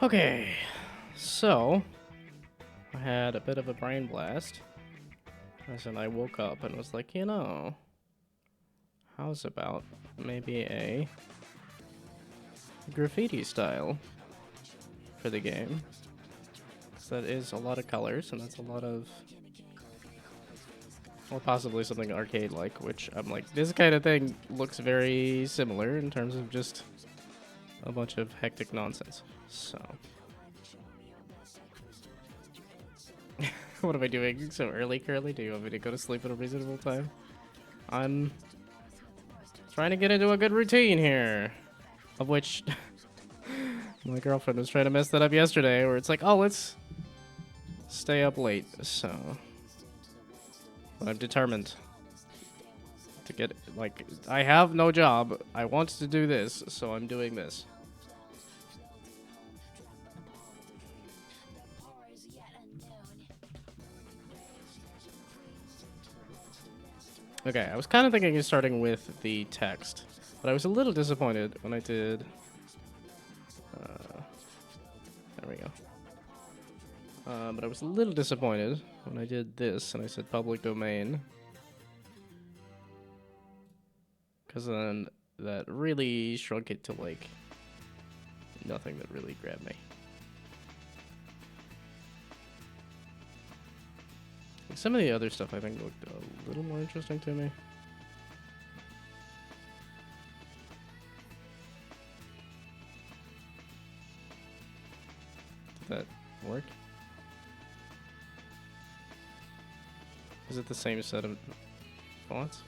Okay, so I had a bit of a brain blast. As in, I woke up and was like, how's about maybe a graffiti style for the game? 'Cause that is a lot of colors, and that's a lot of, or possibly something arcade-like, which I'm like, this kind of thing looks very similar in terms of just a bunch of hectic nonsense. So, what am I doing so early, Curly? Do you want me to go to sleep at a reasonable time? I'm trying to get into a good routine here, of which my girlfriend was trying to mess that up yesterday, where it's like, oh, let's stay up late. So, but I'm determined to get, like, I have no job. I want to do this, so I'm doing this. Okay, I was kind of thinking of starting with the text, but I was a little disappointed when I did. There we go. But I was a little disappointed when I did this and I said public domain, because then that really shrunk it to like nothing that really grabbed me. And some of the other stuff I think looked a little more interesting to me. Did that work? Is it the same set of fonts?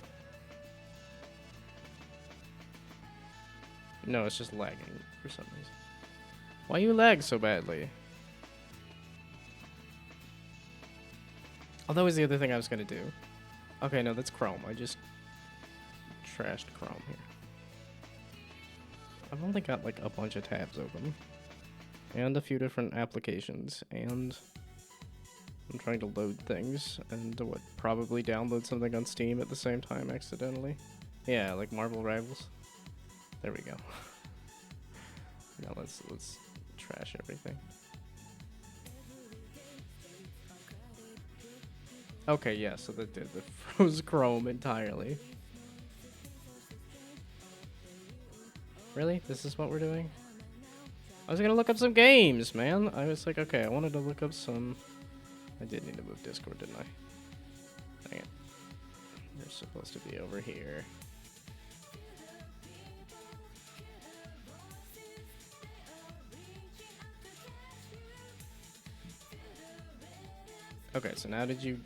No, it's just lagging for some reason. Why you lag so badly? Oh, that was the other thing I was gonna do. Okay, no, that's Chrome. I just trashed Chrome here. I've only got like a bunch of tabs open. And a few different applications. And I'm trying to load things. And what, probably download something on Steam at the same time accidentally. Yeah, like Marvel Rivals. There we go. Now let's trash everything. Okay, yeah, so that did. That froze Chrome entirely. Really? This is what we're doing? I was gonna look up some games, man. I was like, okay, I wanted to look up some. I did need to move Discord, didn't I? Dang it. You're supposed to be over here. Okay, so now did you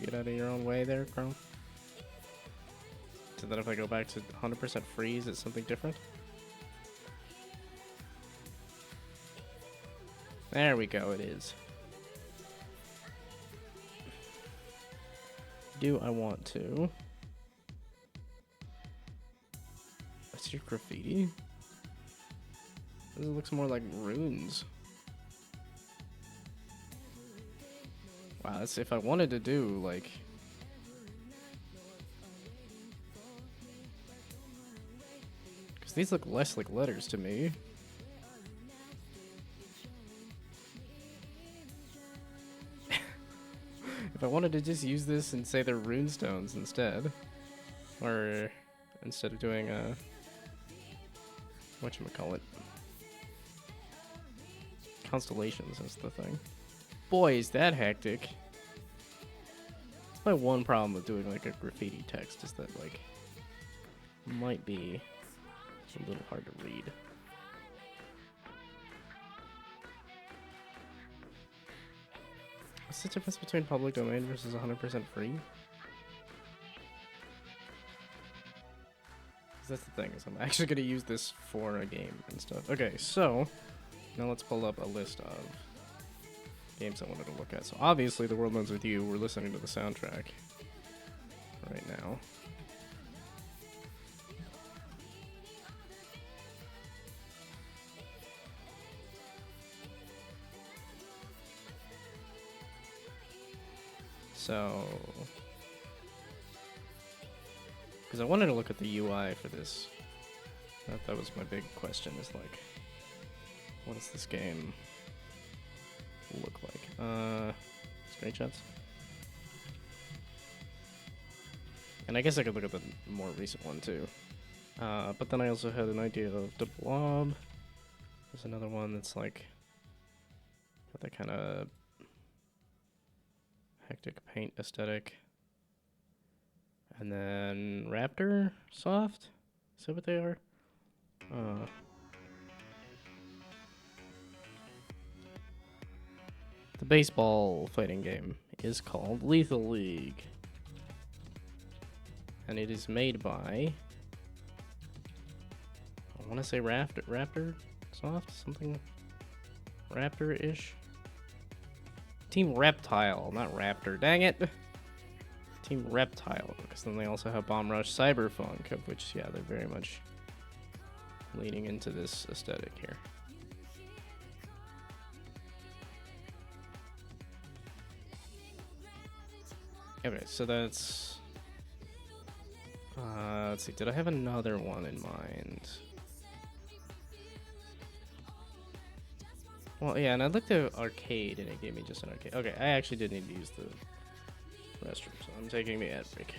get out of your own way there, Chrome? So that if I go back to 100% freeze, it's something different? There we go, it is. Do I want to? That's your graffiti? This looks more like runes. Wow, that's if I wanted to do, like... Because these look less like letters to me. If I wanted to just use this and say they're runestones instead. Or instead of doing whatchamacallit. Constellations is the thing. Boy, is that hectic. That's my one problem with doing like a graffiti text, is that like might be a little hard to read. What's the difference between public domain versus 100% free? That's the thing, is I'm actually going to use this for a game and stuff. Okay, so now let's pull up a list of games I wanted to look at. So obviously, The World Ends With You, we're listening to the soundtrack right now. So, because I wanted to look at the UI for this That was my big question, is like, what does this game look like? Screenshots? And I guess I could look at the more recent one too. But then I also had an idea of the Blob. There's another one that's like got that kind of hectic paint aesthetic. And then Raptor Soft? Is that what they are? The baseball fighting game is called Lethal League. And it is made by, I want to say Raptor Soft? Something Raptor-ish? Team Reptile, not Raptor. Dang it! Team Reptile, because then they also have Bomb Rush Cyberpunk, of which, yeah, they're very much leaning into this aesthetic here. Okay, so that's... let's see, did I have another one in mind? Well, yeah, and I looked at arcade, and it gave me just an arcade. Okay, I actually did need to use the restroom, so I'm taking the ad break.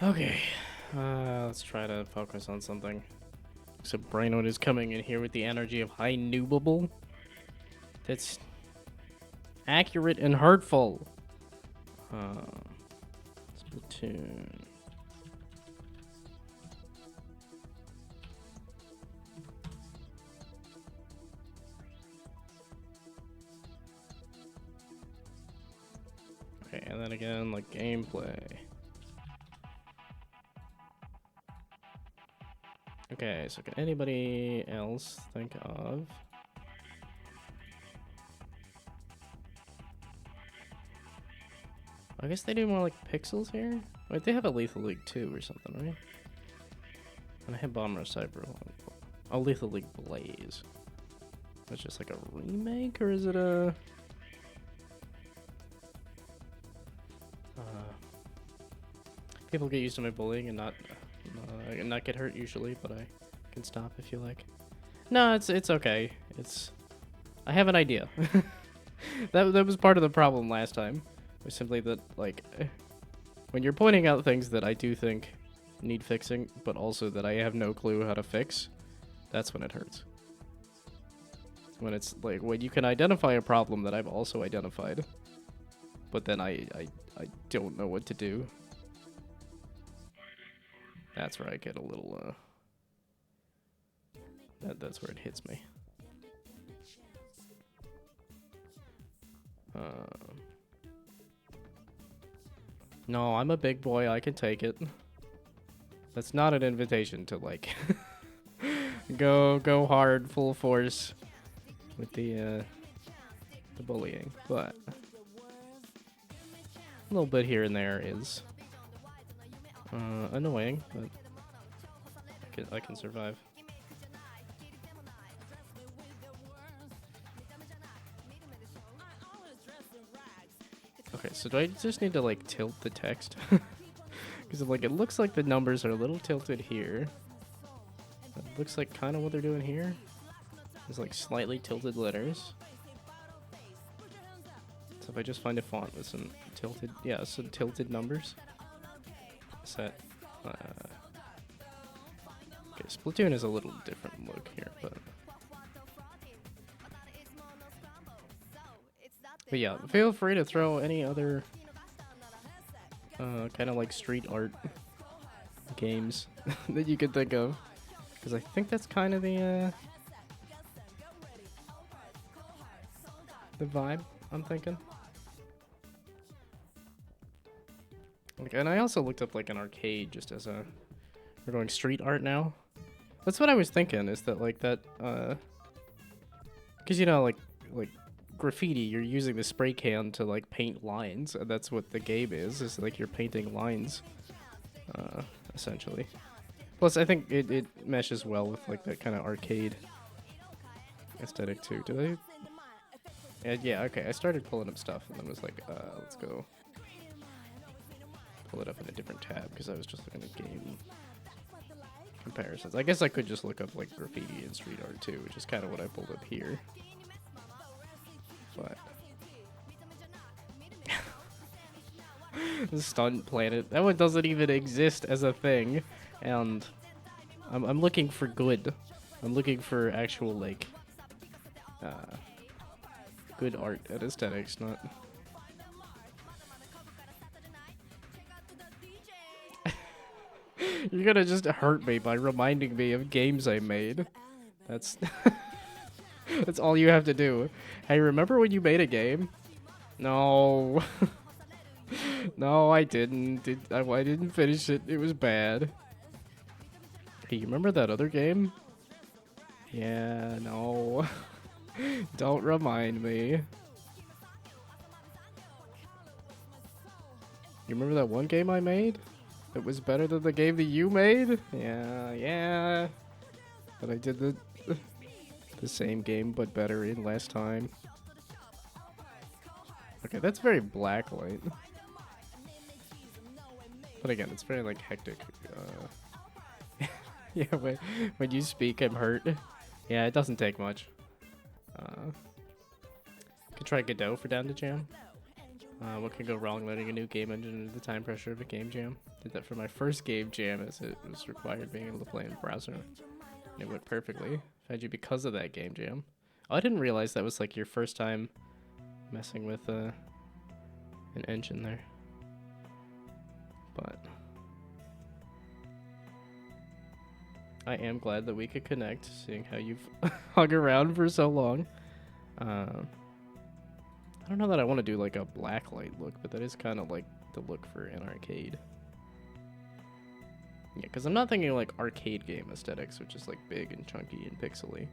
Okay, let's try to focus on something. So Brainwood is coming in here with the energy of high noobable. That's accurate and hurtful. Splatoon. Okay, and then again, like gameplay. Okay, so can anybody else think of? I guess they do more like pixels here. Wait, they have a Lethal League 2 or something, right? And I have Bomber Cyber. Oh, Lethal League Blaze. That's just like a remake, or is it a? People get used to my bullying and not get hurt usually, but I can stop if you like. No, it's okay. I have an idea. That was part of the problem last time. Was simply that, like, when you're pointing out things that I do think need fixing, but also that I have no clue how to fix, that's when it hurts. When it's like when you can identify a problem that I've also identified, but then I don't know what to do. That's where I get a little that's where it hits me. No, I'm a big boy. I can take it. That's not an invitation to like go hard, full force with the bullying, but a little bit here and there is annoying, but I can survive. Okay, so do I just need to like tilt the text? Because like it looks like the numbers are a little tilted here. It looks like kind of what they're doing here. There's like slightly tilted letters. So if I just find a font with some tilted, yeah, some tilted numbers. Set. Okay, Splatoon is a little different look here, but yeah, feel free to throw any other kind of like street art games that you could think of, because I think that's kind of the vibe I'm thinking. Okay, and I also looked up like an arcade just as a, we're going street art now. That's what I was thinking, is that like that because you know like graffiti, you're using the spray can to like paint lines, and that's what the game is like you're painting lines essentially. Plus I think it meshes well with like that kind of arcade aesthetic too. Did I? Yeah, okay, I started pulling up stuff and then was like, let's go pull it up in a different tab because I was just looking at game comparisons. I guess I could just look up like graffiti and street art too, which is kind of what I pulled up here. But the Stunt Planet, that one doesn't even exist as a thing, and I'm looking for good. I'm looking for actual like good art and aesthetics, not. You're gonna just hurt me by reminding me of games I made. That's that's all you have to do. Hey, remember when you made a game? No. No, I didn't. I didn't finish it. It was bad. Hey, you remember that other game? Yeah, no. Don't remind me. You remember that one game I made? It was better than the game that you made? Yeah. But I did the same game but better in less time. Okay, that's very blacklight. But again, it's very like hectic. Yeah, when you speak, I'm hurt. Yeah, it doesn't take much. Could try Godot for down to jam. What can go wrong letting a new game engine into the time pressure of a game jam? Did that for my first game jam as it was required being able to play in a browser. And it went perfectly. Found you because of that game jam. Oh, I didn't realize that was like your first time messing with an engine there. But I am glad that we could connect, seeing how you've hung around for so long. I don't know that I want to do like a blacklight look, but that is kind of like the look for an arcade. Yeah, because I'm not thinking like arcade game aesthetics, which is like big and chunky and pixely.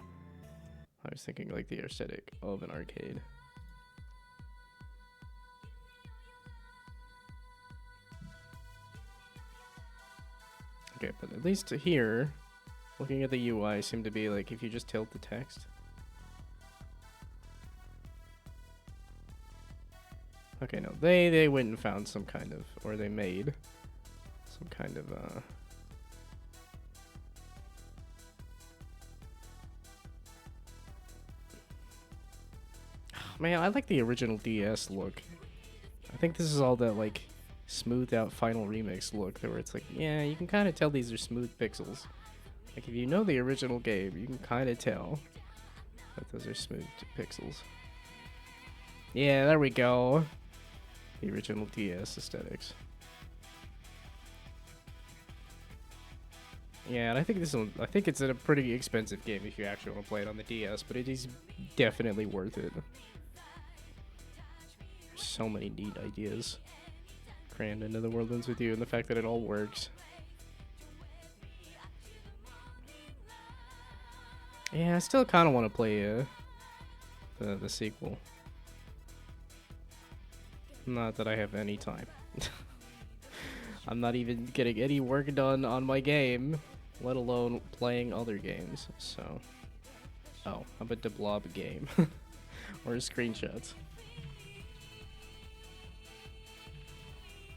I was thinking like the aesthetic of an arcade. Okay, but at least here, looking at the UI, seem to be like if you just tilt the text. Okay, no, they went and found some kind of, or they made some kind of, man, I like the original DS look. I think this is all that, like, smoothed out Final Remix look, where it's like, yeah, you can kind of tell these are smooth pixels. Like, if you know the original game, you can kind of tell that those are smooth pixels. Yeah, there we go. The original DS aesthetics. Yeah, and I think I think it's a pretty expensive game if you actually want to play it on the DS, but it is definitely worth it. There's so many neat ideas crammed into The World Ends With You, and the fact that it all works. Yeah, I still kind of want to play the sequel. Not that I have any time. I'm not even getting any work done on my game, let alone playing other games, so... Oh, how about the blob game? Or screenshots?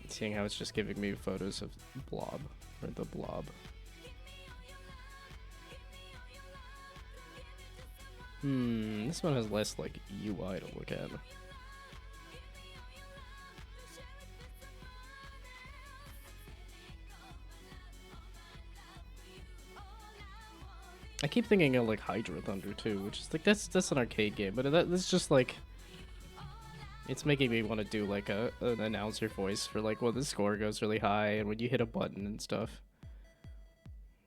Seeing how it's just giving me photos of blob, or the blob. This one has less, like, UI to look at. I keep thinking of like Hydro Thunder too, which is like that's an arcade game, but that's just like it's making me want to do like an announcer voice for like when the score goes really high and when you hit a button and stuff.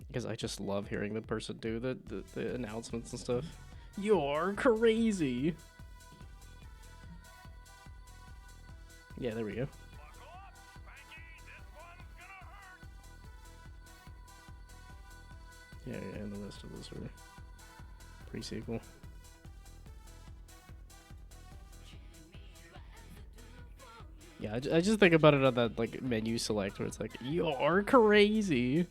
Because I just love hearing the person do the announcements and stuff. You're crazy. Yeah, there we go. Yeah, and the rest of those are pre-sequel. Yeah, I just think about it on that like menu select where it's like, you're crazy.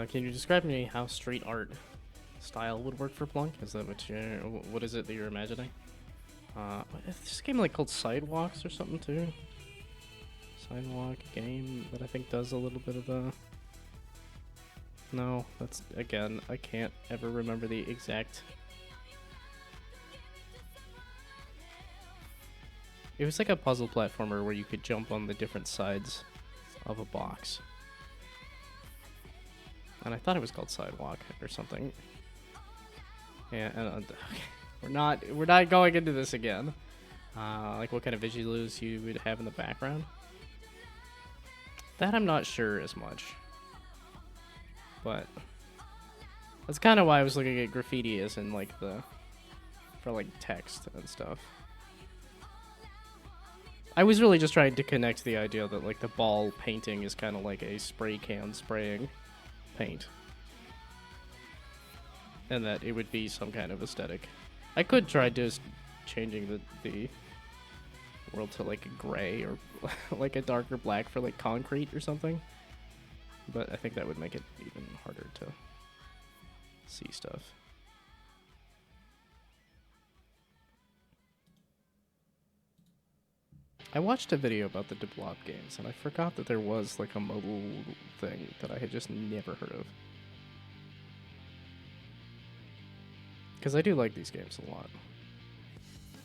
Can you describe to me how street art style would work for Plunk? Is that what is it that you're imagining? Is this game like called Sidewalks or something too? Sidewalk game that I think does a little bit of the... No, that's, again, I can't ever remember the exact... It was like a puzzle platformer where you could jump on the different sides of a box. And I thought it was called Sidewalk or something. Yeah, and we're not going into this again. Like what kind of visuals you would have in the background. That I'm not sure as much. But that's kind of why I was looking at graffiti as in like for like text and stuff. I was really just trying to connect the idea that like the ball painting is kind of like a spray can spraying paint. And that it would be some kind of aesthetic. I could try just changing the world to like a gray or like a darker black for like concrete or something. But I think that would make it even harder to see stuff. I watched a video about the Deblop games, and I forgot that there was like a mobile thing that I had just never heard of. Because I do like these games a lot.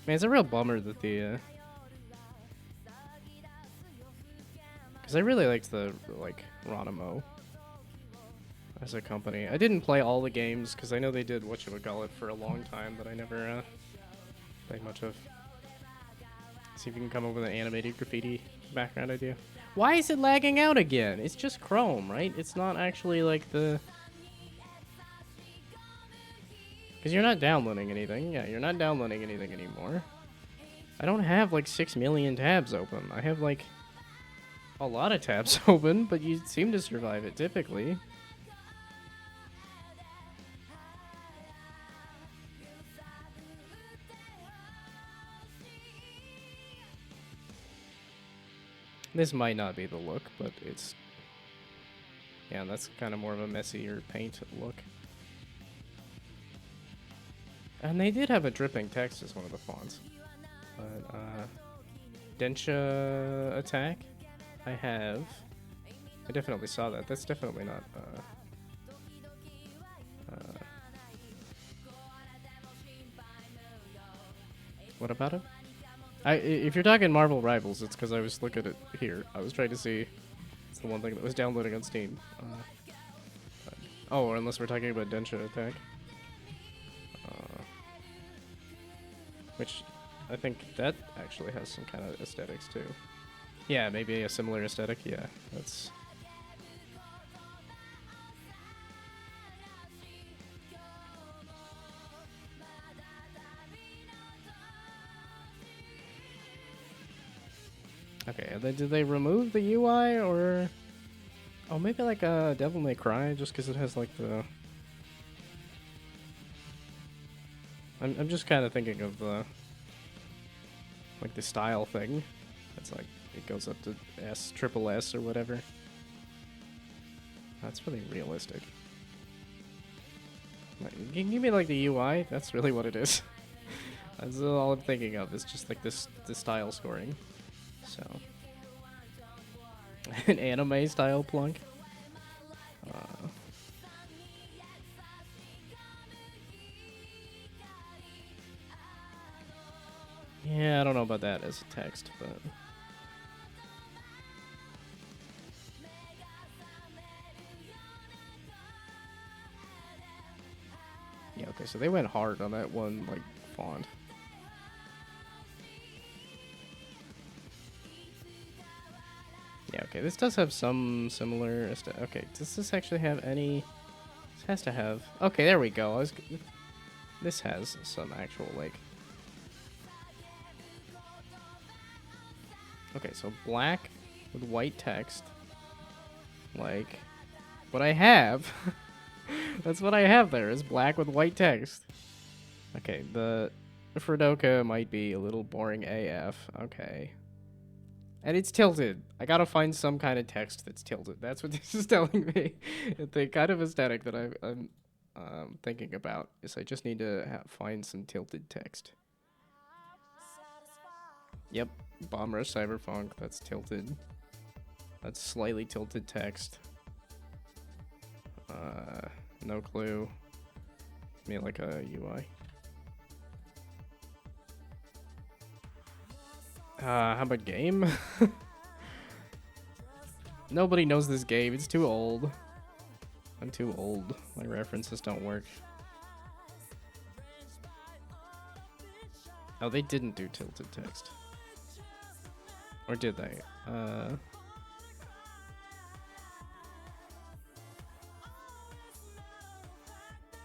Man, it's a real bummer that the... Because I really liked the, like, Ronimo as a company. I didn't play all the games, because I know they did whatchamacallit for a long time that I never played much of. See if you can come up with an animated graffiti background idea. Why is it lagging out again? It's just Chrome, right? It's not actually like the... Because you're not downloading anything. Yeah, you're not downloading anything anymore. I don't have like 6 million tabs open. I have like a lot of tabs open, but you seem to survive it typically. This might not be the look, but it's... Yeah, that's kind of more of a messier paint look. And they did have a dripping text as one of the fonts. But, Densha attack? I have. I definitely saw that. That's definitely not, what about it? If you're talking Marvel Rivals, it's because I was looking at it here. I was trying to see. It's the one thing that was downloading on Steam. Oh, unless we're talking about Densha attack. Which I think that actually has some kind of aesthetics too. Yeah, maybe a similar aesthetic. Yeah, that's... Okay, and then did they remove the UI or... Oh, maybe like a Devil May Cry, just because it has like the... I'm just kind of thinking of the... Like the style thing. It's like, it goes up to triple S or whatever. That's really realistic. Can you give me like the UI? That's really what it is. That's all I'm thinking of. It's just like this style scoring. So an anime style plunk. Yeah, I don't know about that as a text, but yeah, okay, so they went hard on that one like font. Yeah, okay, this does have some similar... Okay, does this actually have any... This has to have... Okay, there we go. This has some actual, like... Okay, so black with white text. Like, what I have... That's what I have there, is black with white text. Okay, the Fredoka might be a little boring AF. Okay. And it's tilted. I gotta find some kind of text that's tilted. That's what this is telling me. The kind of aesthetic that I'm thinking about is I just need to find some tilted text. Yep, Bomber Cyberpunk. That's tilted. That's slightly tilted text. No clue. Maybe like a UI. How about game? Nobody knows this game. It's too old. I'm too old. My references don't work. Oh, they didn't do tilted text. Or did they?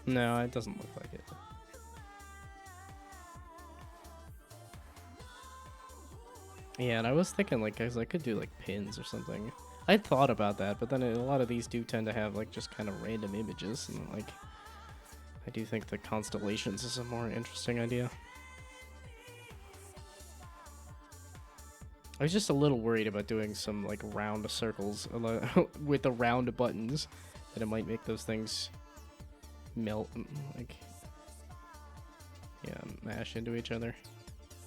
No, it doesn't look like it. Yeah, and I was thinking, like, guys, I could do, like, pins or something. I thought about that, but then a lot of these do tend to have, like, just kind of random images, and, like, I do think the constellations is a more interesting idea. I was just a little worried about doing some, like, round circles with the round buttons, that it might make those things melt, like, yeah, mash into each other,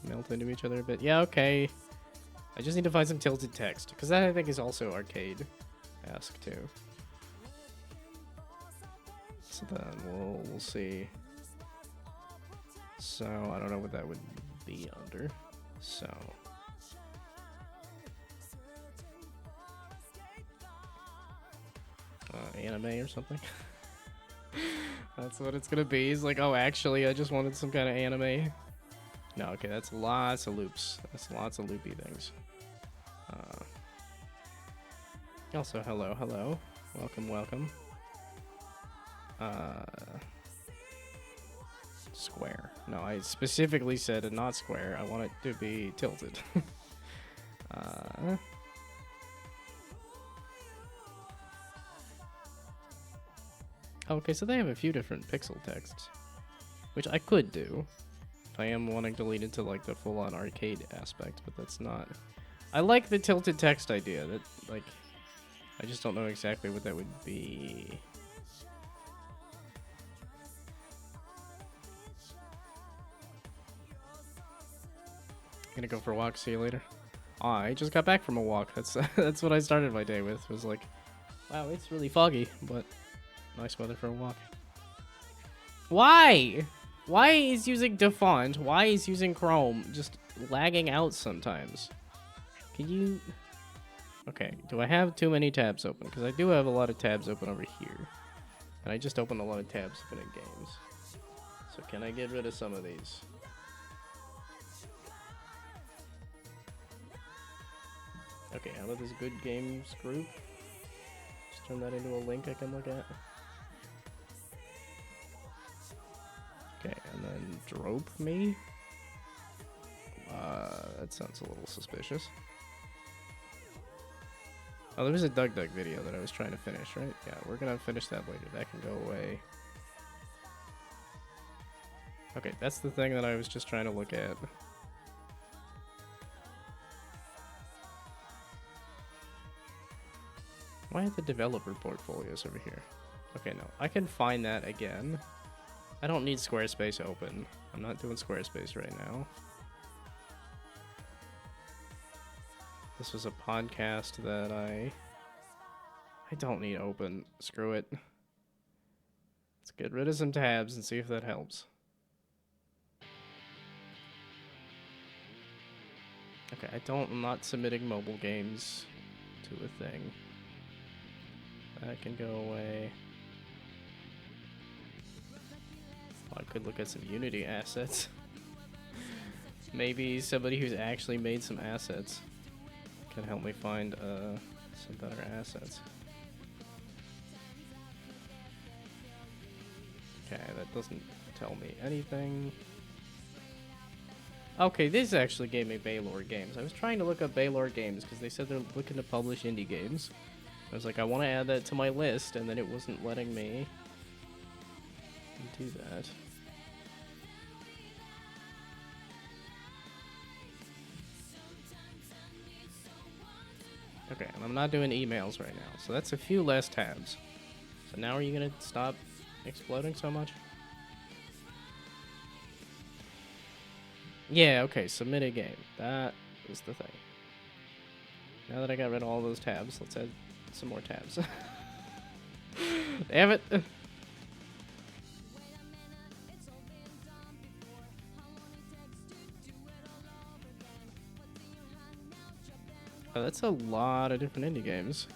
melt into each other a bit. Yeah, okay. I just need to find some tilted text, because that I think is also arcade-esque too. So then we'll see. So I don't know what that would be under. So anime or something. That's what it's gonna be. He's like, oh, actually, I just wanted some kind of anime. No, okay, that's lots of loops. That's lots of loopy things. Also, hello, hello. Welcome, welcome. Square. No, I specifically said not square. I want it to be tilted. Okay, so they have a few different pixel texts, which I could do if I am wanting to lead into like the full-on arcade aspect, but that's not. I like the tilted text idea. That like, I just don't know exactly what that would be. Gonna go for a walk. See you later. I just got back from a walk. That's that's what I started my day with. Was like, wow, it's really foggy, but nice weather for a walk. Why? Why is using Defont? Why is using Chrome just lagging out sometimes? Can you? Okay, do I have too many tabs open? Because I do have a lot of tabs open over here, and I just opened a lot of tabs open in games. So can I get rid of some of these? Okay, how about this good games group? Just turn that into a link I can look at. Okay, and then drope me? That sounds a little suspicious. Oh, there was a Doug video that I was trying to finish, right? Yeah, we're gonna finish that later. That can go away. Okay, that's the thing that I was just trying to look at. Why are the developer portfolios over here? Okay, no, I can find that again. I don't need Squarespace open. I'm not doing Squarespace right now. This was a podcast that I don't need open. Screw it. Let's get rid of some tabs and see if that helps. Okay, I'm not submitting mobile games to a thing. That can go away. Well, I could look at some Unity assets. Maybe somebody who's actually made some assets can help me find some better assets. Okay, that doesn't tell me anything. Okay, this actually gave me Baylor Games. I was trying to look up Baylor Games because they said they're looking to publish indie games. I was like, I want to add that to my list, and then it wasn't letting me do that. Okay, and I'm not doing emails right now, so that's a few less tabs. So now are you gonna stop exploding so much? Yeah, okay, submit a game. That is the thing. Now that I got rid of all those tabs, let's add some more tabs. Damn it! Oh, that's a lot of different indie games.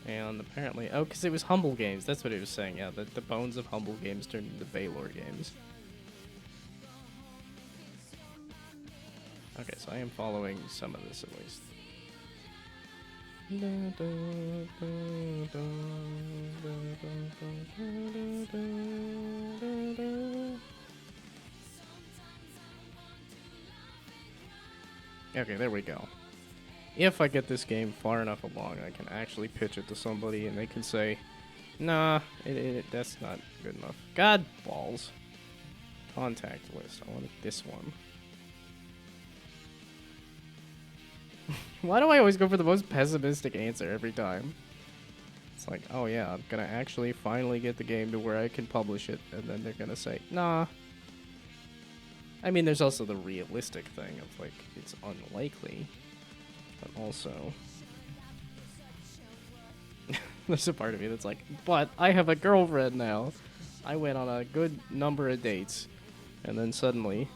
And apparently, oh, because it was Humble Games. That's what he was saying. Yeah, the bones of Humble Games turned into Baylor Games. Okay, so I am following some of this at least. Okay, there we go. If I get this game far enough along, I can actually pitch it to somebody and they can say, nah, that's not good enough. God balls. Contact list. I wanted this one. Why do I always go for the most pessimistic answer every time? It's like, oh yeah, I'm gonna actually finally get the game to where I can publish it, and then they're gonna say, nah. I mean, there's also the realistic thing of, like, it's unlikely, but also... There's a part of me that's like, but I have a girlfriend now. I went on a good number of dates, and then suddenly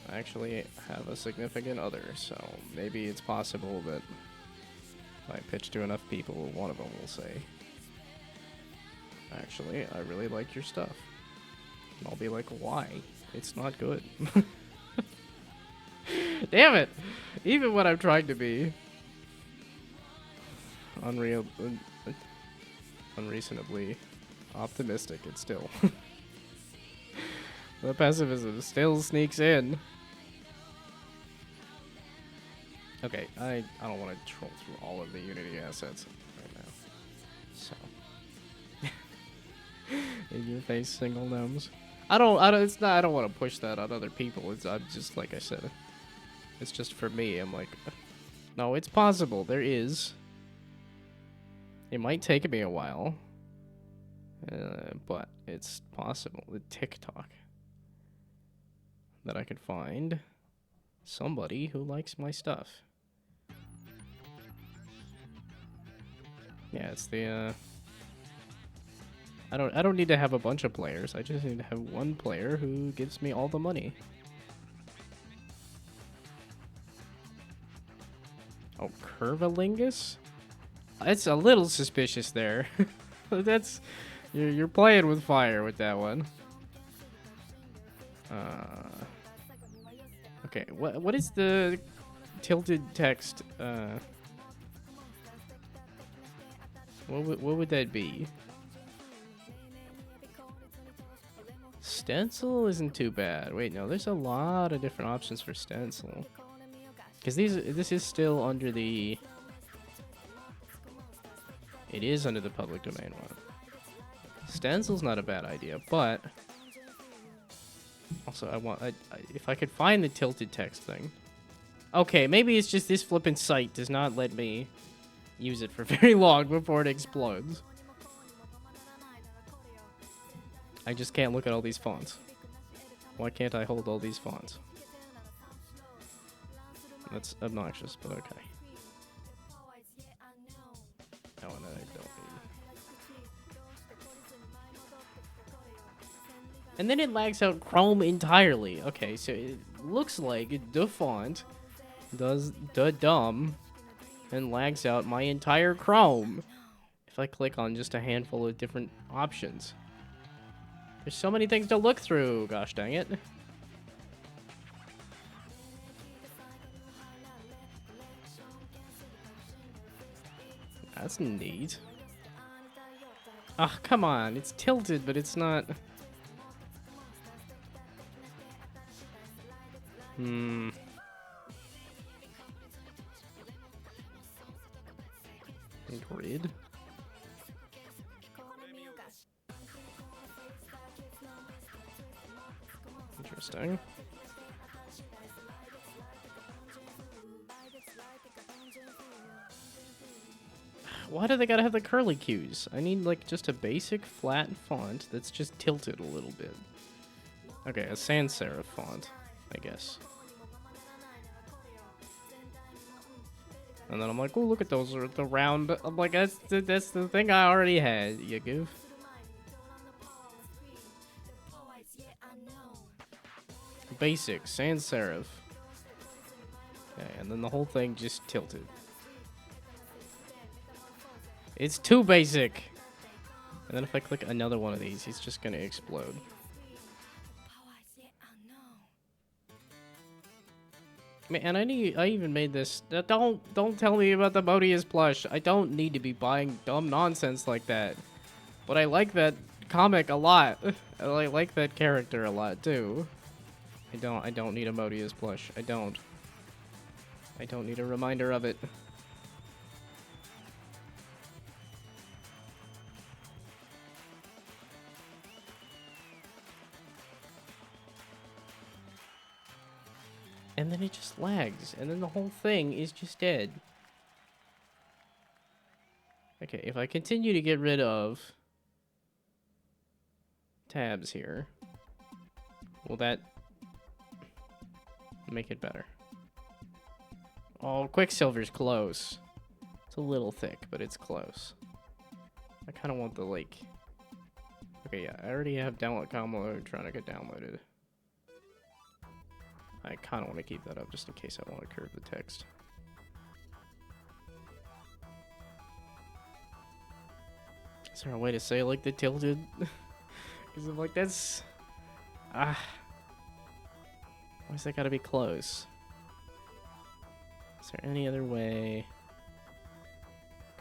I actually have a significant other, so maybe it's possible that if I pitch to enough people, one of them will say, actually, I really like your stuff. And I'll be like, why? It's not good. Damn it! Even when I'm trying to be unreasonably optimistic, it's still... the pessimism still sneaks in. Okay, I don't want to troll through all of the Unity assets right now. So... in your face, single gnomes. I don't want to push that on other people. I'm just, like I said, it's just for me. I'm like, no, it's possible. There is. It might take me a while, but it's possible. The TikTok that I could find somebody who likes my stuff. Yeah, it's the I don't need to have a bunch of players. I just need to have one player who gives me all the money. Oh, Curvalingus? It's a little suspicious there. That's you're playing with fire with that one. Okay, what is the tilted text? What would that be? Stencil isn't too bad. Wait, no, there's a lot of different options for stencil. Because this is still under the... It is under the public domain one. Stencil's not a bad idea, but... Also, if I could find the tilted text thing. Okay, maybe it's just this flippin' site does not let me use it for very long before it explodes. I just can't look at all these fonts. Why can't I hold all these fonts? That's obnoxious, but okay. Oh, and I don't need. And then it lags out Chrome entirely. Okay, so it looks like the font does the dumb and lags out my entire Chrome if I click on just a handful of different options. There's so many things to look through, gosh dang it. That's neat. Ah, come on, it's tilted, but it's not... Grid? Interesting. Why do they gotta have the curly cues? I need, like, just a basic flat font that's just tilted a little bit. Okay, a sans serif font, I guess. And then I'm like, oh, look at those, the round. I'm like, that's the thing I already had, you goof. Basic, sans serif. Okay, and then the whole thing just tilted. It's too basic. And then if I click another one of these, he's just gonna explode. Man, I even made this. Don't tell me about the Modius plush. I don't need to be buying dumb nonsense like that. But I like that comic a lot. I like that character a lot too. I don't need a Modius plush. I don't need a reminder of it. And then it just lags, and then the whole thing is just dead. Okay, if I continue to get rid of tabs here, Will that make it better? Oh, Quicksilver's close. It's a little thick, but it's close. I kind of want the, like... Okay, yeah, I already have download combo trying to get downloaded. I kind of want to keep that up just in case I want to curve the text. Is there a way to say, like, the tilted? Because I'm like, that's... Why is that gotta be close? Is there any other way?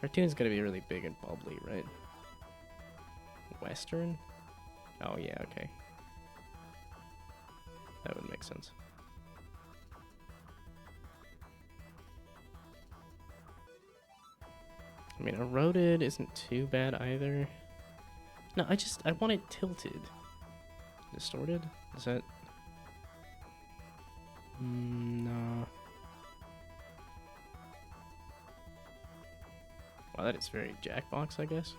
Cartoon's gonna be really big and bubbly, right? Western? Oh, yeah, okay. That would make sense. I mean, eroded isn't too bad either. No, I want it tilted. Distorted? Is that... no. Wow, that is very Jackbox, I guess.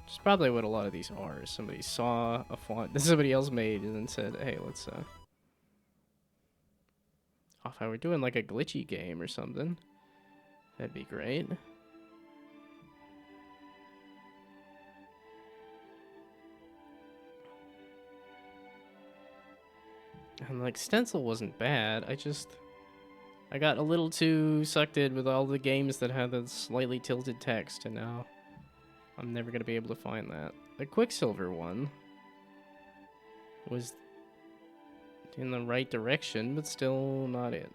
Which is probably what a lot of these are. Somebody saw a font that somebody else made and then said, hey, let's, Oh, if I were doing like a glitchy game or something, that'd be great. And like stencil wasn't bad. I got a little too sucked in with all the games that had the slightly tilted text, and now I'm never gonna be able to find that. The Quicksilver one was in the right direction, but still not it.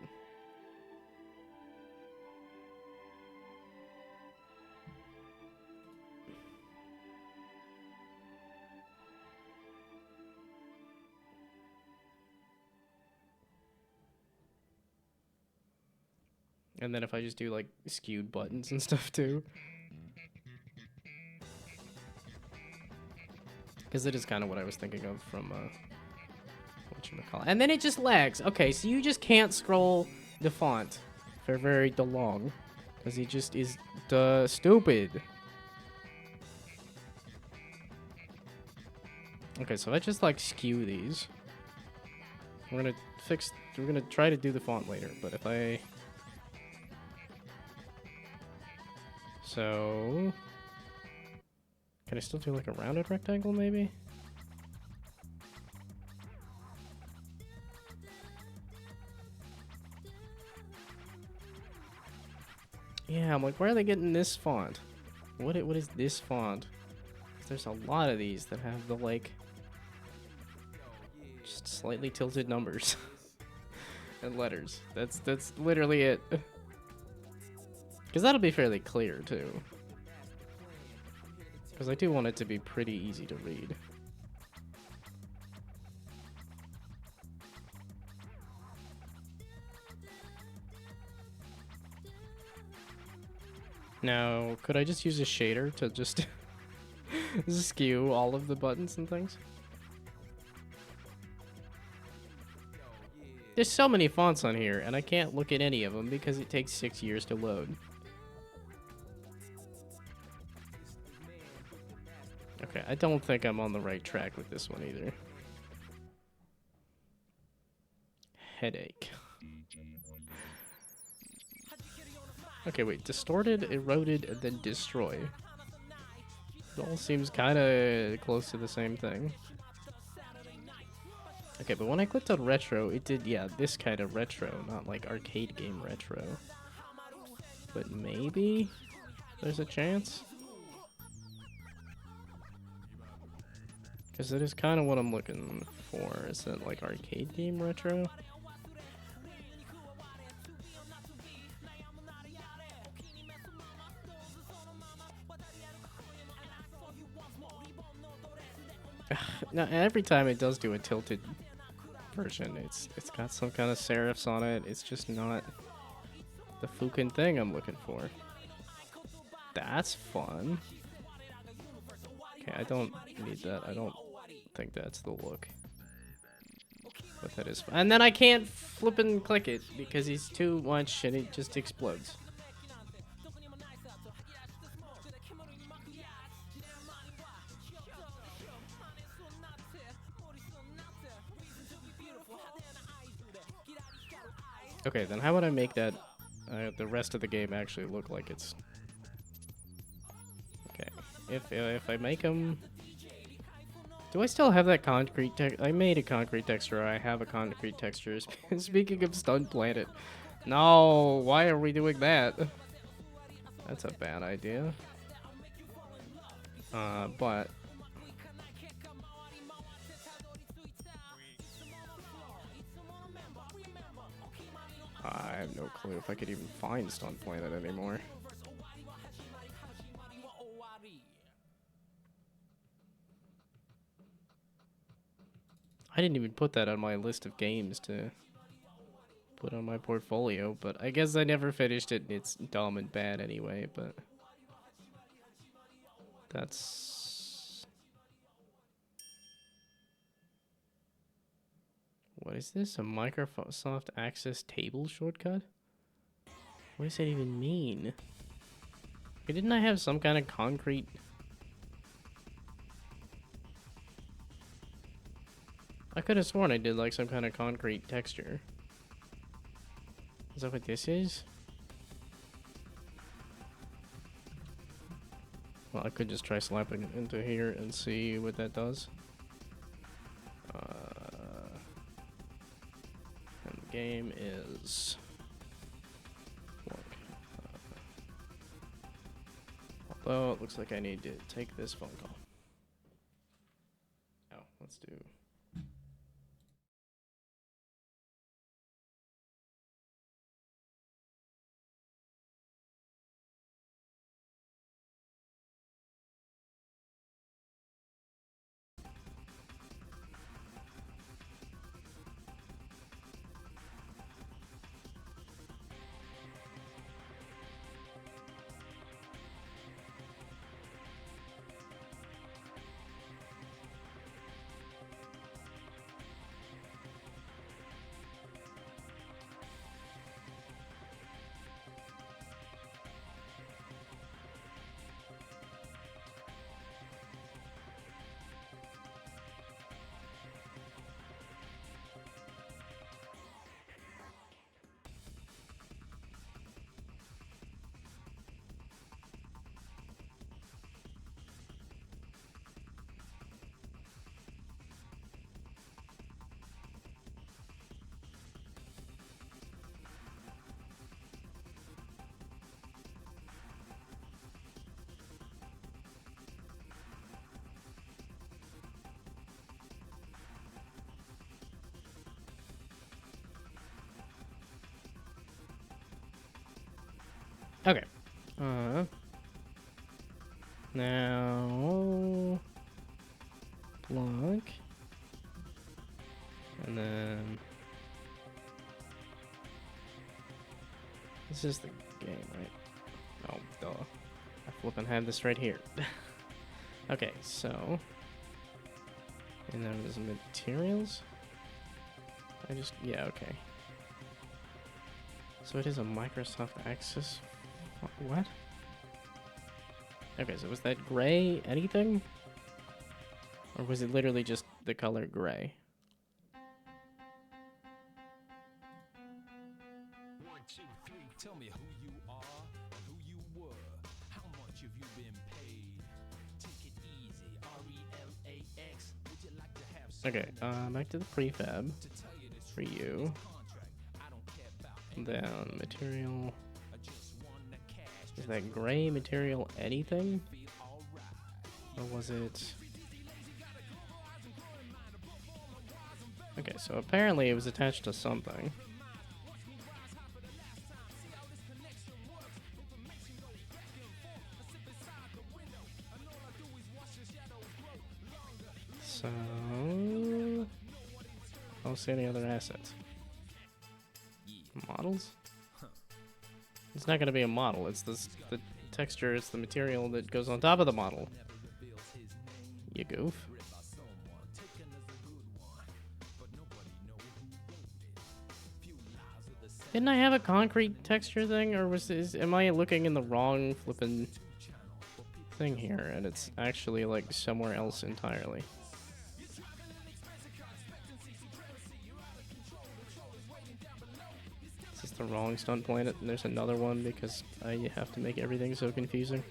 And then if I just do like skewed buttons and stuff too. Because it is kind of what I was thinking of from whatchamacallit. And then it just lags. Okay, so you just can't scroll the font for very long. Because he just is stupid. Okay, so I just like skew these. We're gonna try to do the font later, but if I... So... Can I still do like a rounded rectangle, maybe? Yeah, I'm like, where are they getting this font? What is this font? There's a lot of these that have the, like, just slightly tilted numbers and letters. That's literally it. Because that'll be fairly clear, too. Because I do want it to be pretty easy to read. Now, could I just use a shader to just skew all of the buttons and things? There's so many fonts on here, and I can't look at any of them because it takes 6 years to load. Okay, I don't think I'm on the right track with this one either. Headache. Okay, wait. Distorted, eroded, and then destroy. It all seems kind of close to the same thing. Okay, but when I clicked on retro, it did, yeah, this kind of retro, not like arcade game retro. But maybe there's a chance? Because it is kind of what I'm looking for. Is it like arcade game retro? Now, every time it does do a tilted version, it's got some kind of serifs on it. It's just not the fucking thing I'm looking for. That's fun. Okay, I don't need that. I don't think that's the look. But that is fun. And then I can't flip and click it because he's too much and it just explodes. Okay, then how would I make that the rest of the game actually look like it's okay? If I make them, do I still have that concrete text? I made a concrete texture. I have a concrete texture. Speaking of Stunt Planet, no, why are we doing that? That's a bad idea. But I have no clue if I could even find Stunt Planet anymore. I didn't even put that on my list of games to put on my portfolio, but I guess I never finished it. It's dumb and bad anyway, but that's... What is this? A Microsoft Access table shortcut? What does that even mean? Didn't I have some kind of concrete... I could have sworn I did like some kind of concrete texture. Is that what this is? Well, I could just try slapping it into here and see what that does. And the game is... although it looks like I need to take this phone call. Oh, let's do... Okay. Now... block. And then... this is the game, right? Oh, duh. I flippin' have this right here. Okay, so... and then there's materials? yeah, okay. So it is a Microsoft Access... what? Okay, so was that gray anything? Or was it literally just the color gray? 1, 2, 3, tell me who you are, who you were, how much have you been paid? Take it easy, RELAX. Would you like to have some Okay, back to the prefab to tell you the for truth, you. contract? I don't care about Then material. I just want the cash. Is that gray material anything? Feel alright. Or was it... okay, so apparently it was attached to something. So... I don't see any other assets. Models? It's not gonna be a model, it's the texture, it's the material that goes on top of the model. You goof. Didn't I have a concrete texture thing, or am I looking in the wrong flippin' thing here, and it's actually like somewhere else entirely? the wrong stunt planet, and there's another one because I have to make everything so confusing.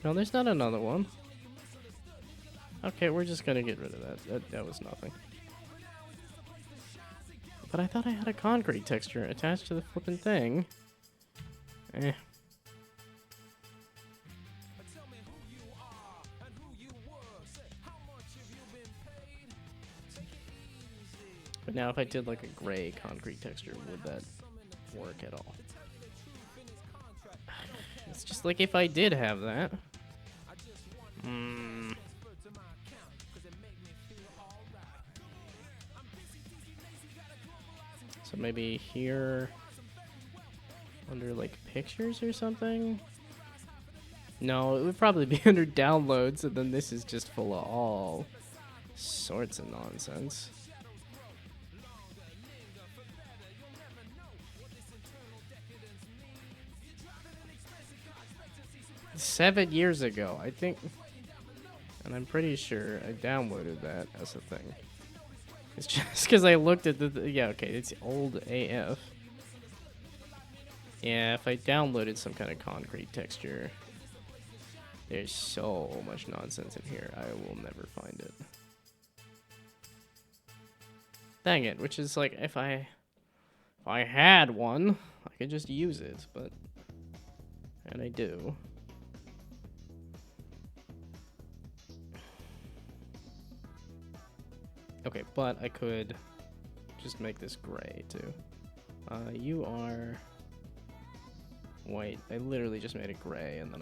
No, there's not another one. Okay, we're just gonna get rid of that. That was nothing. But I thought I had a concrete texture attached to the flippin' thing. Eh. But now if I did like a gray concrete texture, would that work at all? It's just like if I did have that. So maybe here, under like pictures or something? No, it would probably be under downloads, and then this is just full of all sorts of nonsense. $7 years ago, I think, and I'm pretty sure I downloaded that as a thing. It's just because I looked at the yeah, okay, it's old AF. Yeah, if I downloaded some kind of concrete texture, there's so much nonsense in here, I will never find it. Dang it, which is like, if I had one, I could just use it, but, and I do. Okay, but I could just make this gray too. You are white. I literally just made it gray, and then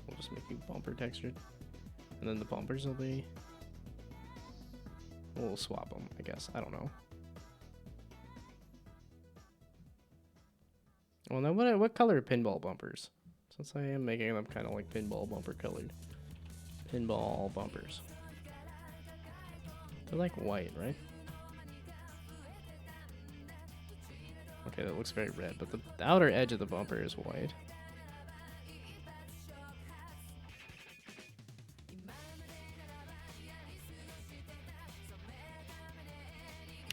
we'll just make you bumper textured, and then the bumpers will be. We'll swap them, I guess. I don't know. Well, now what color are pinball bumpers? Since I am making them kind of like pinball bumper colored. Pinball bumpers. They're like white, right? Okay, that looks very red, but the outer edge of the bumper is white.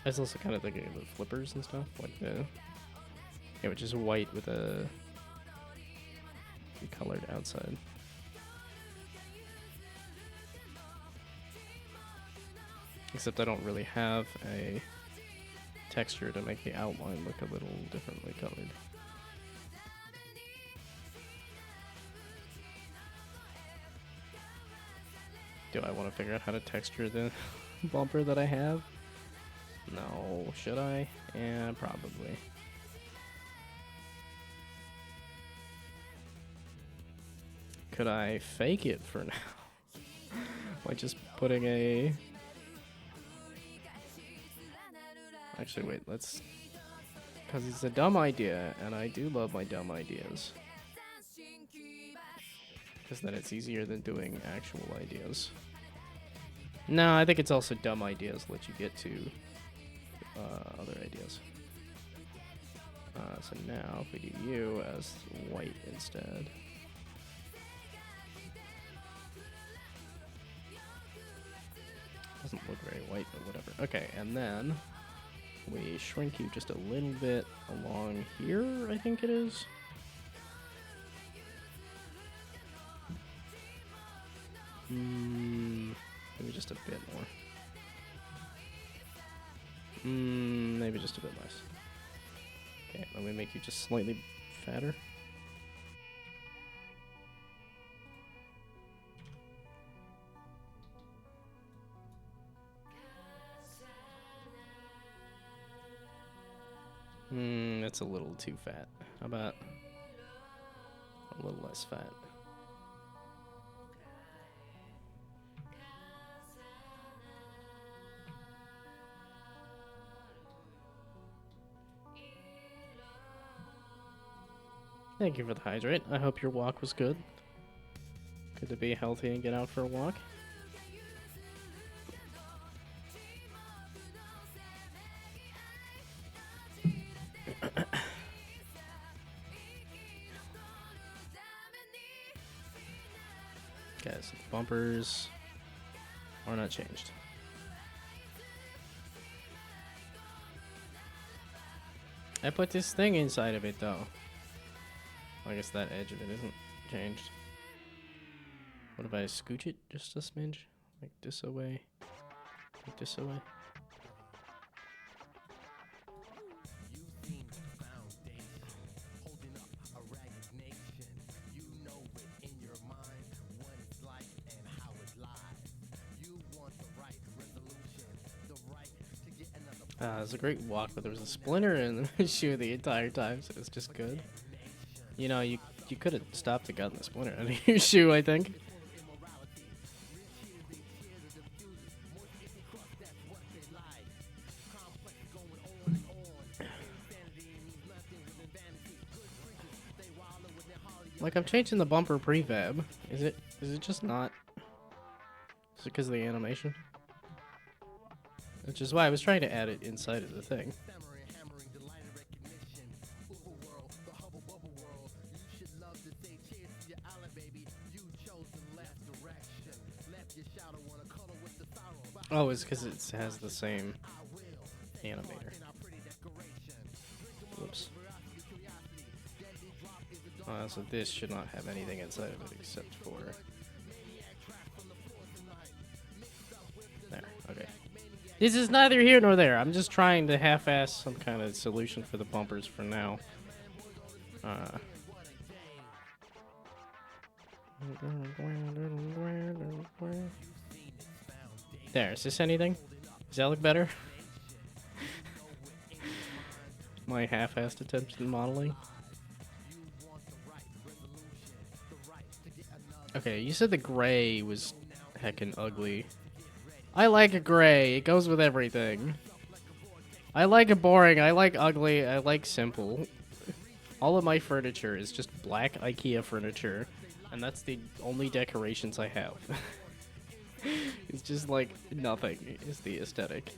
I was also kind of thinking of the flippers and stuff, like the, yeah, which is white with a colored outside. Except I don't really have a texture to make the outline look a little differently colored. Do I want to figure out how to texture the bumper that I have? No. Should I? Yeah, probably. Could I fake it for now? Like just putting a... Actually, wait, let's... Because it's a dumb idea, and I do love my dumb ideas. Because then it's easier than doing actual ideas. No, I think it's also dumb ideas let you get to other ideas. So now, if we do you as white instead... Doesn't look very white, but whatever. Okay, and then we shrink you just a little bit along here, I think it is. Maybe just a bit more. Maybe just a bit less. Okay, let me make you just slightly fatter. That's a little too fat. How about a little less fat? Thank you for the hydrate. I hope your walk was good. Good to be healthy and get out for a walk. Guys, the bumpers are not changed. I put this thing inside of it though. I guess that edge of it isn't changed. What if I scooch it just a smidge? Like this away. Like this away. It was a great walk, but there was a splinter in the shoe the entire time, so it's just good. You know, you could have stopped and gotten the splinter out of your shoe, I think. Like, I'm changing the bumper prefab. Is it just not? Is it because of the animation? Which is why I was trying to add it inside of the thing. Oh, it's because it has the same animator. Whoops. So this should not have anything inside of it except for... There, okay. This is neither here nor there. I'm just trying to half-ass some kind of solution for the bumpers for now. There, is this anything? Does that look better? My half-assed attempt at modeling. Okay, you said the gray was heckin' ugly. I like a gray. It goes with everything. I like it boring. I like ugly. I like simple. All of my furniture is just black IKEA furniture, and that's the only decorations I have. It's just like nothing is the aesthetic.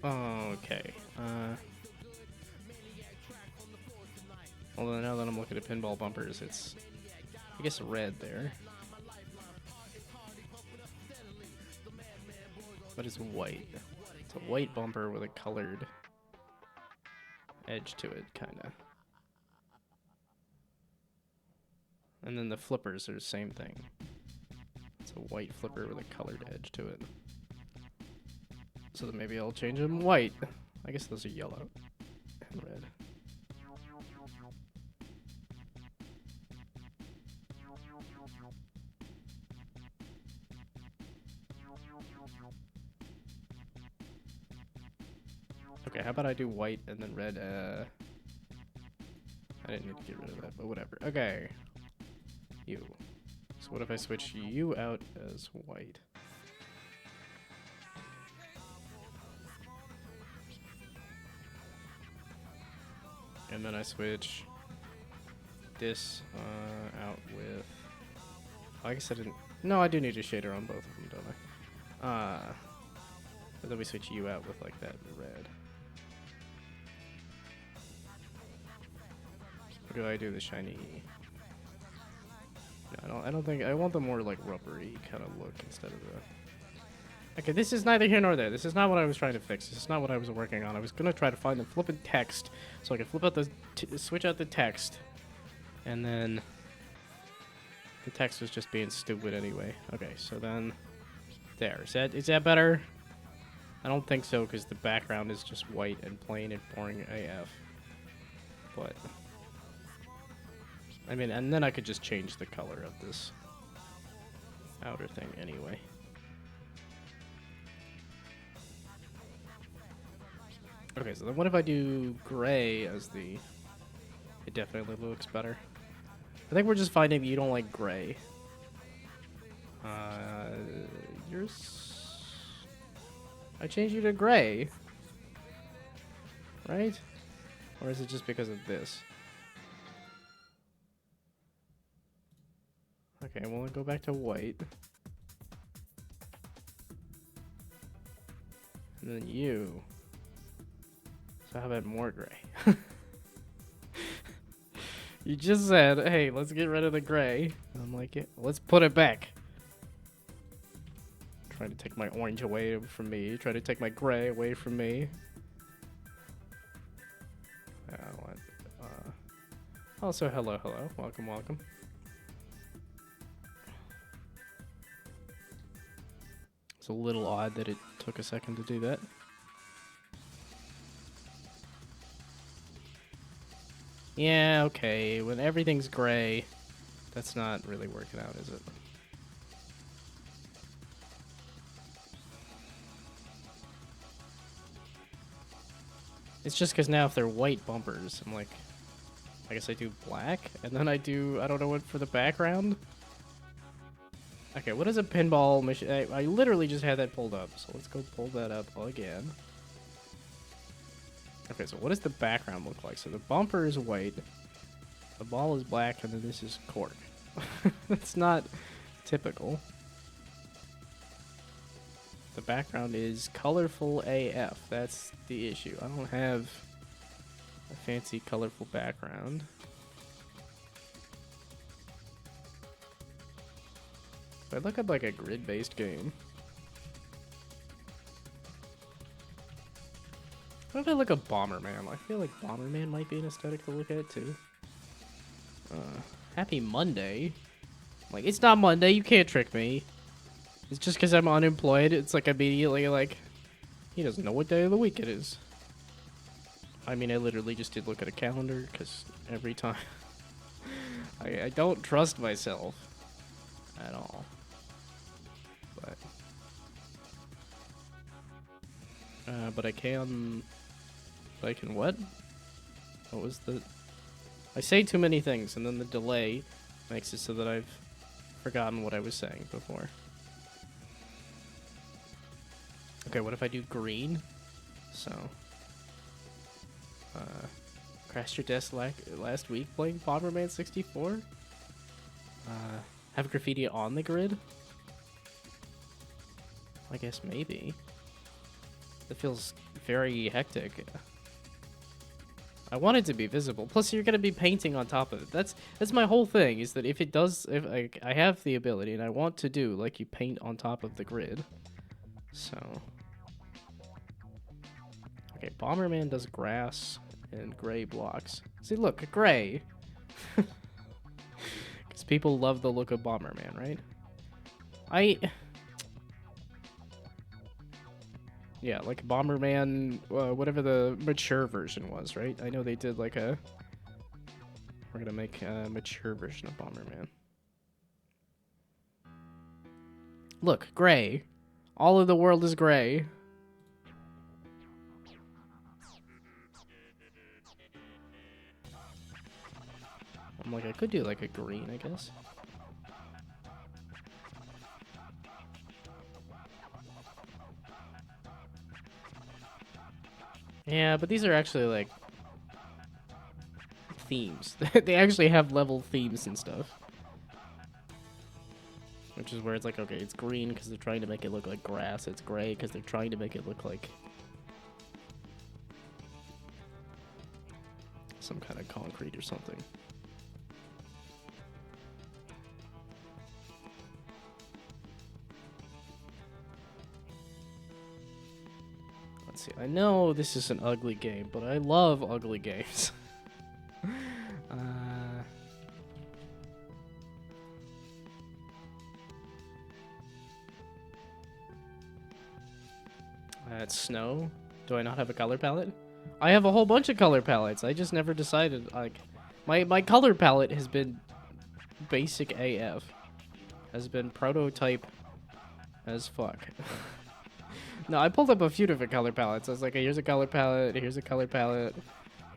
Okay. Although now that I'm looking at pinball bumpers, it's, I guess, red there. But it's white. It's a white bumper with a colored edge to it, kind of. And then the flippers are the same thing. It's a white flipper with a colored edge to it. So then maybe I'll change them white. I guess those are yellow and red. Okay, how about I do white and then red? I didn't need to get rid of that, but whatever. Okay. You. So what if I switch you out as white? And then I switch this out with... I guess I didn't... No, I do need a shader on both of them, don't I? But then we switch you out with like that red. Or do I do the shiny? No, I don't think... I want the more like rubbery kind of look instead of the... Okay, this is neither here nor there. This is not what I was trying to fix. This is not what I was working on. I was gonna try to find the flipping text so I could flip out the switch out the text, and then the text was just being stupid anyway. Okay, so then there. Is that better? I don't think so because the background is just white and plain and boring AF. But I mean, and then I could just change the color of this outer thing anyway. Okay, so then what if I do gray as the... It definitely looks better. I think we're just finding that you don't like gray. Yours... I changed you to gray. Right? Or is it just because of this? Okay, well, I'll go back to white. And then you... So how about more gray? You just said, hey, let's get rid of the gray. I'm like, yeah, let's put it back. Trying to take my orange away from me. Trying to take my gray away from me. Also, hello. Welcome. It's a little odd that it took a second to do that. Yeah, okay. When everything's gray, that's not really working out, is it? It's just because now if they're white bumpers, I'm like, I guess I do black, and then I don't know what for the background. Okay, what is a pinball machine? I literally just had that pulled up, so let's go pull that up again. Okay, so what does the background look like? So the bumper is white, the ball is black, and then this is cork. That's not typical. The background is colorful AF. That's the issue. I don't have a fancy colorful background. If I look at like a grid-based game. What if I look at Bomberman? I feel like Bomberman might be an aesthetic to look at too. Happy Monday. Like, it's not Monday, you can't trick me. It's just because I'm unemployed, it's like immediately like, he doesn't know what day of the week it is. I mean, I literally just did look at a calendar, because every time... I don't trust myself at all. But I can... I can what? What was the... I say too many things, and then the delay makes it so that I've forgotten what I was saying before. Okay, what if I do green? So... crashed your desk last week playing Bomberman 64? Have graffiti on the grid? I guess maybe. It feels very hectic. I want it to be visible. Plus, you're gonna be painting on top of it. That's my whole thing. Is that if it does, if I have the ability and I want to do like you paint on top of the grid. So, okay, Bomberman does grass and gray blocks. See, look, gray. Because people love the look of Bomberman, right? Yeah, like Bomberman, whatever the mature version was, right? I know they did like a... We're gonna make a mature version of Bomberman. Look, gray. All of the world is gray. I'm like, I could do like a green, I guess. Yeah, but these are actually, like, themes. They actually have level themes and stuff. Which is where it's like, okay, it's green because they're trying to make it look like grass. It's gray because they're trying to make it look like some kind of concrete or something. See, I know this is an ugly game, but I love ugly games. It's snow. Do I not have a color palette? I have a whole bunch of color palettes. I just never decided. Like, my color palette has been basic AF. Has been prototype as fuck. No, I pulled up a few different color palettes. I was like, hey, here's a color palette, here's a color palette,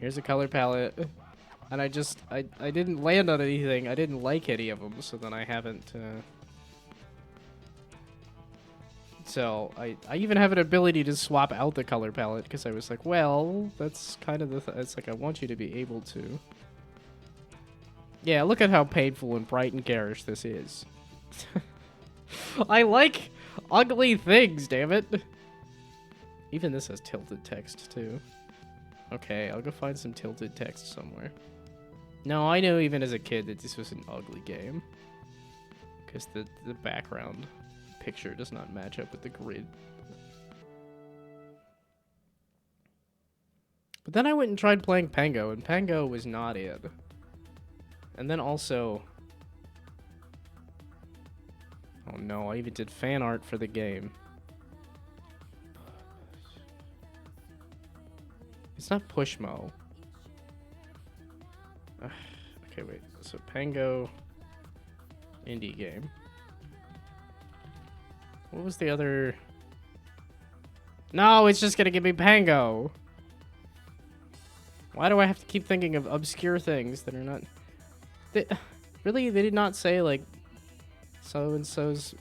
here's a color palette. And I didn't land on anything. I didn't like any of them, so then I haven't... So, I even have an ability to swap out the color palette, because I was like, well, that's kind of the... It's like, I want you to be able to... Yeah, look at how painful and bright and garish this is. I like ugly things, damn it. Even this has tilted text, too. Okay, I'll go find some tilted text somewhere. No, I knew even as a kid that this was an ugly game. Because the background picture does not match up with the grid. But then I went and tried playing Pango, and Pango was not it. And then also... Oh no, I even did fan art for the game. It's not Pushmo. Okay, wait. So Pango... Indie game. What was the other... No, it's just gonna give me Pango! Why do I have to keep thinking of obscure things that are not... Really? They did not say, like, so-and-so's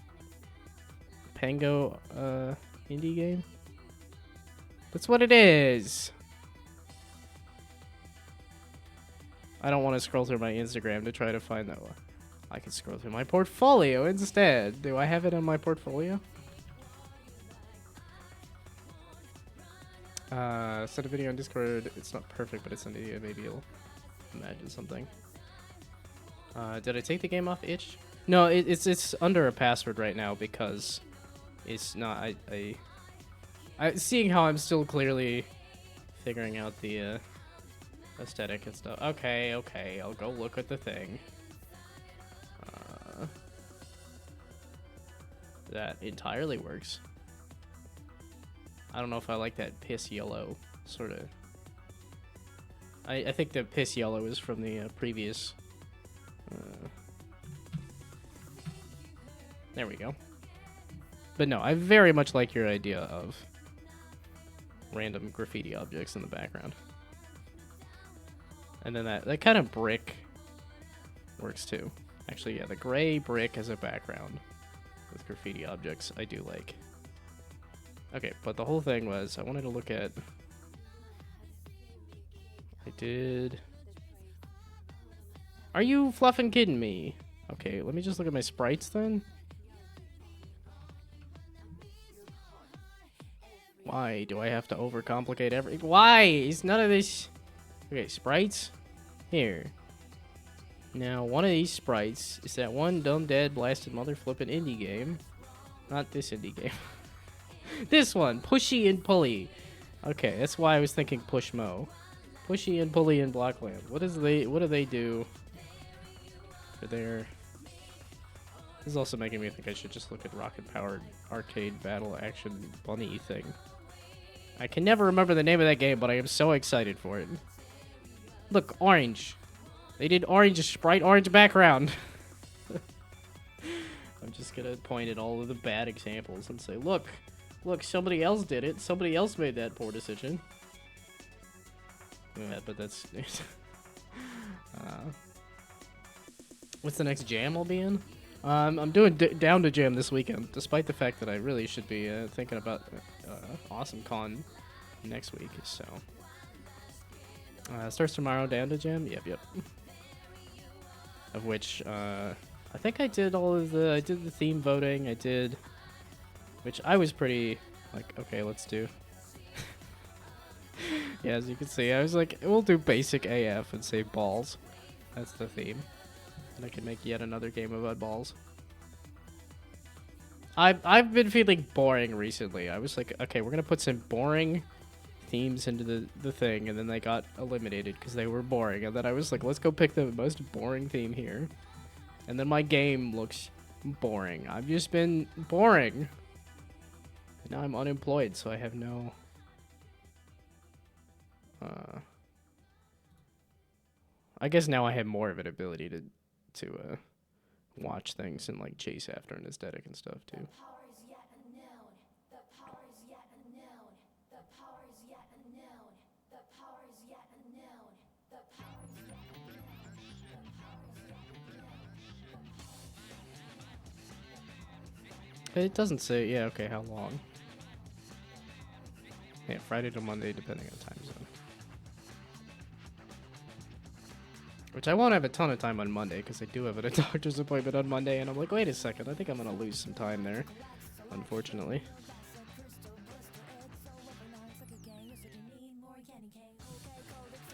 Pango, indie game? That's what it is! I don't want to scroll through my Instagram to try to find that one. I can scroll through my portfolio instead. Do I have it on my portfolio? Send a video on Discord. It's not perfect, but it's an idiot. Maybe you'll imagine something. Did I take the game off itch? No, it's under a password right now because it's not. I seeing how I'm still clearly figuring out the aesthetic and stuff. Okay, I'll go look at the thing. That entirely works. I don't know if I like that piss yellow sort of. I think the piss yellow is from the previous. There we go. But no, I very much like your idea of random graffiti objects in the background. And then that kind of brick works too. Actually, yeah, the gray brick as a background with graffiti objects I do like. Okay, but the whole thing was I wanted to look at... Are you fluffing kidding me? Okay, let me just look at my sprites then. Why do I have to overcomplicate everything? Why is none of this... Okay, sprites. Here. Now, one of these sprites is that one dumb, dead, blasted, mother flippin' indie game. Not this indie game. This one, Pushy and Pulley. Okay, that's why I was thinking Pushmo. Pushy and Pulley in Blockland. What do they do for their... This is also making me think I should just look at rocket-powered arcade battle action bunny thing. I can never remember the name of that game, but I am so excited for it. Look, orange. They did orange, bright orange background. I'm just gonna point at all of the bad examples and say, look, somebody else did it. Somebody else made that poor decision. Yeah, but that's... what's the next jam I'll be in? I'm doing Down to Jam this weekend, despite the fact that I really should be thinking about Awesome Con next week, so... starts tomorrow, Down to Jam? Yep. Of which, I think I did I did the theme voting, which I was pretty, like, okay, let's do. Yeah, as you can see, I was like, we'll do basic AF and say balls. That's the theme. And I can make yet another game about balls. I've been feeling boring recently. I was like, okay, we're gonna put some boring themes into the thing, and then they got eliminated because they were boring. And then I was like, let's go pick the most boring theme here. And then my game looks boring. I've just been boring. And now I'm unemployed, so I have no... I guess now I have more of an ability to watch things and like chase after an aesthetic and stuff too. It doesn't say, yeah, okay, how long? Yeah, Friday to Monday, depending on time zone. Which I won't have a ton of time on Monday, because I do have a doctor's appointment on Monday, and I'm like, wait a second, I think I'm going to lose some time there, unfortunately.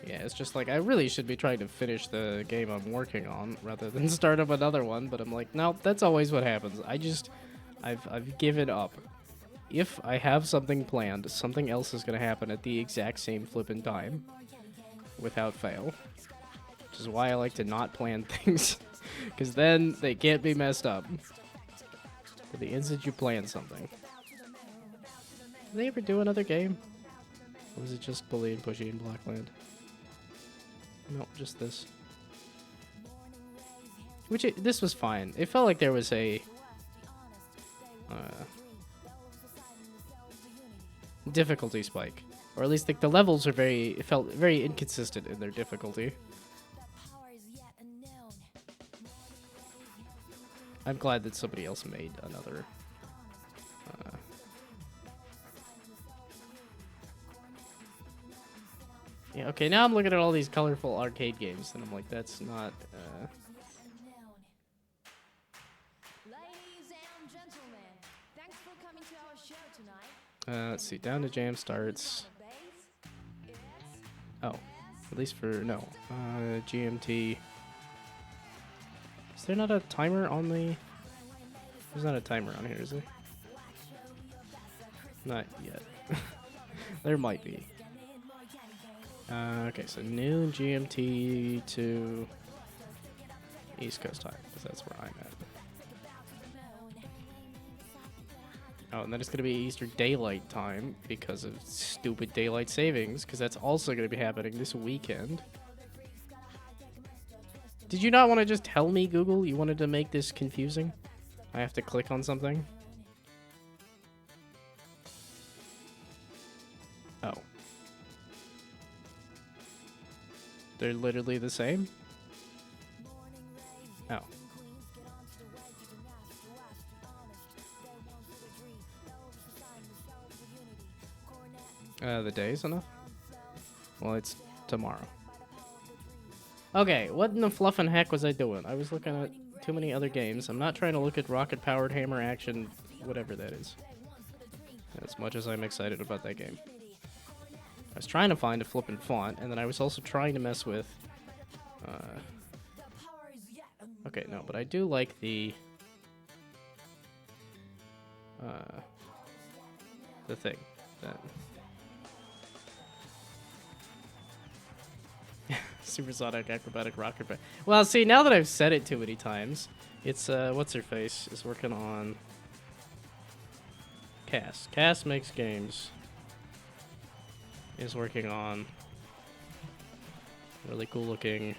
Yeah, it's just like, I really should be trying to finish the game I'm working on, rather than start up another one, but I'm like, nope, that's always what happens. I've given up. If I have something planned, something else is gonna happen at the exact same flippin' time, without fail. Which is why I like to not plan things, because then they can't be messed up. But the instant you plan something. Did they ever do another game? Or was it just Bully and Pushy and Blackland? No, just this. This was fine. It felt like there was a difficulty spike, or at least like the levels are it felt very inconsistent in their difficulty. I'm glad that somebody else made another. Yeah, okay, now I'm looking at all these colorful arcade games, and I'm like, that's not. Ladies and gentlemen, thanks for coming to our show tonight. Let's see, Down to Jam starts. Oh, at least for no. GMT. Is there not a timer on the? There's not a timer on here, is there? Not yet. There might be. Okay, so noon GMT to East Coast time, because that's where I'm at. Oh, and then it's going to be Eastern Daylight Time because of stupid daylight savings, because that's also going to be happening this weekend. Did you not want to just tell me, Google? You wanted to make this confusing? I have to click on something? Oh. They're literally the same? Oh. The day's enough? Well, it's tomorrow. Okay, what in the fluffin' heck was I doing? I was looking at too many other games. I'm not trying to look at rocket-powered hammer action, whatever that is. As much as I'm excited about that game. I was trying to find a flippin' font, and then I was also trying to mess with... Okay, no, but I do like the thing. That... Supersonic acrobatic rocket. Well, see, now that I've said it too many times, it's what's her face is working on Cass. Cass Makes Games is working on really cool looking.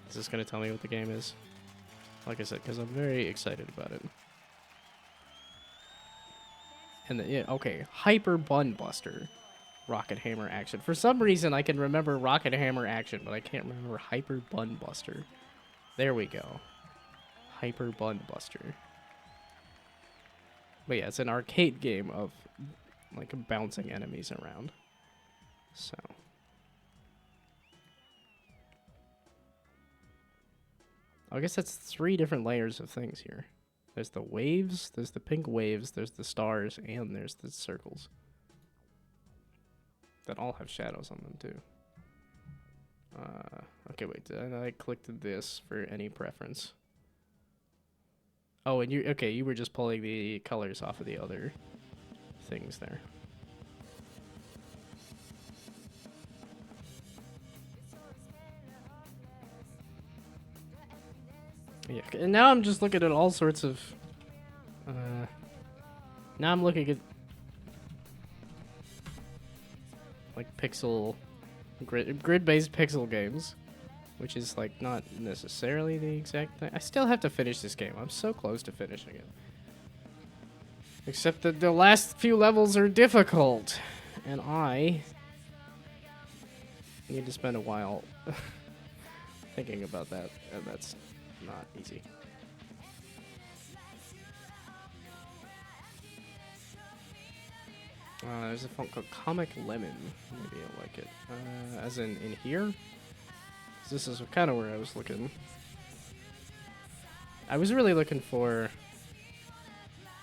Is this gonna tell me what the game is? Like I said, because I'm very excited about it. And yeah, okay, Hyper Bun Buster. Rocket Hammer Action. For some reason, I can remember Rocket Hammer Action, but I can't remember Hyper Bun Buster. There we go. Hyper Bun Buster. But yeah, it's an arcade game of like bouncing enemies around. So. I guess that's 3 different layers of things here. There's the waves, there's the pink waves, there's the stars, and there's the circles. That all have shadows on them too. Okay, wait. Did I clicked this for any preference? Oh, and you were just pulling the colors off of the other things there. Yeah, and now I'm just looking at all sorts of. Now I'm looking at. Like pixel grid-based pixel games, which is like not necessarily the exact thing. I still have to finish this game. I'm so close to finishing it. Except that the last few levels are difficult, and I need to spend a while thinking about that, and that's not easy. There's a font called Comic Lemon. Maybe I'll like it. As in here? This is kind of where I was looking. I was really looking for...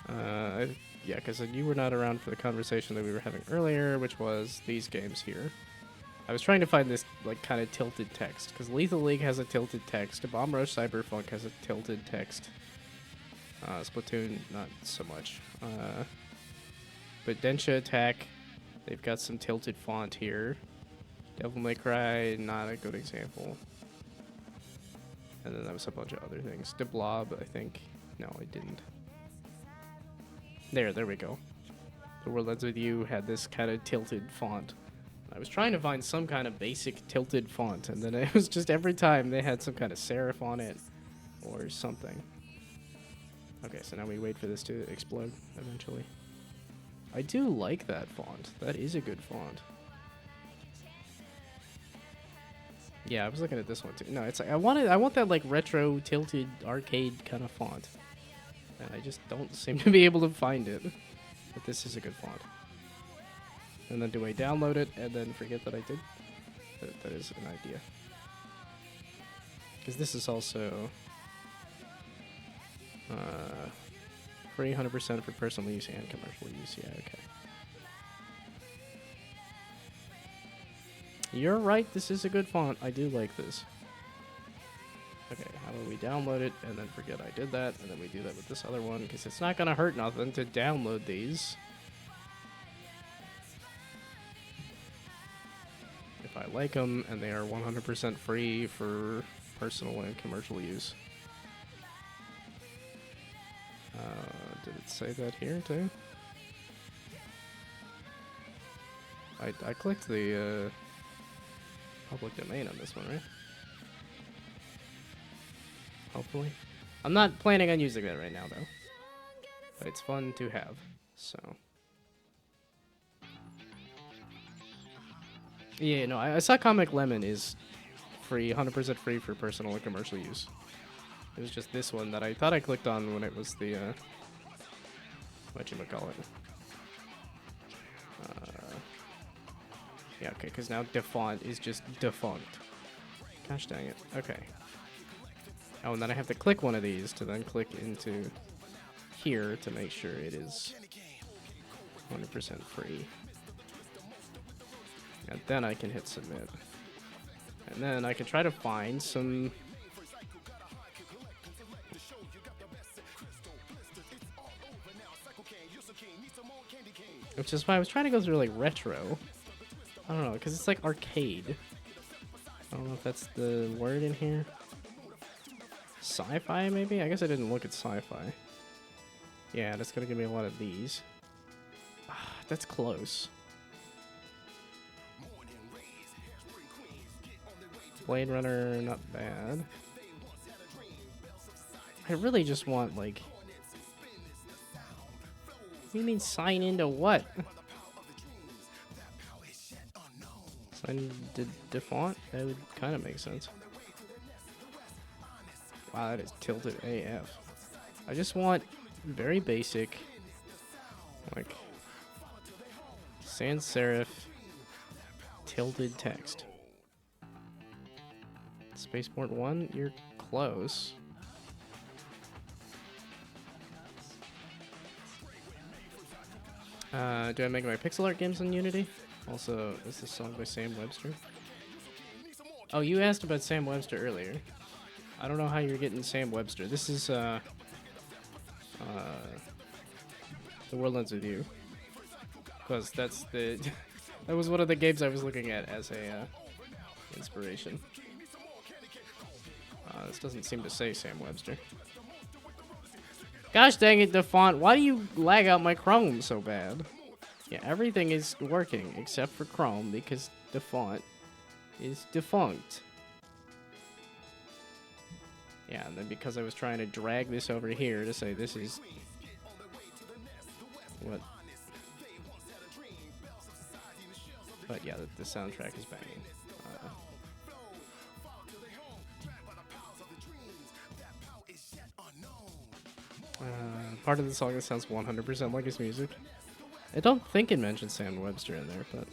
yeah, because you were not around for the conversation that we were having earlier, which was these games here. I was trying to find this like kind of tilted text, because Lethal League has a tilted text, Bomb Rush Cyberpunk has a tilted text, Splatoon, not so much. But Densha Attack, they've got some tilted font here. Devil May Cry, not a good example. And then there was a bunch of other things. The Blob, I think. No, it didn't. There we go. The World Ends With You had this kind of tilted font. I was trying to find some kind of basic tilted font, and then it was just every time they had some kind of serif on it or something. Okay, so now we wait for this to explode eventually. I do like that font. That is a good font. Yeah, I was looking at this one too. No, it's like I want that like retro tilted arcade kind of font. And I just don't seem to be able to find it. But this is a good font. And then do I download it and then forget that I did? That is an idea. Because this is also free 100% for personal use and commercial use. Yeah, okay. You're right, this is a good font. I do like this. Okay, how about we download it and then forget I did that, and then we do that with this other one, because it's not going to hurt nothing to download these. If I like them, and they are 100% free for personal and commercial use. Did it say that here, too? I clicked the public domain on this one, right? Hopefully. I'm not planning on using that right now, though. But it's fun to have, so. Yeah, no, I saw Comic Lemon is free, 100% free for personal and commercial use. It was just this one that I thought I clicked on when it was the, whatchamacallit. Yeah, okay, because now Defont is just defunct. Gosh dang it. Okay. Oh, and then I have to click one of these to then click into here to make sure it is 100% free. And then I can hit submit. And then I can try to find some... Which is why I was trying to go through, like, retro. I don't know, because it's like arcade. I don't know if that's the word in here. Sci-fi, maybe? I guess I didn't look at sci-fi. Yeah, that's gonna give me a lot of these. That's close. Blade Runner, not bad. I really just want, like... What do you mean sign into what? Sign into Defont? That would kind of make sense. Wow, that is tilted AF. I just want very basic, like, sans serif, tilted text. Spaceport 1, you're close. Do I make my pixel art games on Unity? Also, is this song by Sam Webster? Oh, you asked about Sam Webster earlier. I don't know how you're getting Sam Webster. This is, The World Ends With You. Because that's the... that was one of the games I was looking at as a, inspiration. This doesn't seem to say Sam Webster. Gosh dang it, Defont. Why do you lag out my Chrome so bad? Yeah, everything is working except for Chrome because Defont is defunct. Yeah, and then because I was trying to drag this over here to say this is... What? But yeah, the soundtrack is banging. Part of the song that sounds 100% like his music. I don't think it mentions Sam Webster in there, but...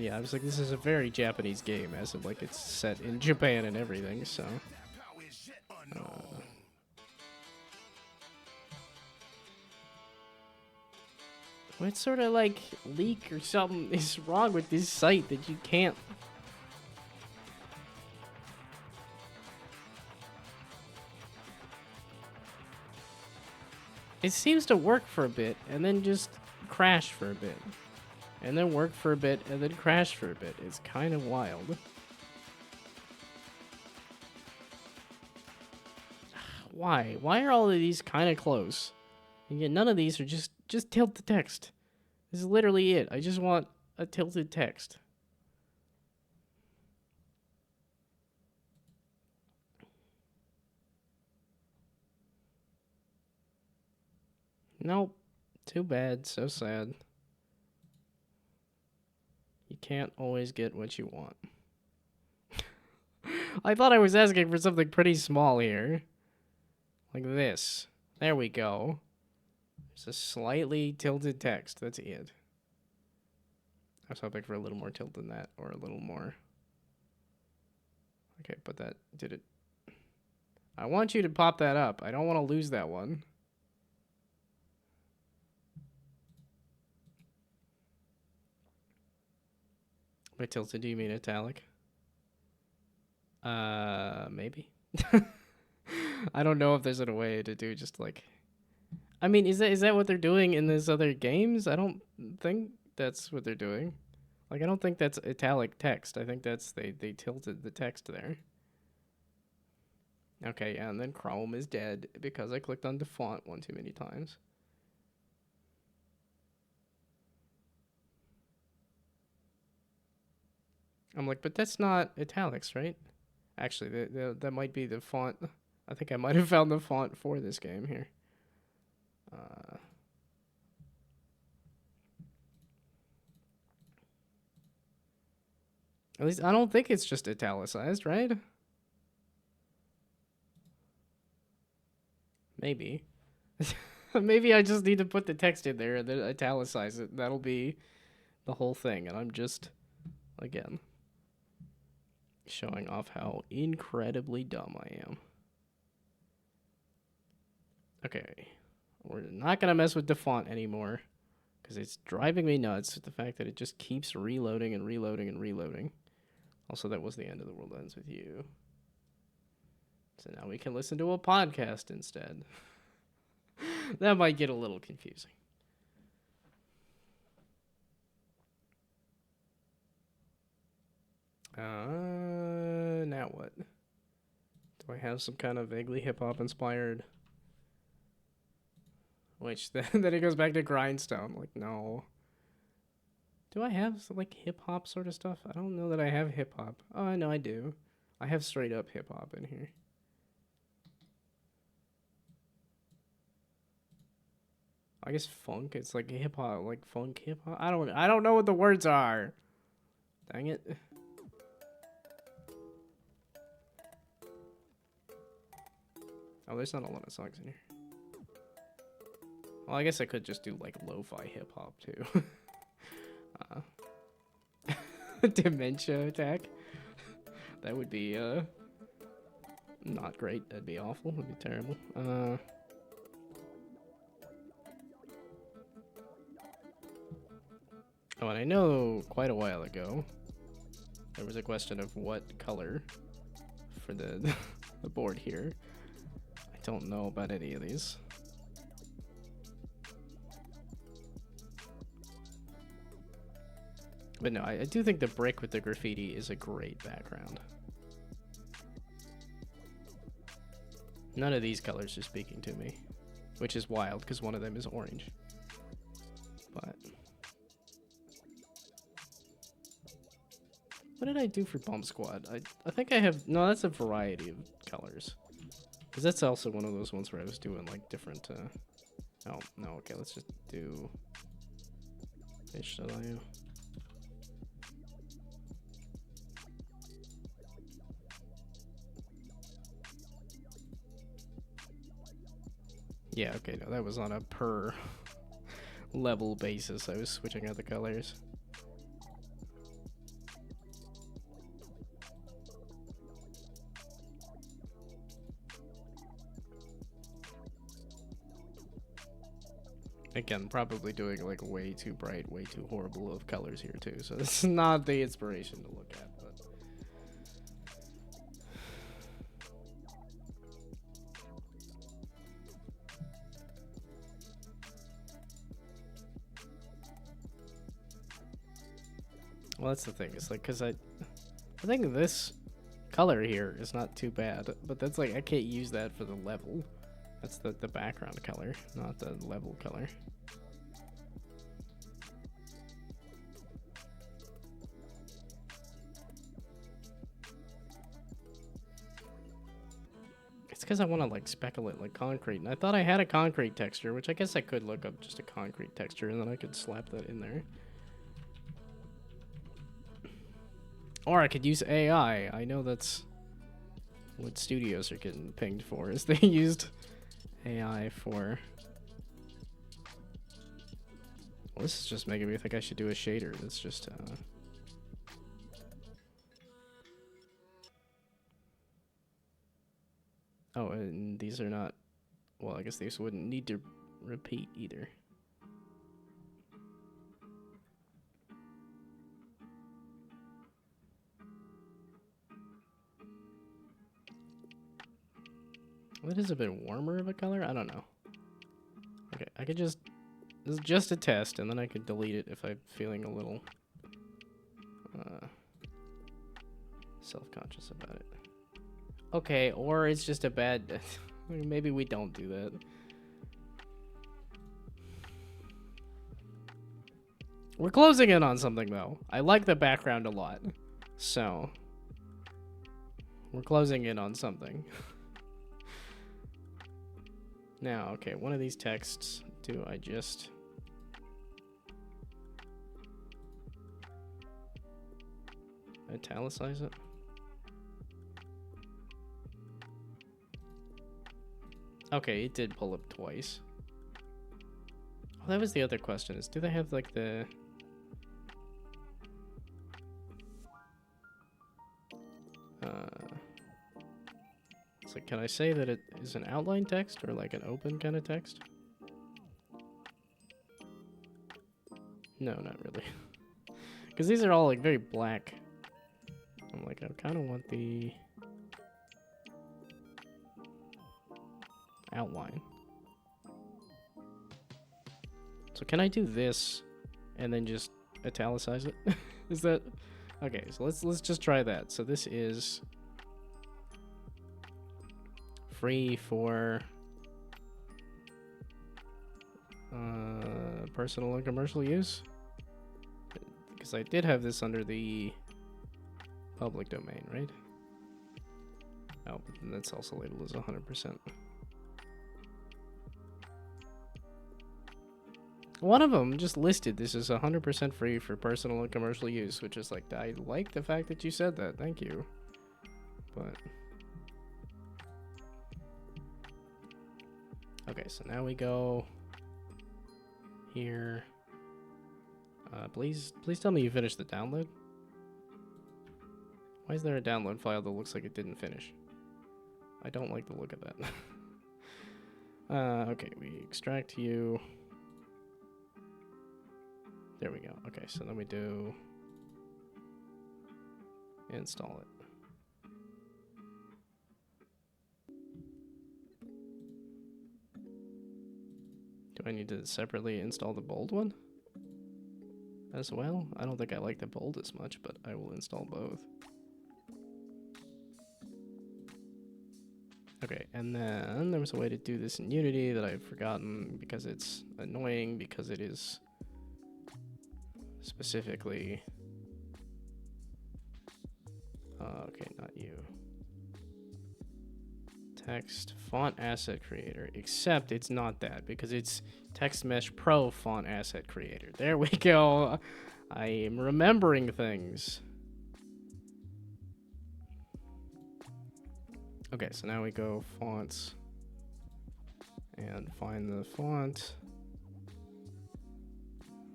yeah, I was like, this is a very Japanese game, as in, like, it's set in Japan and everything, so... what sort of, like, leak or something is wrong with this site that you can't... It seems to work for a bit and then just crash for a bit. And then work for a bit and then crash for a bit. It's kind of wild. Why? Why are all of these kind of close? And yet none of these are just tilt the text. This is literally it. I just want a tilted text. Nope. Too bad. So sad. You can't always get what you want. I thought I was asking for something pretty small here. Like this. There we go. It's a slightly tilted text. That's it. I was hoping for a little more tilt than that, or a little more. Okay, but that did it. I want you to pop that up. I don't want to lose that one. By tilted, do you mean italic? Maybe. I don't know if there's a way to do just like... I mean, is that what they're doing in these other games? I don't think that's what they're doing. Like, I don't think that's italic text. I think that's... They tilted the text there. Okay, yeah, and then Chrome is dead because I clicked on the font one too many times. I'm like, but that's not italics, right? Actually, that might be the font. I think I might have found the font for this game here. At least I don't think it's just italicized, right? Maybe. Maybe I just need to put the text in there and then italicize it. That'll be the whole thing. And I'm just, again, showing off how incredibly dumb I am. Okay. We're not going to mess with the font anymore because it's driving me nuts with the fact that it just keeps reloading and reloading and reloading. Also, that was the end of the world ends with you. So now we can listen to a podcast instead. That might get a little confusing. Now what? Do I have some kind of vaguely hip-hop inspired... Which, then it goes back to grindstone. Like, no. Do I have, like, hip-hop sort of stuff? I don't know that I have hip-hop. Oh, no, I do. I have straight-up hip-hop in here. I guess funk. It's like hip-hop, like funk hip-hop. I don't know what the words are. Dang it. Oh, there's not a lot of songs in here. Well, I guess I could just do, like, lo-fi hip-hop, too. Dementia attack? That would be, not great. That'd be awful. That'd be terrible. Oh, and I know quite a while ago, there was a question of what color for the, the board here. I don't know about any of these. But no, I do think the brick with the graffiti is a great background. None of these colors are speaking to me, which is wild because one of them is orange. But what did I do for Bomb Squad? I think I have... No, that's a variety of colors. Because that's also one of those ones where I was doing, like, different... Oh, no, okay, let's just do... Fish Value. Yeah, okay, no, that was on a per level basis. I was switching out the colors. Again, probably doing like way too bright, way too horrible of colors here too. So this is not the inspiration to look at, but Well, that's the thing. It's like, cause I think this color here is not too bad, but that's like, I can't use that for the level. That's the background color, not the level color. It's because I want to like speckle it like concrete, and I thought I had a concrete texture, which I guess I could look up just a concrete texture, and then I could slap that in there. Or I could use AI. I know that's what studios are getting pinged for, is they used AI for... Well, this is just making me think I should do a shader that's just, Oh, and these are not... Well, I guess these wouldn't need to repeat either. That is a bit warmer of a color? I don't know. Okay, I could just... This is just a test, and then I could delete it if I'm feeling a little... self-conscious about it. Okay, or it's just a bad... Maybe we don't do that. We're closing in on something, though. I like the background a lot. So... We're closing in on something. Now, okay, one of these texts, do I just... italicize it? Okay, it did pull up twice. Oh, that was the other question, is do they have like the... It's like, can I say that it is an outline text or like an open kind of text? No, not really. Because these are all like very black. I'm like, I kind of want the outline. So can I do this and then just italicize it? Is that... Okay, so let's just try that. So this is free for personal and commercial use. Because I did have this under the public domain, right? Oh, but then that's also labeled as 100%. One of them just listed this is 100% free for personal and commercial use, which is like, I like the fact that you said that, thank you. But... Okay, so now we go here. Please tell me you finished the download. Why is there a download file that looks like it didn't finish? I don't like the look of that. Okay, we extract you. There we go. Okay, so then we do install it. Do I need to separately install the bold one as well? I don't think I like the bold as much, but I will install both. Okay, and then there was a way to do this in Unity that I've forgotten because it's annoying, because it is specifically... okay, not you. Text font asset creator, except it's not that because it's Text Mesh Pro font asset creator. There we go. I am remembering things. Okay, so now we go fonts and find the font.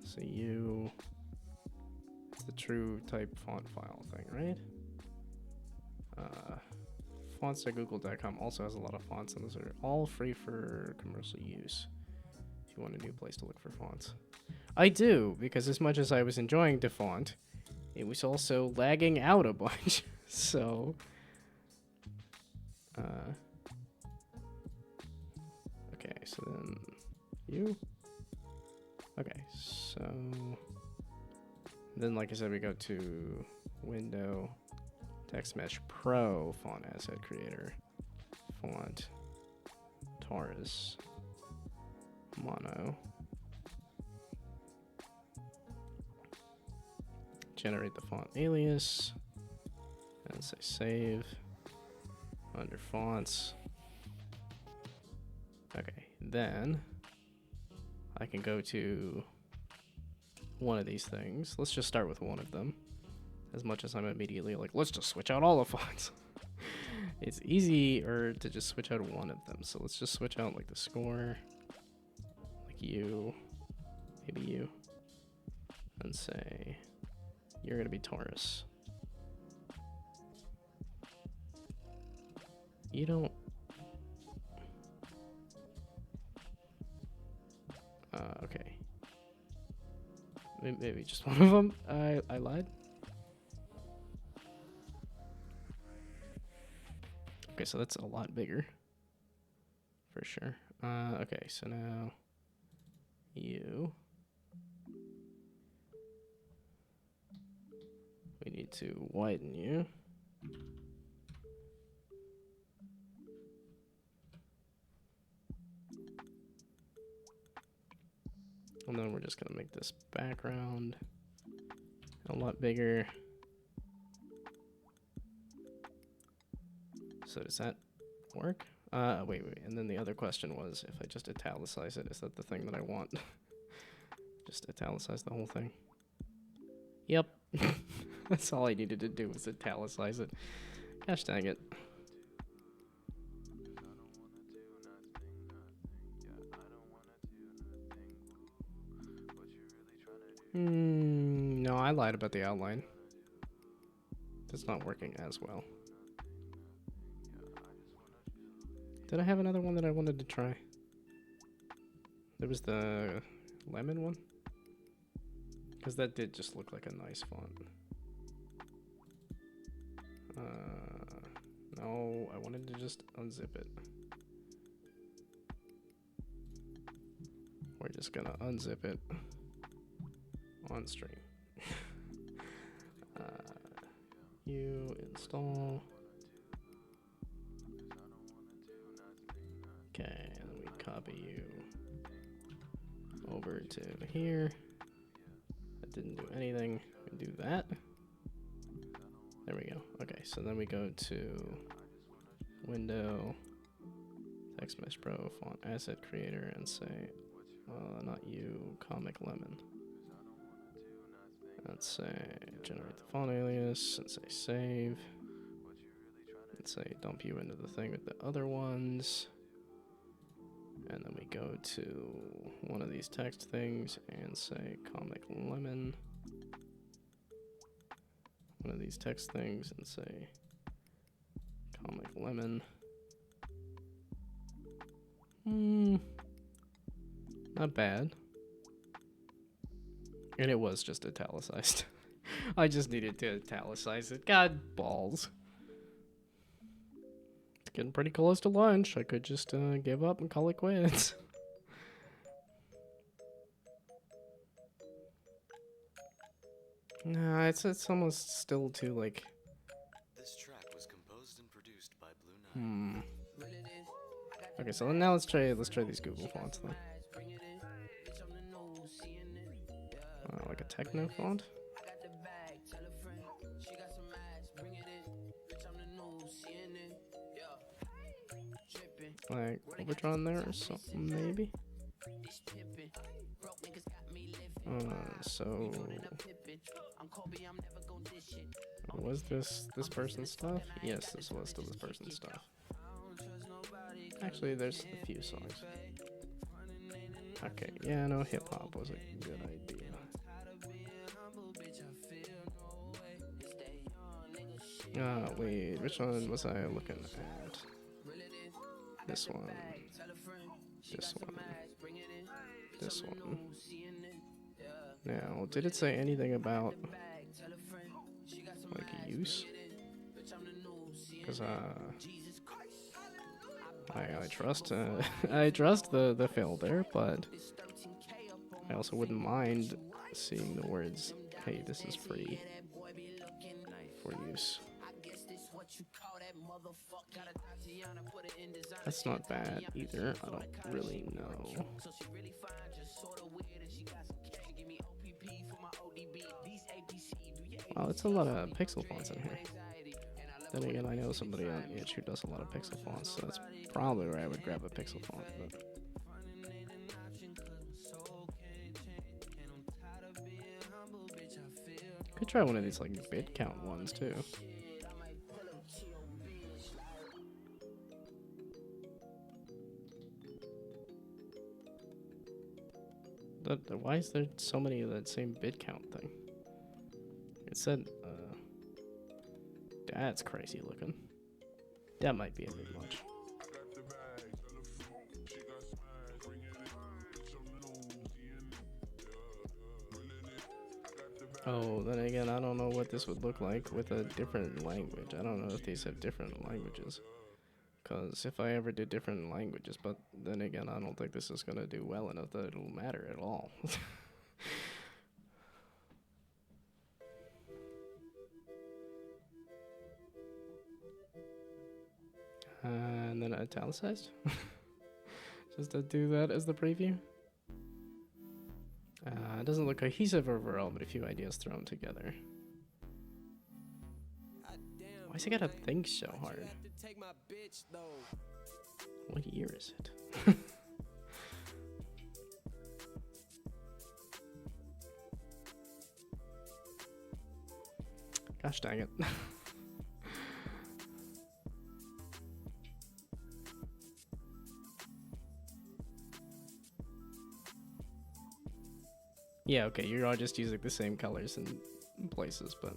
So it's the true type font file thing, right? Fonts.google.com also has a lot of fonts, and those are all free for commercial use if you want a new place to look for fonts. I do, because as much as I was enjoying the font, it was also lagging out a bunch. So okay, so then you. Okay, so Then, like I said, we go to Window, Text Mesh Pro, Font Asset Creator, Font, Taurus, Mono. Generate the font alias, and say save. Under fonts. Okay, then I can go to one of these things. Let's just start with one of them. As much as I'm immediately like, let's just switch out all the fonts. It's easier to just switch out one of them. So let's just switch out like the score, like you, maybe you, and say you're gonna be Taurus. You don't. Okay. Maybe just one of them. I lied. Okay, so that's a lot bigger. For sure. Okay, so now you. We need to widen you. And then we're just gonna make this background a lot bigger. So does that work? Wait. And then the other question was, if I just italicize it, is that the thing that I want? Just italicize the whole thing. Yep. That's all I needed to do was italicize it. Gosh dang it. No, I lied about the outline. It's not working as well. Did I have another one that I wanted to try? There was the lemon one. Because that did just look like a nice font. No, I wanted to just unzip it. We're just gonna unzip it on stream. You install. Okay, and then we copy you over to here. That didn't do anything. We do that. There we go. Okay, so then we go to Window, Text Mesh Pro, Font Asset Creator, and say, not you, Comic Lemon. Let's say generate the font alias and say save. And say dump you into the thing with the other ones. And then we go to one of these text things and say Comic Lemon. One of these text things and say Comic Lemon. Not bad. And it was just italicized. I just needed to italicize it. God balls. It's getting pretty close to lunch. I could just give up and call it quits. Nah, it's almost still too like. This track was composed and produced by Blue Nine. Okay, so now let's try these Google fonts then. Like a techno font. Like overdrawn there or something maybe. So was this person's stuff? Yes, this was still this person's stuff. Actually, there's a few songs. Okay, yeah, no, hip hop was a good idea. Wait, which one was I looking at? This one. This one. This one. Now, did it say anything about like use? Because I trust I trust the fill there, but I also wouldn't mind seeing the words hey, this is free for use. That's not bad either. I don't really know. Oh, it's a lot of pixel fonts in here. Then again, I know somebody on Itch who does a lot of pixel fonts, so that's probably where I would grab a pixel font. But could try one of these like bit count ones too. Why is there so many of that same bit count thing? It said, that's crazy looking. That might be a bit much. Oh, then again, I don't know what this would look like with a different language. I don't know if these have different languages. Because if I ever did different languages, but then again, I don't think this is going to do well enough that it'll matter at all. And then italicized. Just to do that as the preview. It doesn't look cohesive overall, but a few ideas thrown together. Why's he gotta think so hard? What year is it? Gosh dang it. Yeah, okay, you're all just using the same colors in places, but...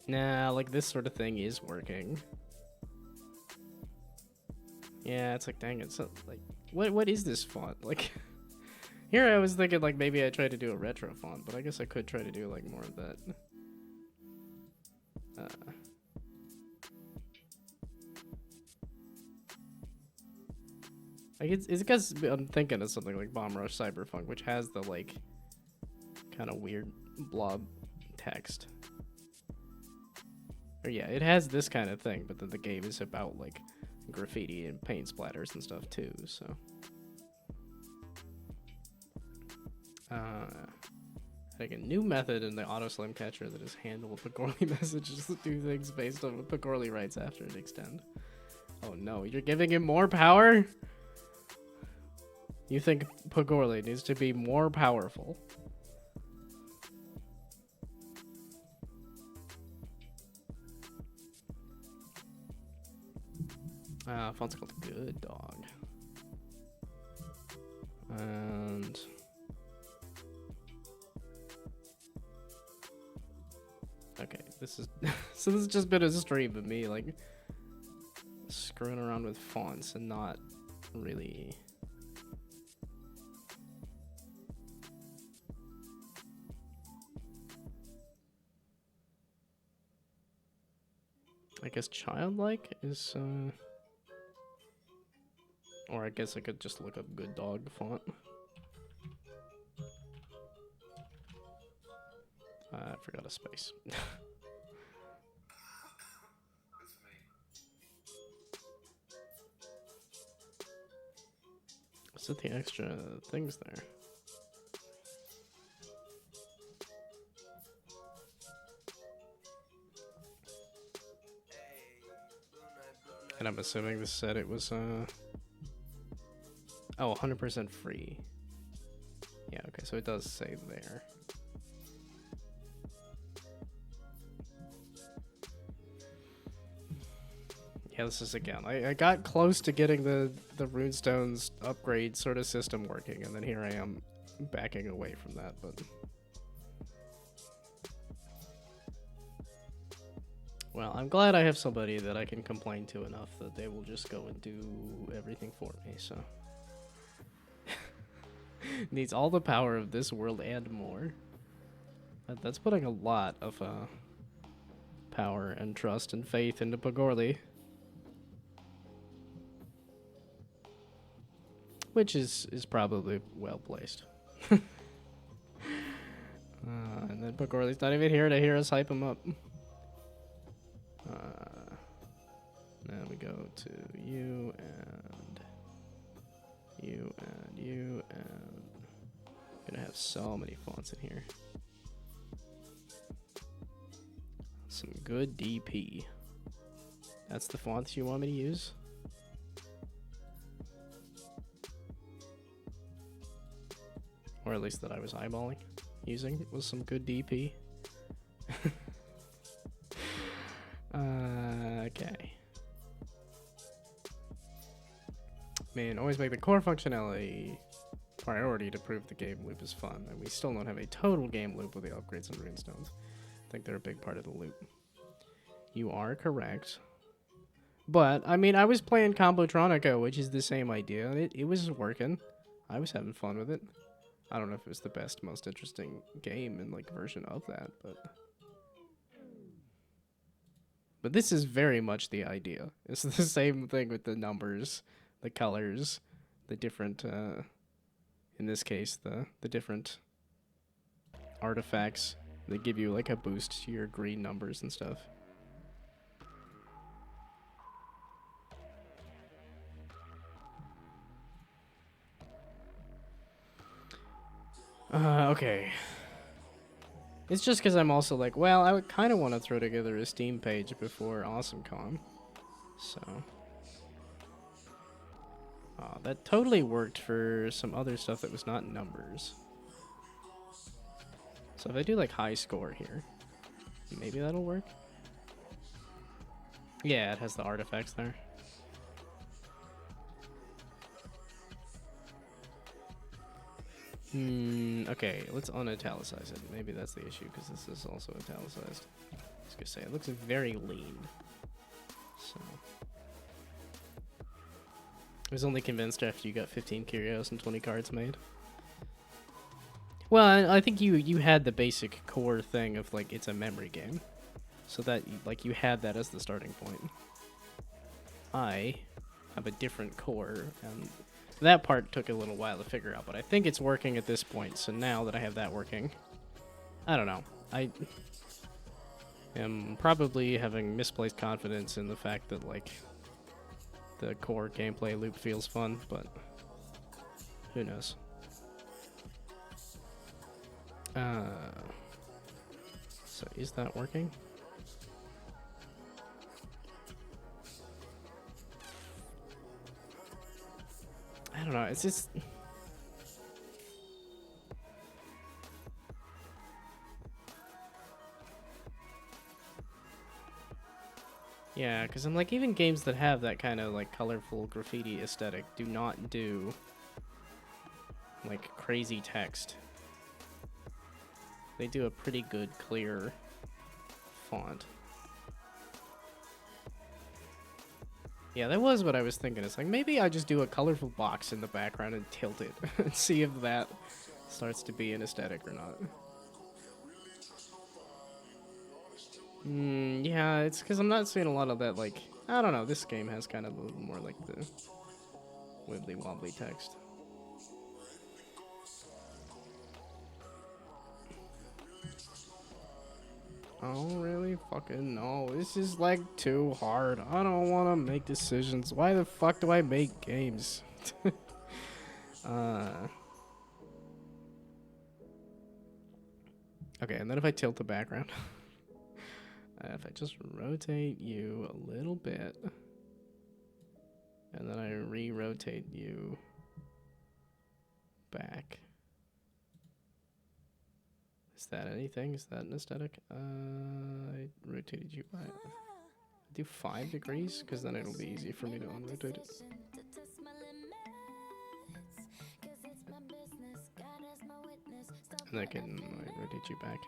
Nah, like this sort of thing is working. Yeah, it's like, dang it, so, like, what is this font? Like, here I was thinking, like, maybe I tried to do a retro font, but I guess I could try to do, like, more of that. Like, it's because I'm thinking of something like Bomb Rush Cyberpunk, which has the, like, kind of weird blob text. Or yeah, it has this kind of thing, but then the game is about, like, graffiti and paint splatters and stuff, too, so. Like a new method in the auto slam catcher that is handle Pagorli messages to do things based on what Pagorli writes after an extend. Oh no, you're giving him more power? You think Pagorli needs to be more powerful? Font's called Good Dog. And... okay, this is... so this has just been a stream of me, like, screwing around with fonts and not really... I guess childlike is, or I guess I could just look up Good Dog font. I forgot a space. What's with the extra things there? And I'm assuming this said it was, oh, 100% free. Yeah, okay, so it does say there. Yeah, this is again, I got close to getting the Runestones upgrade sort of system working, and then here I am backing away from that, but... well, I'm glad I have somebody that I can complain to enough that they will just go and do everything for me, so... needs all the power of this world and more. That's putting a lot of power and trust and faith into Pagorli. which is probably well placed. And then Book Orly's not even here to hear us hype him up. Now we go to you and you and you and I'm gonna have so many fonts in here. Some good DP. That's the fonts you want me to use? Or at least that I was eyeballing. Using was some good DP. Okay. Man, always make the core functionality priority to prove the game loop is fun, and we still don't have a total game loop with the upgrades and runestones. I think they're a big part of the loop. You are correct. But, I mean, I was playing Combotronica, which is the same idea, and it was working. I was having fun with it. I don't know if it was the best, most interesting game and, like, version of that, but this is very much the idea. It's the same thing with the numbers, the colors, the different, in this case, the different artifacts that give you, like, a boost to your green numbers and stuff. Okay. It's just because I'm also like, well, I would kind of want to throw together a Steam page before AwesomeCon. So. That totally worked for some other stuff that was not numbers. So if I do like high score here, maybe that'll work. Yeah, it has the artifacts there. Okay, let's unitalicize it. Maybe that's the issue, because this is also italicized. I was gonna say, it looks very lean. So. I was only convinced after you got 15 curios and 20 cards made. Well, I think you had the basic core thing of, like, it's a memory game. So that, like, you had that as the starting point. I have a different core, and that part took a little while to figure out, but I think it's working at this point, so now that I have that working, I don't know. I am probably having misplaced confidence in the fact that, like, the core gameplay loop feels fun, but who knows. So is that working? I don't know, it's just... Yeah, because I'm like, even games that have that kind of, like, colorful graffiti aesthetic do not do, like, crazy text. They do a pretty good, clear font. Yeah, that was what I was thinking. It's like, maybe I just do a colorful box in the background and tilt it and see if that starts to be an aesthetic or not. Yeah, it's because I'm not seeing a lot of that, like, I don't know, this game has kind of a little more, like, the wibbly wobbly text. Oh, really? Fucking no. This is, like, too hard. I don't want to make decisions. Why the fuck do I make games? Okay, and then if I tilt the background. If I just rotate you a little bit. And then I re-rotate you back. Is that anything? Is that an aesthetic? I rotated you by... do 5 degrees, because then it'll be easy for me to unrotate it. And I can rotate you back.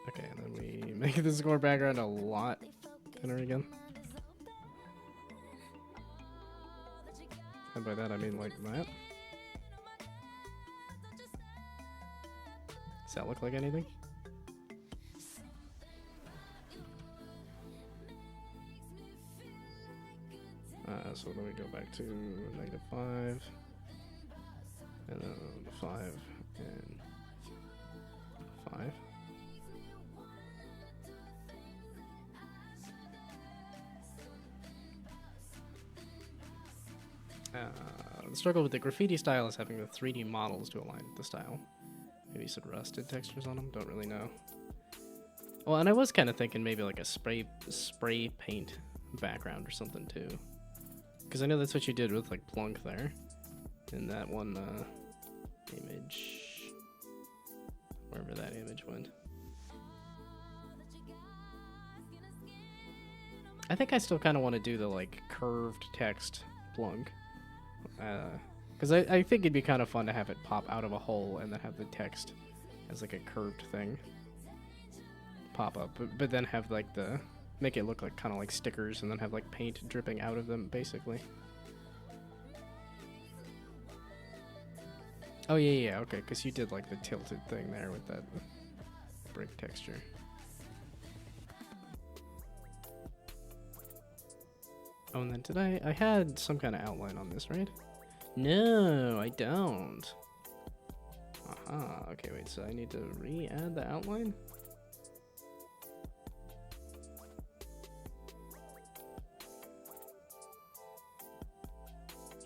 Okay, and then we make the score background a lot thinner again. And by that I mean like that. Does that look like anything? So let me go back to -5, and then 5 and 5. The struggle with the graffiti style is having the 3D models to align with the style. Maybe some rusted textures on them, don't really know. Well, and I was kind of thinking maybe like a spray paint background or something too. Because I know that's what you did with like Plunk there. In that one image. Wherever that image went. I think I still kind of want to do the like curved text Plunk. Because I think it'd be kind of fun to have it pop out of a hole and then have the text as like a curved thing pop up, but then have like make it look like kind of like stickers and then have like paint dripping out of them basically. Oh yeah, okay, because you did like the tilted thing there with that brick texture. Oh, and then today I had some kind of outline on this, right? No, I don't. Aha, okay, wait, so I need to re-add the outline?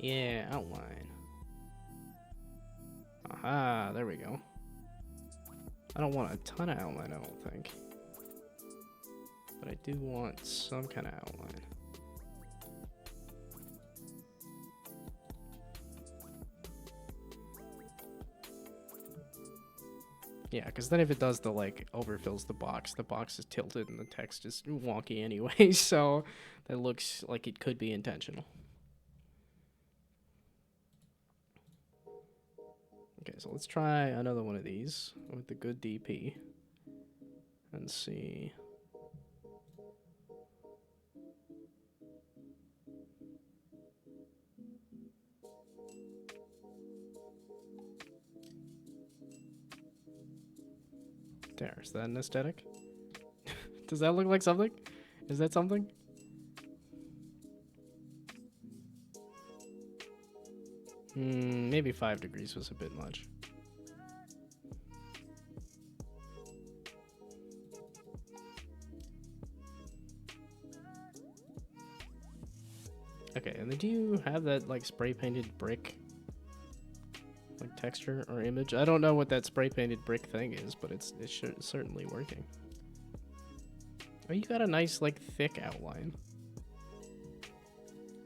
Yeah, outline. Aha, there we go. I don't want a ton of outline, I don't think. But I do want some kind of outline. Yeah, because then if it does the, like, overfills the box is tilted and the text is wonky anyway, so that looks like it could be intentional. Okay, so let's try another one of these with the good DP and see. There, is that an aesthetic? Does that look like something? Is that something? Maybe 5 degrees was a bit much. Okay, and then do you have that like spray painted brick like texture or image? I don't know what that spray painted brick thing is, but it's certainly working. Oh, you got a nice like thick outline.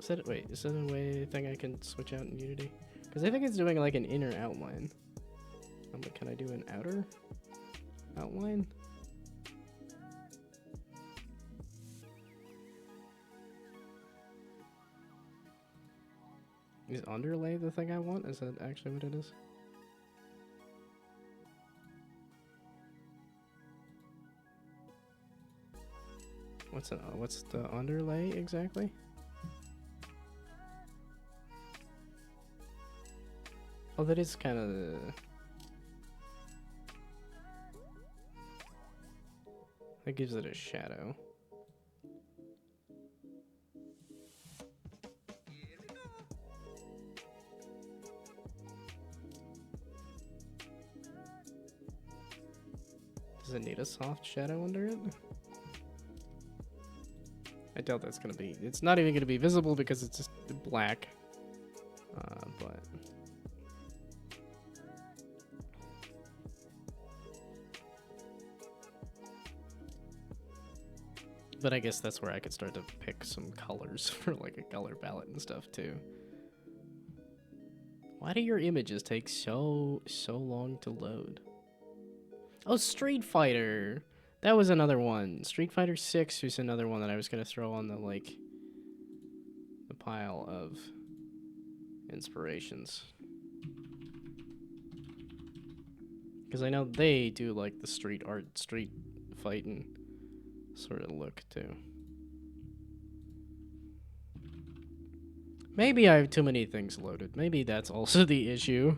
Is that a way thing I can switch out in Unity? Because I think it's doing like an inner outline. But can I do an outer outline? Is underlay the thing I want? Is that actually what it is? What's the underlay exactly? Oh, that is kind of the... That gives it a shadow. Does it need a soft shadow under it? I doubt that's gonna be... It's not even gonna be visible because it's just black. But... But I guess that's where I could start to pick some colors for like a color palette and stuff too. Why do your images take so long to load? Oh, Street Fighter! That was another one. Street Fighter 6 was another one that I was gonna throw on the like the pile of inspirations. Because I know they do like the street art, street fighting sort of look too. Maybe I have too many things loaded. Maybe that's also the issue.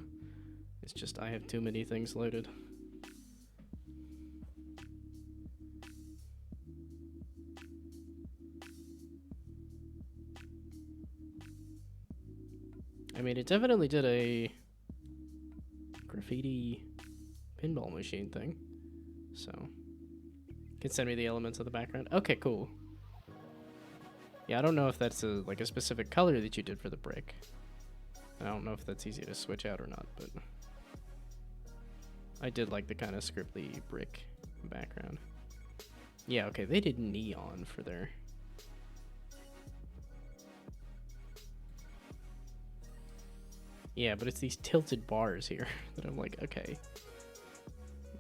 It's just I have too many things loaded. I mean, it definitely did a graffiti pinball machine thing. So, you can send me the elements of the background. Okay, cool. Yeah, I don't know if that's like a specific color that you did for the brick. I don't know if that's easy to switch out or not, but I did like the kind of scribbly brick background. Yeah, okay, they did neon for their... Yeah, but it's these tilted bars here that I'm like, okay.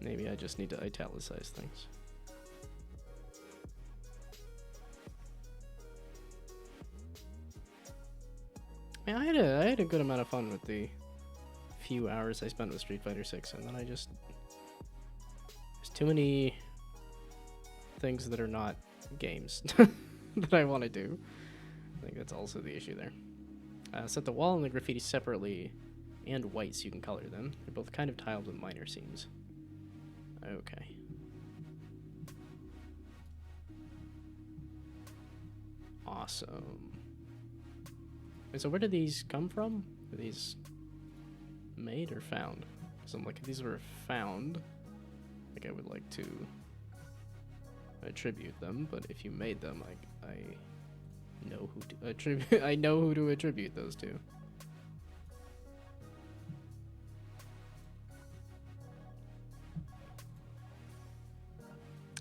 Maybe I just need to italicize things. Man, I had a good amount of fun with the few hours I spent with Street Fighter 6, and then there's too many things that are not games that I want to do. I think that's also the issue there. Set the wall and the graffiti separately and white so you can color them. They're both kind of tiled with minor seams. Okay. Awesome. Wait, so where did these come from? Were these made or found? So I'm like, if these were found, like I would like to attribute them, but if you made them, I know who to attribute. I know who to attribute those to.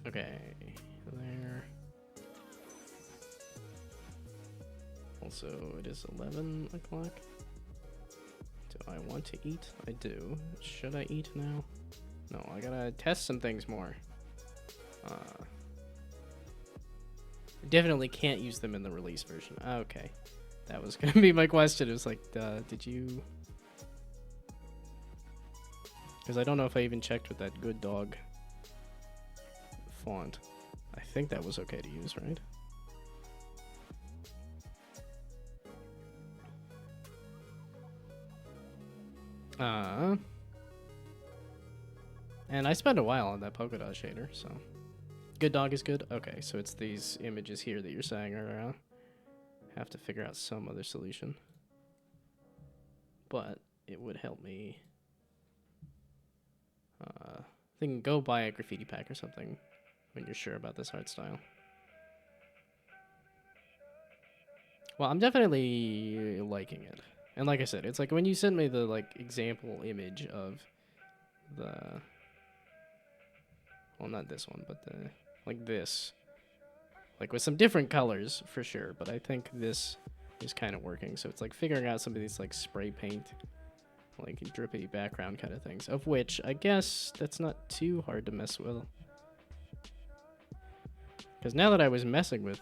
Okay, there. Also, it is 11 o'clock. Do I want to eat? I do. Should I eat now? No, I gotta test some things more. Definitely can't use them in the release version. Okay. That was gonna be my question. It was like, did you... Because I don't know if I even checked with that good dog font. I think that was okay to use, right? And I spent a while on that polka dot shader, so... Good dog is good? Okay, so it's these images here that you're saying are, have to figure out some other solution. But it would help me... think go buy a graffiti pack or something when you're sure about this art style. Well, I'm definitely liking it. And like I said, it's like when you sent me the like example image of the... Well, not this one, but the... Like this. Like with some different colors, for sure. But I think this is kind of working. So it's like figuring out some of these like spray paint, like drippy background kind of things. Of which, I guess, that's not too hard to mess with. Because now that I was messing with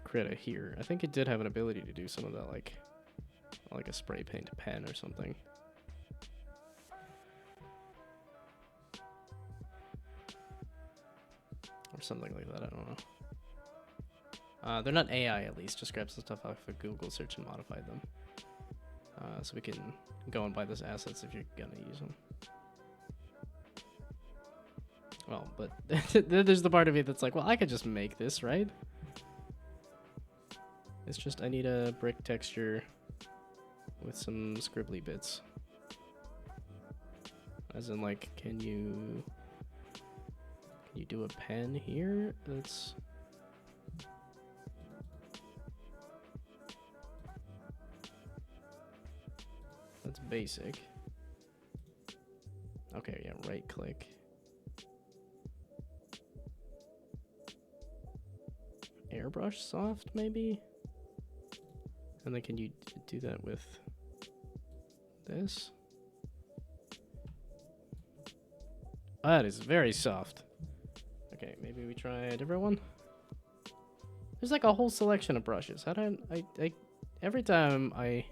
Krita here, I think it did have an ability to do some of that, like a spray paint pen or something. Or something like that, I don't know. They're not AI, at least. Just grab some stuff off of Google search and modify them. So we can go and buy those assets if you're gonna use them. Well, but there's the part of me that's like, well, I could just make this, right? It's just I need a brick texture with some scribbly bits. As in, like, can you do a pen here? That's basic. Okay, yeah, right click. Airbrush soft, maybe? And then can you do that with this? Oh, that is very soft. Okay, maybe we try a different one. There's like a whole selection of brushes. How do I every time I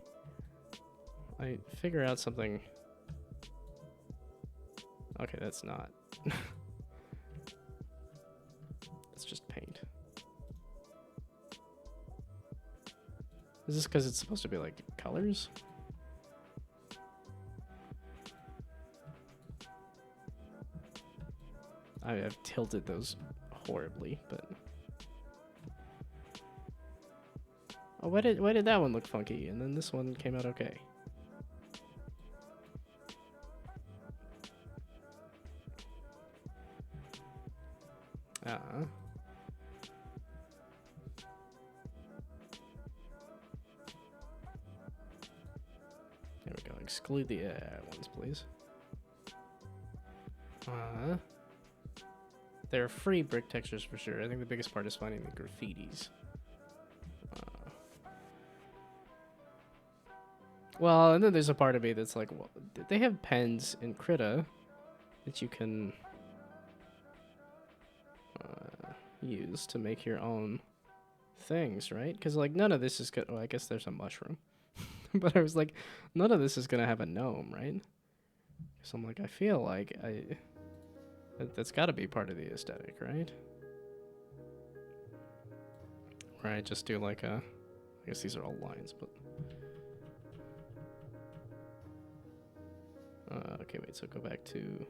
figure out something. Okay, that's not. That's just paint. Is this because it's supposed to be like colors? I have tilted those horribly, but... why did that one look funky and then this one came out okay? There we go. Exclude the ones, please. There are free brick textures for sure. I think the biggest part is finding the graffitis. Well, and then there's a part of me that's like, well, they have pens in Krita that you can use to make your own things, right? Because like none of this is good. Well, I guess there's a mushroom, but I was like, none of this is gonna have a gnome, right? So I'm like, I feel like that's got to be part of the aesthetic, right? Or I just do like a, I guess these are all lines, but okay, wait. So go back to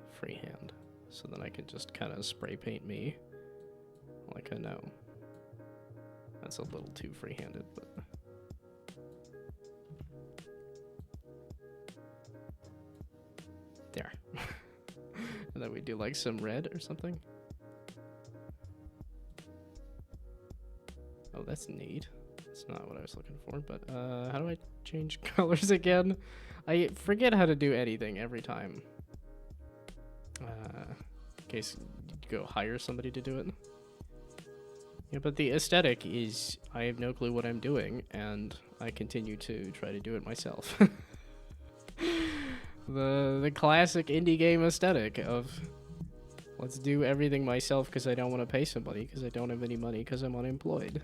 freehand. So then I can just kind of spray paint me like a gnome. That's a little too free-handed, but... There. And then we do like some red or something. Oh, that's neat. That's not what I was looking for, but how do I change colors again? I forget how to do anything every time. In case you go hire somebody to do it. Yeah, but the aesthetic is I have no clue what I'm doing, and I continue to try to do it myself. the classic indie game aesthetic of let's do everything myself because I don't want to pay somebody because I don't have any money because I'm unemployed.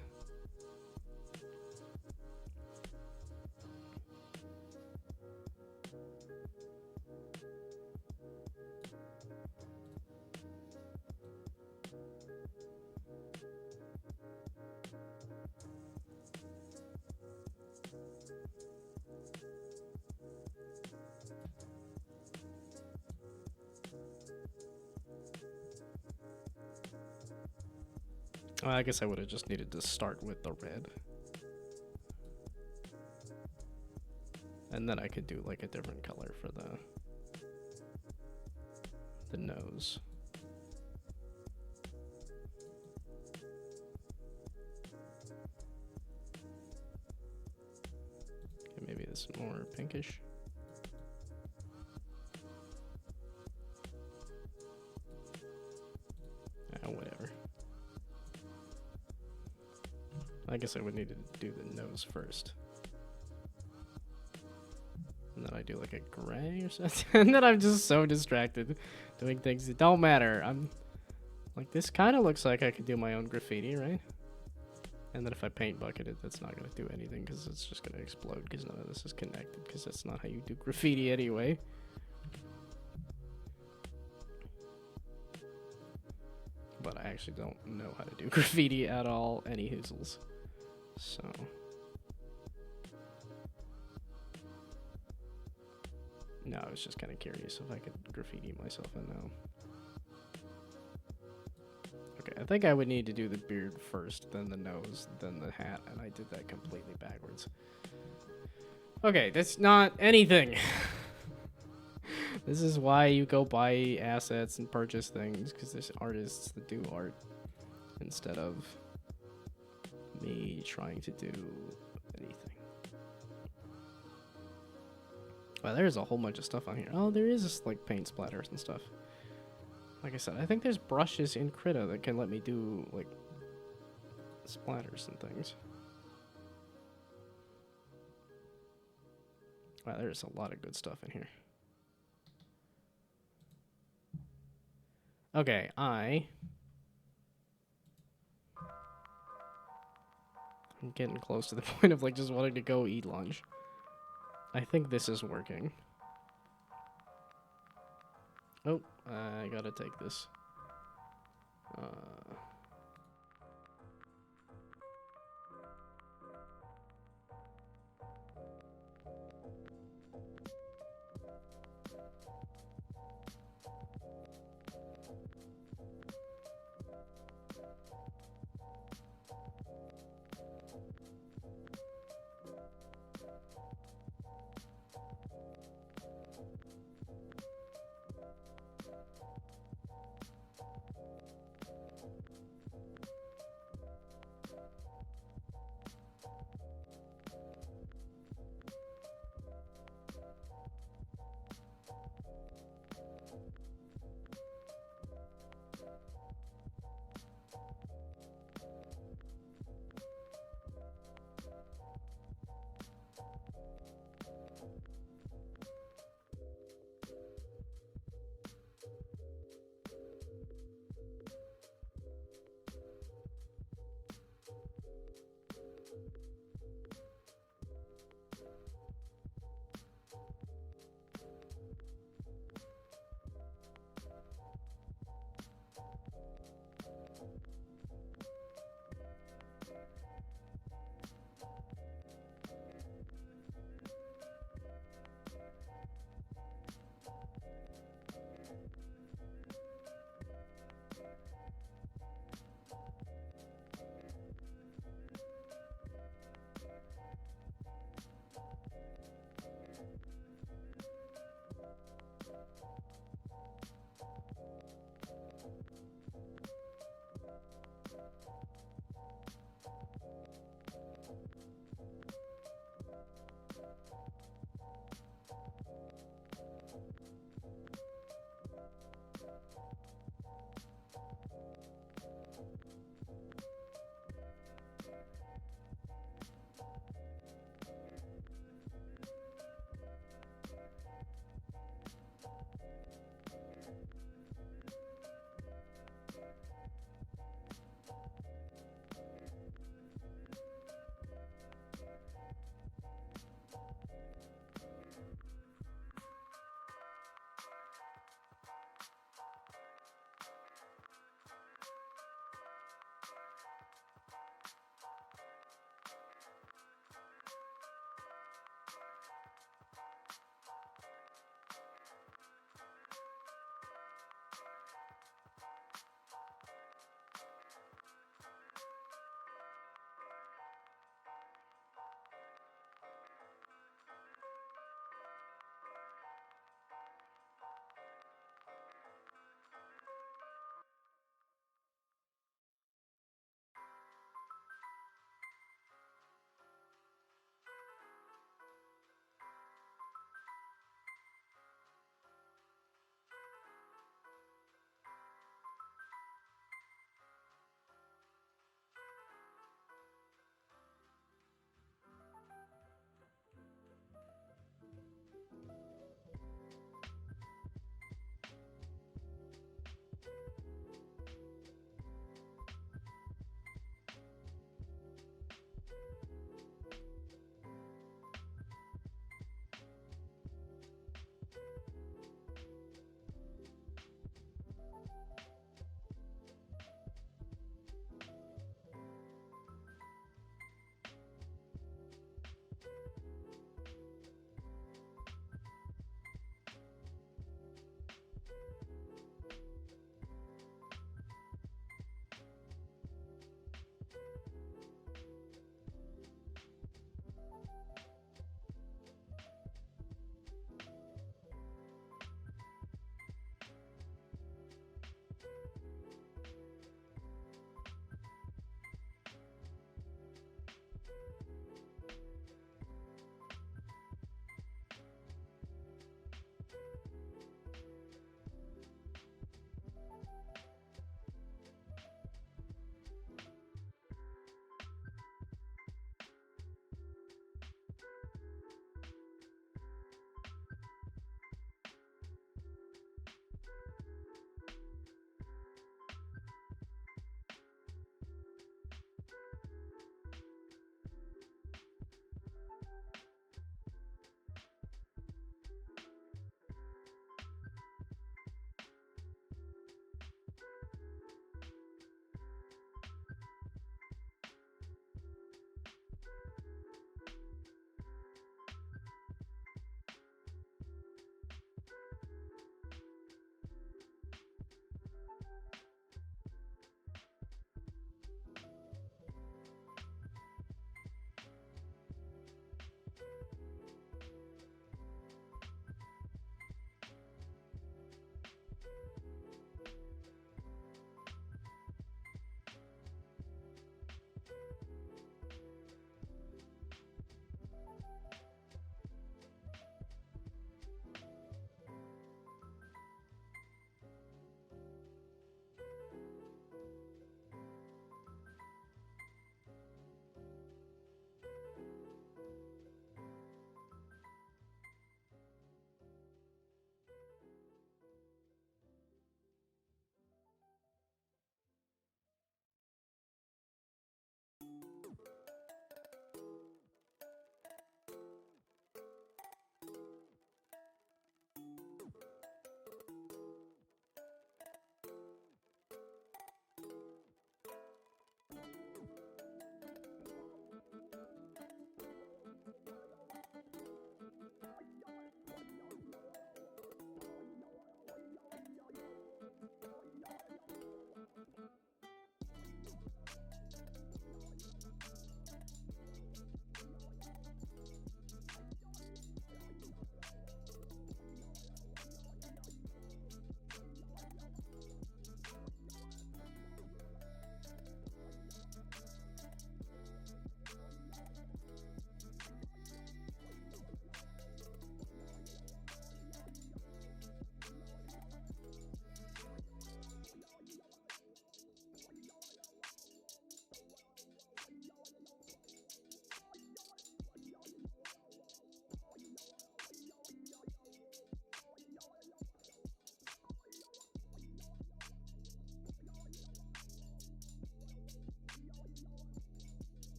Well, I guess I would have just needed to start with the red. And then I could do like a different color for the nose. Okay, maybe this is more pinkish. Whatever. I guess I would need to do the nose first. And then I do like a gray or something. And then I'm just so distracted doing things that don't matter. I'm like, this kind of looks like I could do my own graffiti, right? And then if I paint bucket it, that's not going to do anything because it's just going to explode because none of this is connected because that's not how you do graffiti anyway. But I actually don't know how to do graffiti at all, any hoozles. So... No, I was just kind of curious if I could graffiti myself in now. Okay, I think I would need to do the beard first, then the nose, then the hat, and I did that completely backwards. Okay, that's not anything. This is why you go buy assets and purchase things, because there's artists that do art instead of me trying to do anything. Well, there's a whole bunch of stuff on here. Oh, there is just like paint splatters and stuff. Like I said, I think there's brushes in Krita that can let me do like splatters and things. Wow, there's a lot of good stuff in here. Okay, I'm getting close to the point of like just wanting to go eat lunch. I think this is working. Oh, I gotta take this.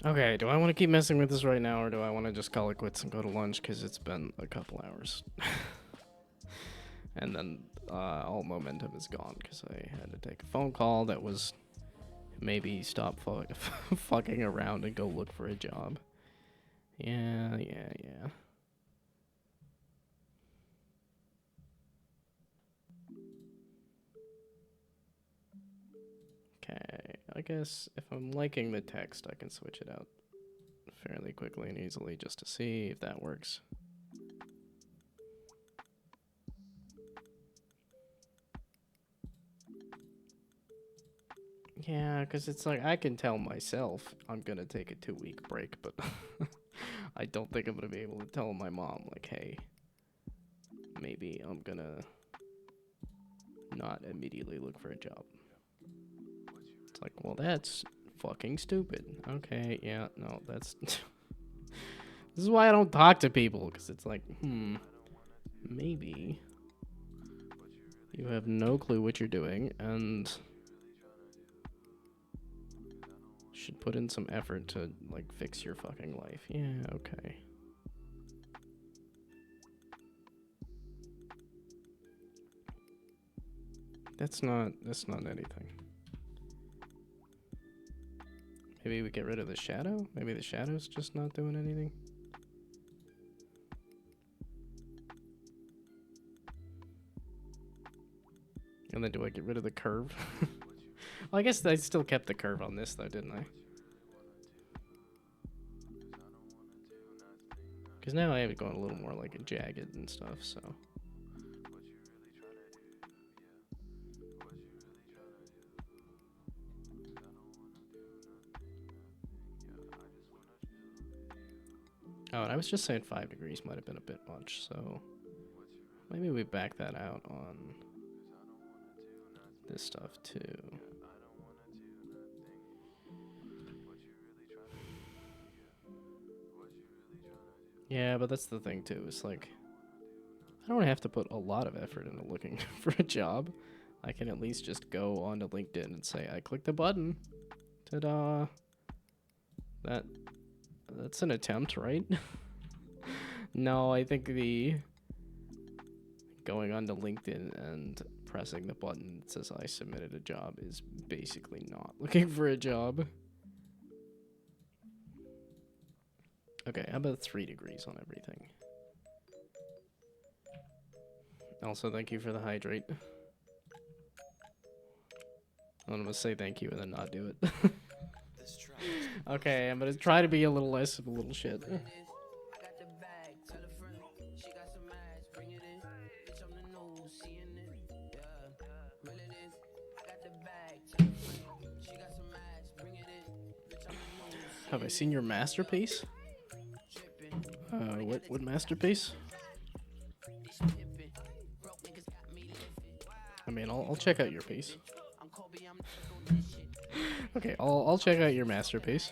Okay, do I want to keep messing with this right now, or do I want to just call it quits and go to lunch? Because it's been a couple hours. And then all momentum is gone because I had to take a phone call that was maybe stop fucking around and go look for a job. Yeah. Okay, I guess if I'm liking the text, I can switch it out fairly quickly and easily just to see if that works. Yeah, because it's like I can tell myself I'm gonna take a 2-week break, but I don't think I'm gonna be able to tell my mom, like, hey, maybe I'm gonna not immediately look for a job. It's like, well, that's fucking stupid. Okay, yeah, no, that's... This is why I don't talk to people, because it's like, maybe you have no clue what you're doing, and should put in some effort to, like, fix your fucking life. Yeah, okay. That's not anything. Maybe we get rid of the shadow? Maybe the shadow's just not doing anything? And then do I get rid of the curve? Well, I guess I still kept the curve on this though, didn't I? Because now I have it going a little more like a jagged and stuff, so... Oh, and I was just saying 5 degrees might have been a bit much, so... Maybe we back that out on this stuff too. Yeah, but that's the thing too. It's like, I don't have to put a lot of effort into looking for a job. I can at least just go onto LinkedIn and say, I clicked the button. Ta-da. That's an attempt, right? No, I think the going onto LinkedIn and pressing the button that says I submitted a job is basically not looking for a job. Okay, how about 3 degrees on everything? Also, thank you for the hydrate. I'm gonna say thank you and then not do it. Okay, I'm gonna try to be a little less of a little shit. Have I seen your masterpiece? What masterpiece? I mean, I'll check out your piece. Okay, I'll check out your masterpiece.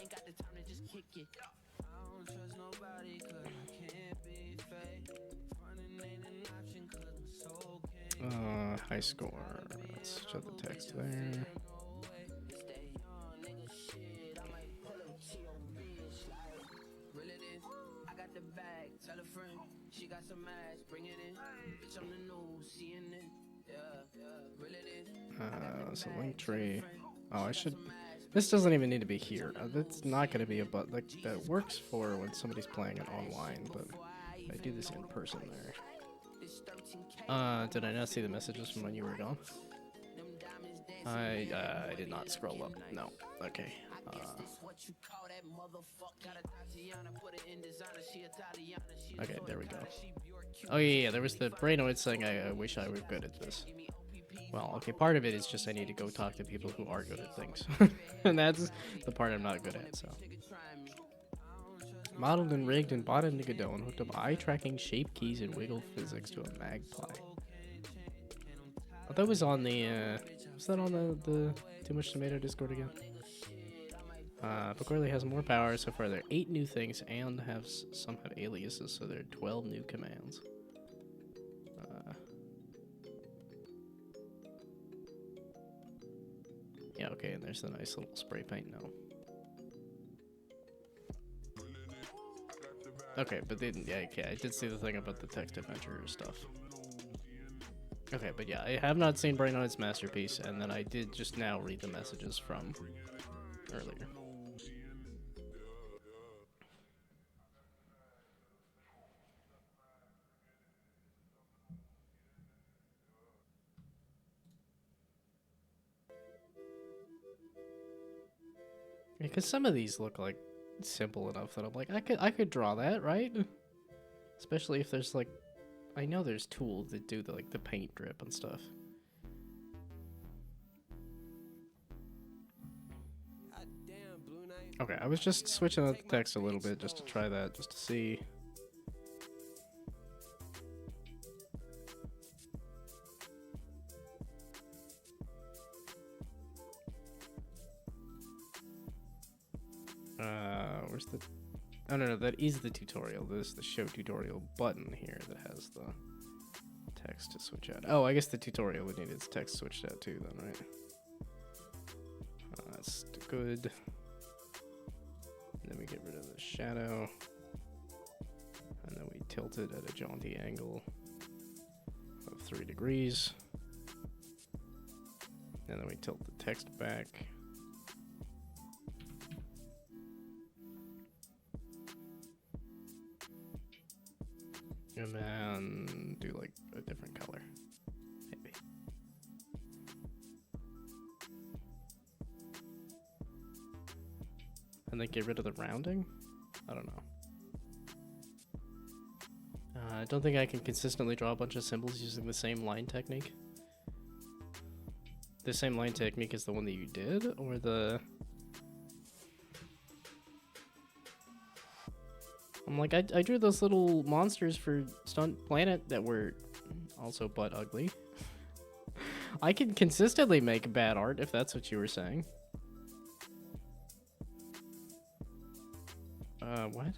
High score. Let's shut the text there. So link tree. Oh, I should. This doesn't even need to be here. That's not going to be a but. Like that works for when somebody's playing it online, but I do this in person there. Did I not see the messages from when you were gone? I did not scroll up. No. Okay. Okay, there we go. Oh yeah, there was the Brainoid saying I wish I were good at this. Well, okay, part of it is just I need to go talk to people who are good at things. And that's the part I'm not good at, so. Modeled and rigged and bought into Godot and hooked up eye tracking, shape keys, and wiggle physics to a magpie. Oh, that was on the, was that on the Too Much Tomato Discord again? Baccorley has more power. So far there are 8 new things and some have aliases, so there are 12 new commands. Yeah, okay, and there's the nice little spray paint now. Okay, but then, yeah, okay, I did see the thing about the text adventure stuff. Okay, but yeah, I have not seen Brain on its masterpiece, and then I did just now read the messages from earlier. Because some of these look like simple enough that I'm like, I could draw that, right? Especially if there's like, I know there's tools that do the paint drip and stuff. Okay, I was just switching out the text a little bit just to try that, just to see. Where's the... Oh, no, that is the tutorial. This is the show tutorial button here that has the text to switch out. Oh, I guess the tutorial would need its text switched out too then, right? That's good. And then we get rid of the shadow. And then we tilt it at a jaunty angle of 3 degrees. And then we tilt the text back. And then do like a different color, maybe. And then get rid of the rounding? I don't know. I don't think I can consistently draw a bunch of symbols using the same line technique. The same line technique is the one that you did, or the... I'm like, I drew those little monsters for Stunt Planet that were also butt ugly. I can consistently make bad art, if that's what you were saying. What?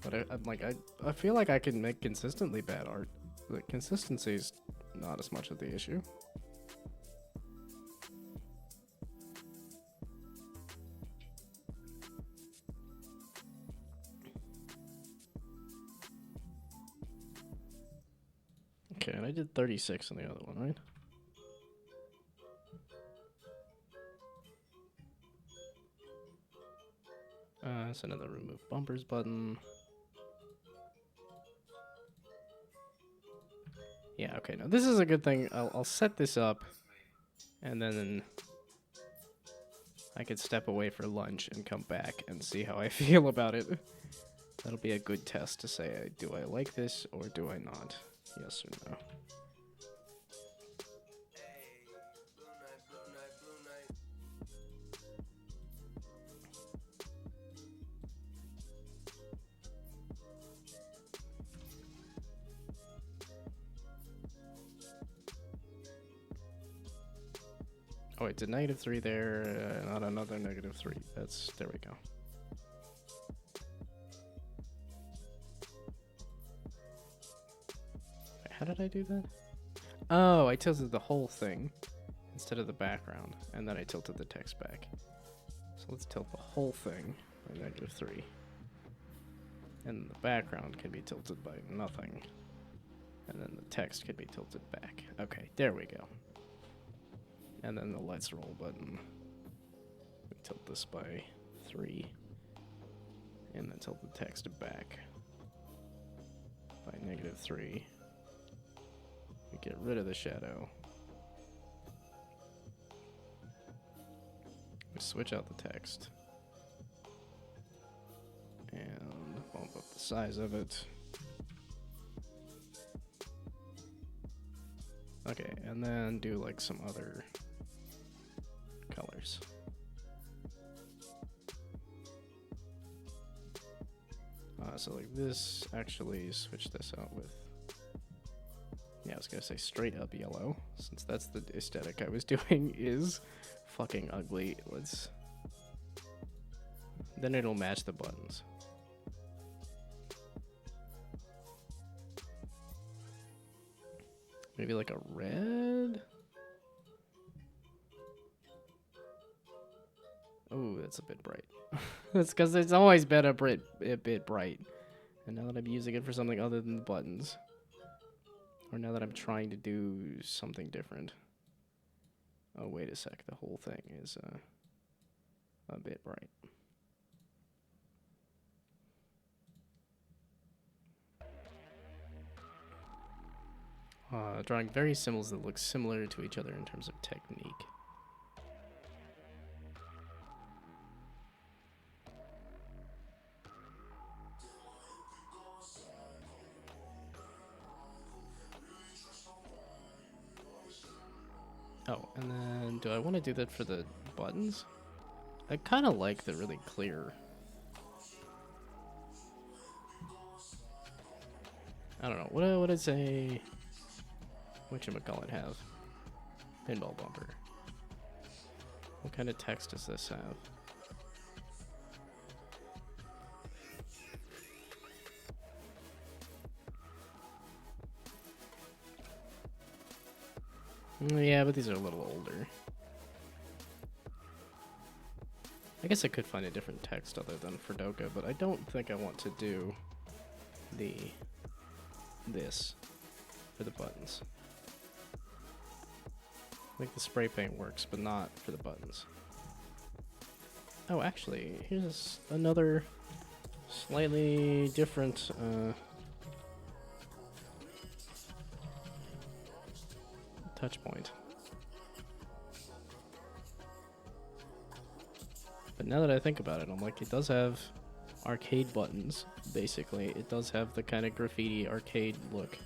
But I'm like, I feel like I can make consistently bad art. The consistency is not as much of the issue. Okay, and I did 36 on the other one, right? That's another remove bumpers button. Yeah, okay, now this is a good thing. I'll set this up, and then I could step away for lunch and come back and see how I feel about it. That'll be a good test to say, do I like this or do I not? Yes or no. Oh, wait, did -3 there, not another -3. There we go. Wait, how did I do that? Oh, I tilted the whole thing instead of the background, and then I tilted the text back. So let's tilt the whole thing by -3. And the background can be tilted by nothing. And then the text can be tilted back. Okay, there we go. And then the let's roll button. We tilt this by 3. And then tilt the text back by -3. We get rid of the shadow. We switch out the text. And bump up the size of it. Okay, and then do like some other colors. So like this, actually switch this out with, yeah, I was gonna say straight up yellow, since that's the aesthetic I was doing is fucking ugly. Then it'll match the buttons. Maybe like a red? it's a bit bright. That's because it's always been a bit bright. And now that I'm using it for something other than the buttons. Or now that I'm trying to do something different. Oh, wait a sec. The whole thing is a bit bright. Drawing various symbols that look similar to each other in terms of technique. Oh, and then do I want to do that for the buttons? I kind of like the really clear. I don't know. What does a whatchamacallit have? Pinball bumper. What kind of text does this have? Yeah, but these are a little older. I guess I could find a different text other than Fredoka, but I don't think I want to do this for the buttons. I think the spray paint works, but not for the buttons. Oh, actually, here's another slightly different touch point. But now that I think about it, I'm like, it does have arcade buttons, basically. It does have the kind of graffiti arcade look.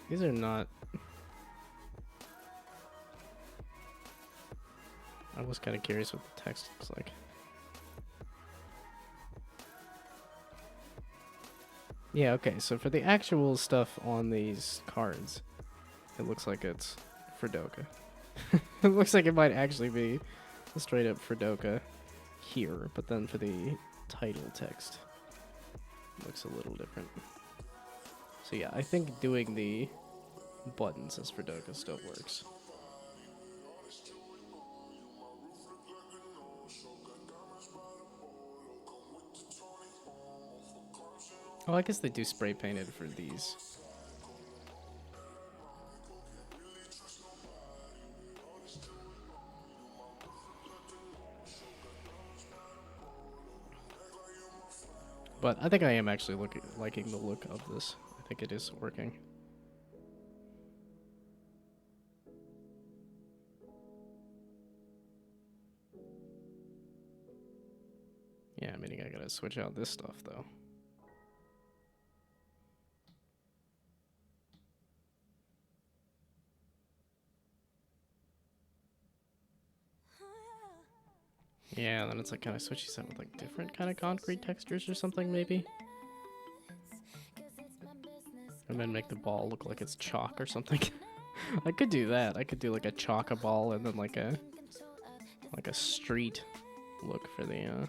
These are not... I was kind of curious what the text looks like. Yeah, okay, so for the actual stuff on these cards, it looks like it's Fredoka. It looks like it might actually be a straight up Fredoka here, but then for the title text, it looks a little different. So yeah, I think doing the buttons as Fredoka still works. Oh, I guess they do spray painted for these. But I think I am actually liking the look of this. I think it is working. Yeah, meaning I gotta switch out this stuff though. Yeah, then it's like, can I switch these out with like different kind of concrete textures or something maybe? And then make the ball look like it's chalk or something. I could do that. I could do like a chalk-a-ball and then like a street look for the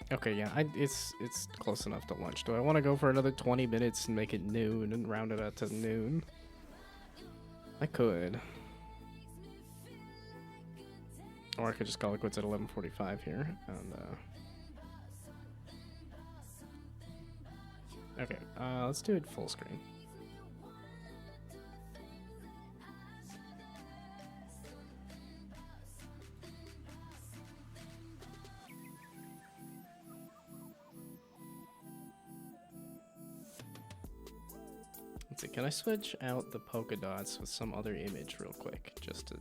Okay, yeah, it's close enough to lunch. Do I want to go for another 20 minutes and make it noon and round it out to noon? I could. Or I could just call it quits at 11:45 here. And, okay, let's do it full screen. Let's see, can I switch out the polka dots with some other image real quick, just to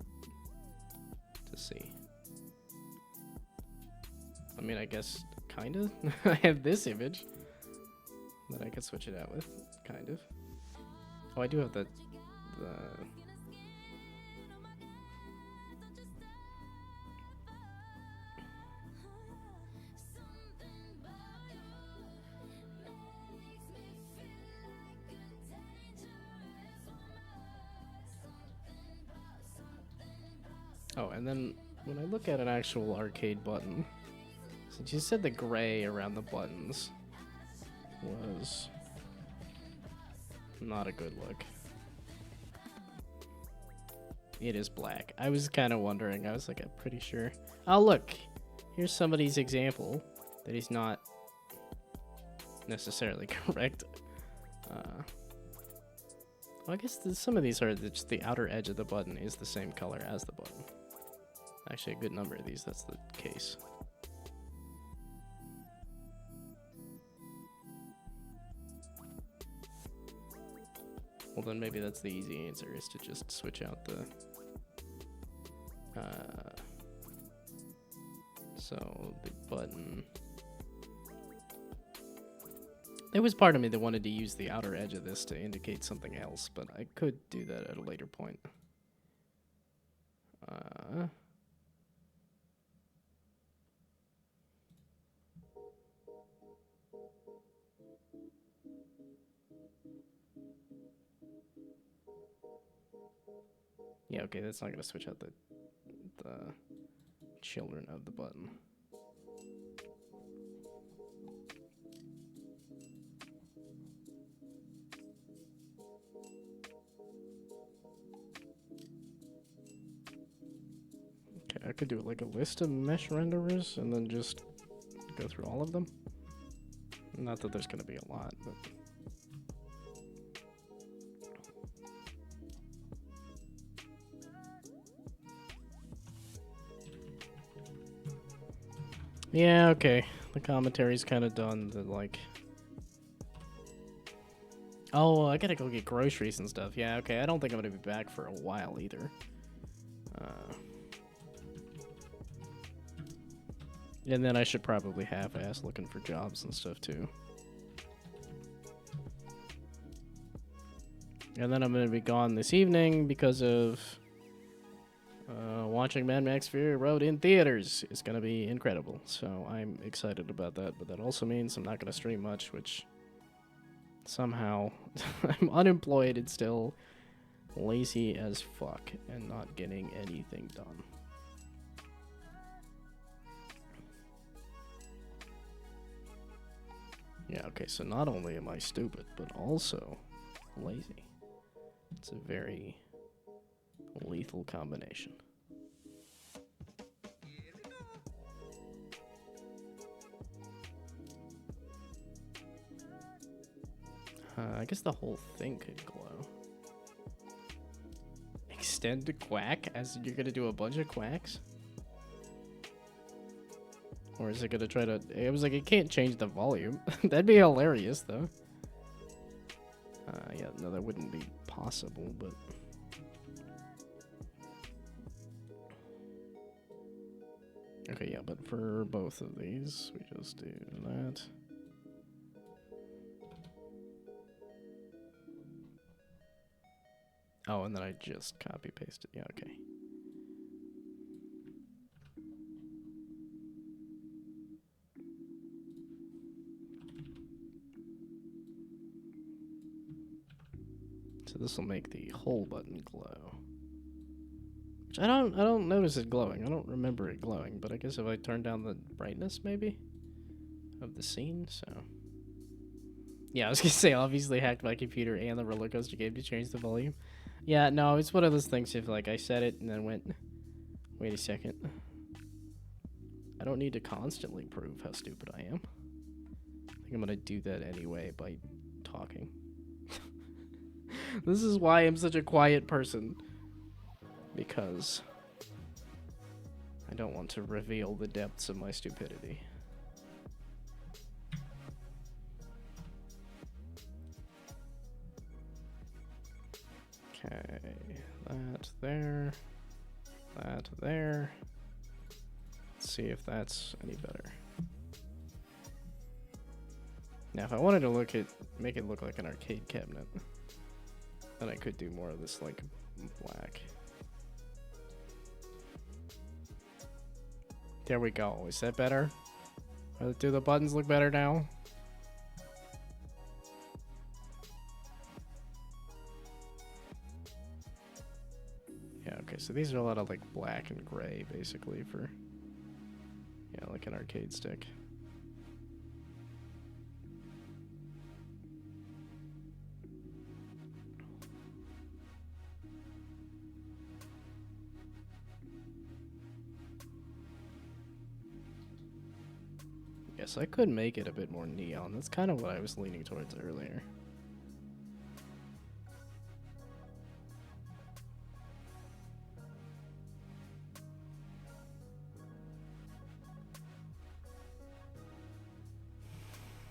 see? I mean, I guess, kinda. I have this image that I could switch it out with, kind of. Oh, I do have the Oh, and then when I look at an actual arcade button, since you said the gray around the buttons was not a good look. It is black. I was kind of wondering. I was like, I'm pretty sure. Oh, look. Here's somebody's example that he's not necessarily correct. Well, I guess some of these are just the outer edge of the button is the same color as the button. Actually, a good number of these, that's the case. Well, then maybe that's the easy answer, is to just switch out the... so, the button... There was part of me that wanted to use the outer edge of this to indicate something else, but I could do that at a later point. Yeah, okay, that's not going to switch out the children of the button. Okay, I could do like a list of mesh renderers and then just go through all of them. Not that there's going to be a lot, but... Yeah, okay. The commentary's kind of done. The like... Oh, I gotta go get groceries and stuff. Yeah, okay. I don't think I'm gonna be back for a while either. And then I should probably half-ass looking for jobs and stuff too. And then I'm gonna be gone this evening because of watching Mad Max Fury Road in theaters. Is gonna be incredible. So I'm excited about that. But that also means I'm not gonna stream much, which somehow I'm unemployed and still lazy as fuck and not getting anything done. Yeah, okay, so not only am I stupid, but also lazy. It's a very lethal combination. I guess the whole thing could glow. Extend to quack, as you're gonna do a bunch of quacks? Or is it gonna try to... I was like, it can't change the volume. That'd be hilarious, though. Yeah, no, that wouldn't be possible, but... Okay, yeah, but for both of these, we just do that. Oh, and then I just copy-paste it. Yeah, okay. So this will make the whole button glow. Which I don't notice it glowing. I don't remember it glowing, but I guess if I turn down the brightness maybe of the scene, so yeah, I was gonna say obviously hacked my computer and the roller coaster game to change the volume. Yeah, no, it's one of those things if like I said it and then went, wait a second. I don't need to constantly prove how stupid I am. I think I'm gonna do that anyway by talking. This is why I'm such a quiet person. Because I don't want to reveal the depths of my stupidity. Okay, that there, that there. Let's see if that's any better. Now, if I wanted to make it look like an arcade cabinet, then I could do more of this like black. There we go. Is that better? Do the buttons look better now? Yeah, okay, so these are a lot of like black and gray basically for, yeah, like an arcade stick. Yes, I could make it a bit more neon. That's kind of what I was leaning towards earlier.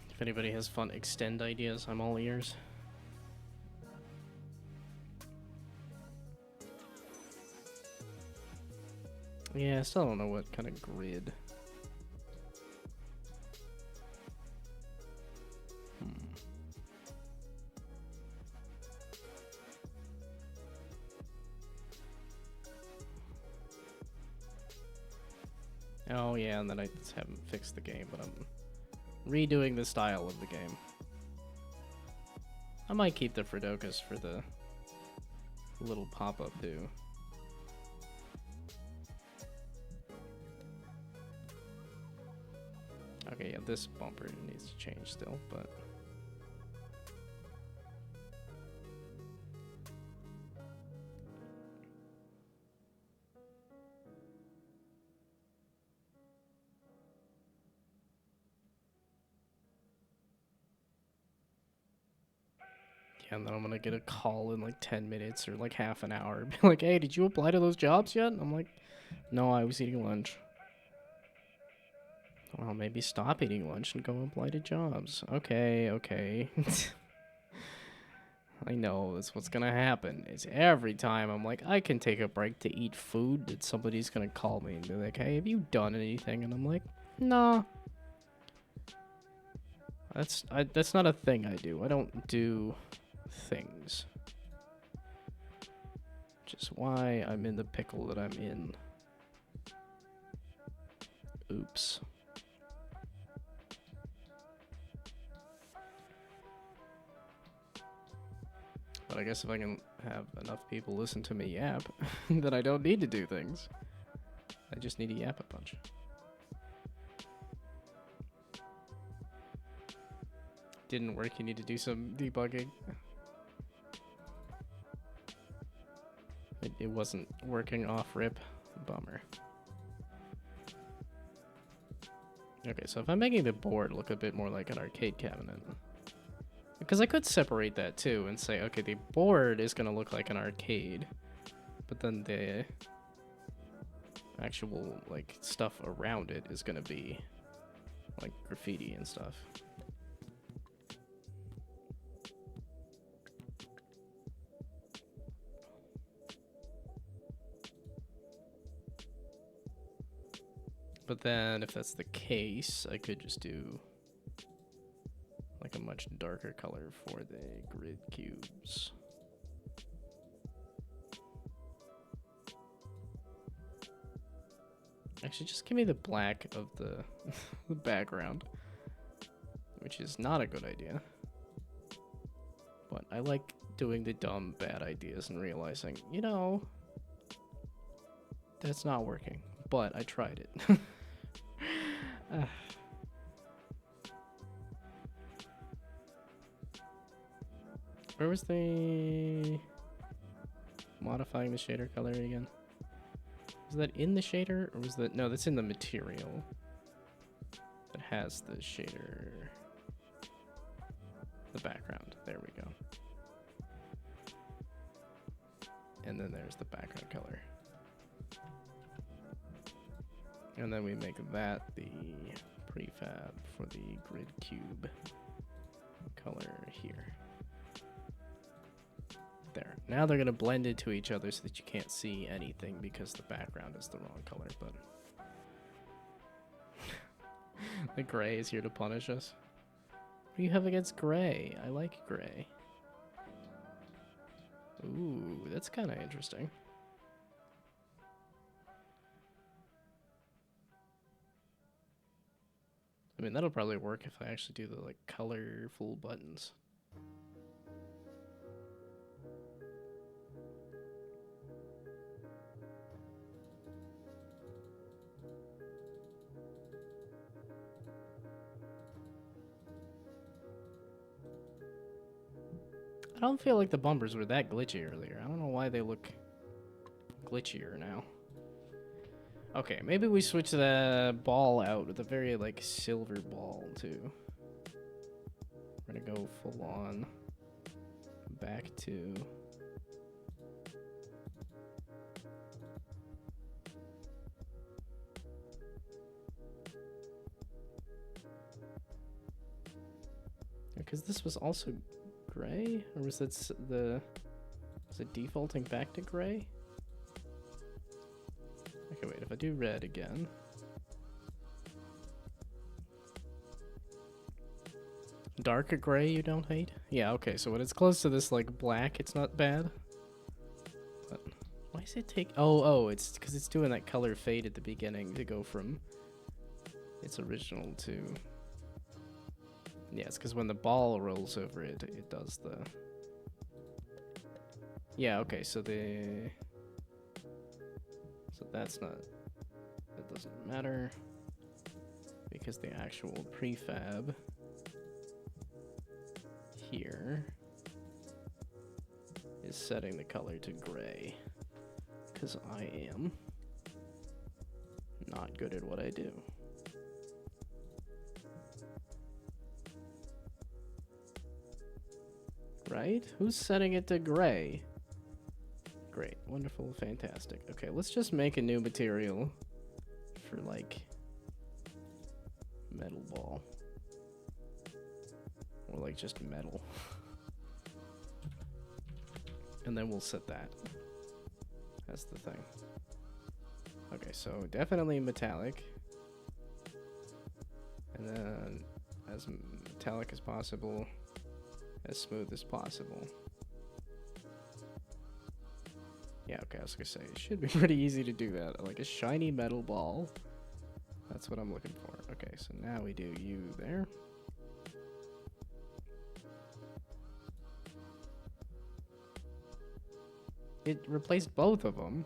If anybody has fun extend ideas, I'm all ears. Yeah, I still don't know what kind of grid. Oh yeah, and then I just haven't fixed the game, but I'm redoing the style of the game. I might keep the Fredokas for the little pop-up too. Okay, yeah, this bumper needs to change still, but... Yeah, and then I'm gonna get a call in like 10 minutes or like half an hour. Be like, hey, did you apply to those jobs yet? And I'm like, no, I was eating lunch. Well, maybe stop eating lunch and go apply to jobs. Okay, okay. I know that's what's gonna happen. It's every time I'm like, I can take a break to eat food, that somebody's gonna call me and be like, hey, have you done anything? And I'm like, nah. That's not a thing I do. I don't do things. Which is why I'm in the pickle that I'm in. Oops. But I guess if I can have enough people listen to me yap, then I don't need to do things. I just need to yap a bunch. Didn't work, you need to do some debugging. It wasn't working off rip. Bummer. Okay, so if I'm making the board look a bit more like an arcade cabinet, because I could separate that too and say, okay, the board is going to look like an arcade, but then the actual like stuff around it is going to be like graffiti and stuff. But then if that's the case, I could just do like a much darker color for the grid cubes. Actually, just give me the black of the, the background, which is not a good idea. But I like doing the dumb, bad ideas and realizing, you know, that's not working. But I tried it. Where was the modifying the shader color again? Was that in the shader, or was that... No, that's in the material that has the shader, the background. There we go. And then there's the background color. And then we make that the prefab for the grid cube color here. There. Now they're going to blend into each other so that you can't see anything because the background is the wrong color, but... The gray is here to punish us. What do you have against gray? I like gray. Ooh, that's kind of interesting. I mean, that'll probably work if I actually do the, like, colorful buttons. I don't feel like the bumpers were that glitchy earlier. I don't know why they look glitchier now. Okay, maybe we switch the ball out with a very, like, silver ball, too. We're gonna go full on back to... Because this was also gray? Or was it was it defaulting back to gray? Okay, wait, if I do red again. Darker gray you don't hate? Yeah, okay, so when it's close to this, like, black, it's not bad. But why does it take... Oh, it's because it's doing that color fade at the beginning to go from its original to... Yeah, it's because when the ball rolls over it, it does the... Yeah, okay, so the... So that's not... That doesn't matter. Because the actual prefab here is setting the color to gray. Because I am not good at what I do. Right? Who's setting it to gray? Great, wonderful, fantastic. Okay, let's just make a new material for, like, metal ball. Or, like, just metal. And then we'll set that. That's the thing. Okay, so definitely metallic. And then as metallic as possible. As smooth as possible. Yeah, okay, I was gonna say, it should be pretty easy to do that. Like a shiny metal ball. That's what I'm looking for. Okay, so now we do you there. It replaced both of them.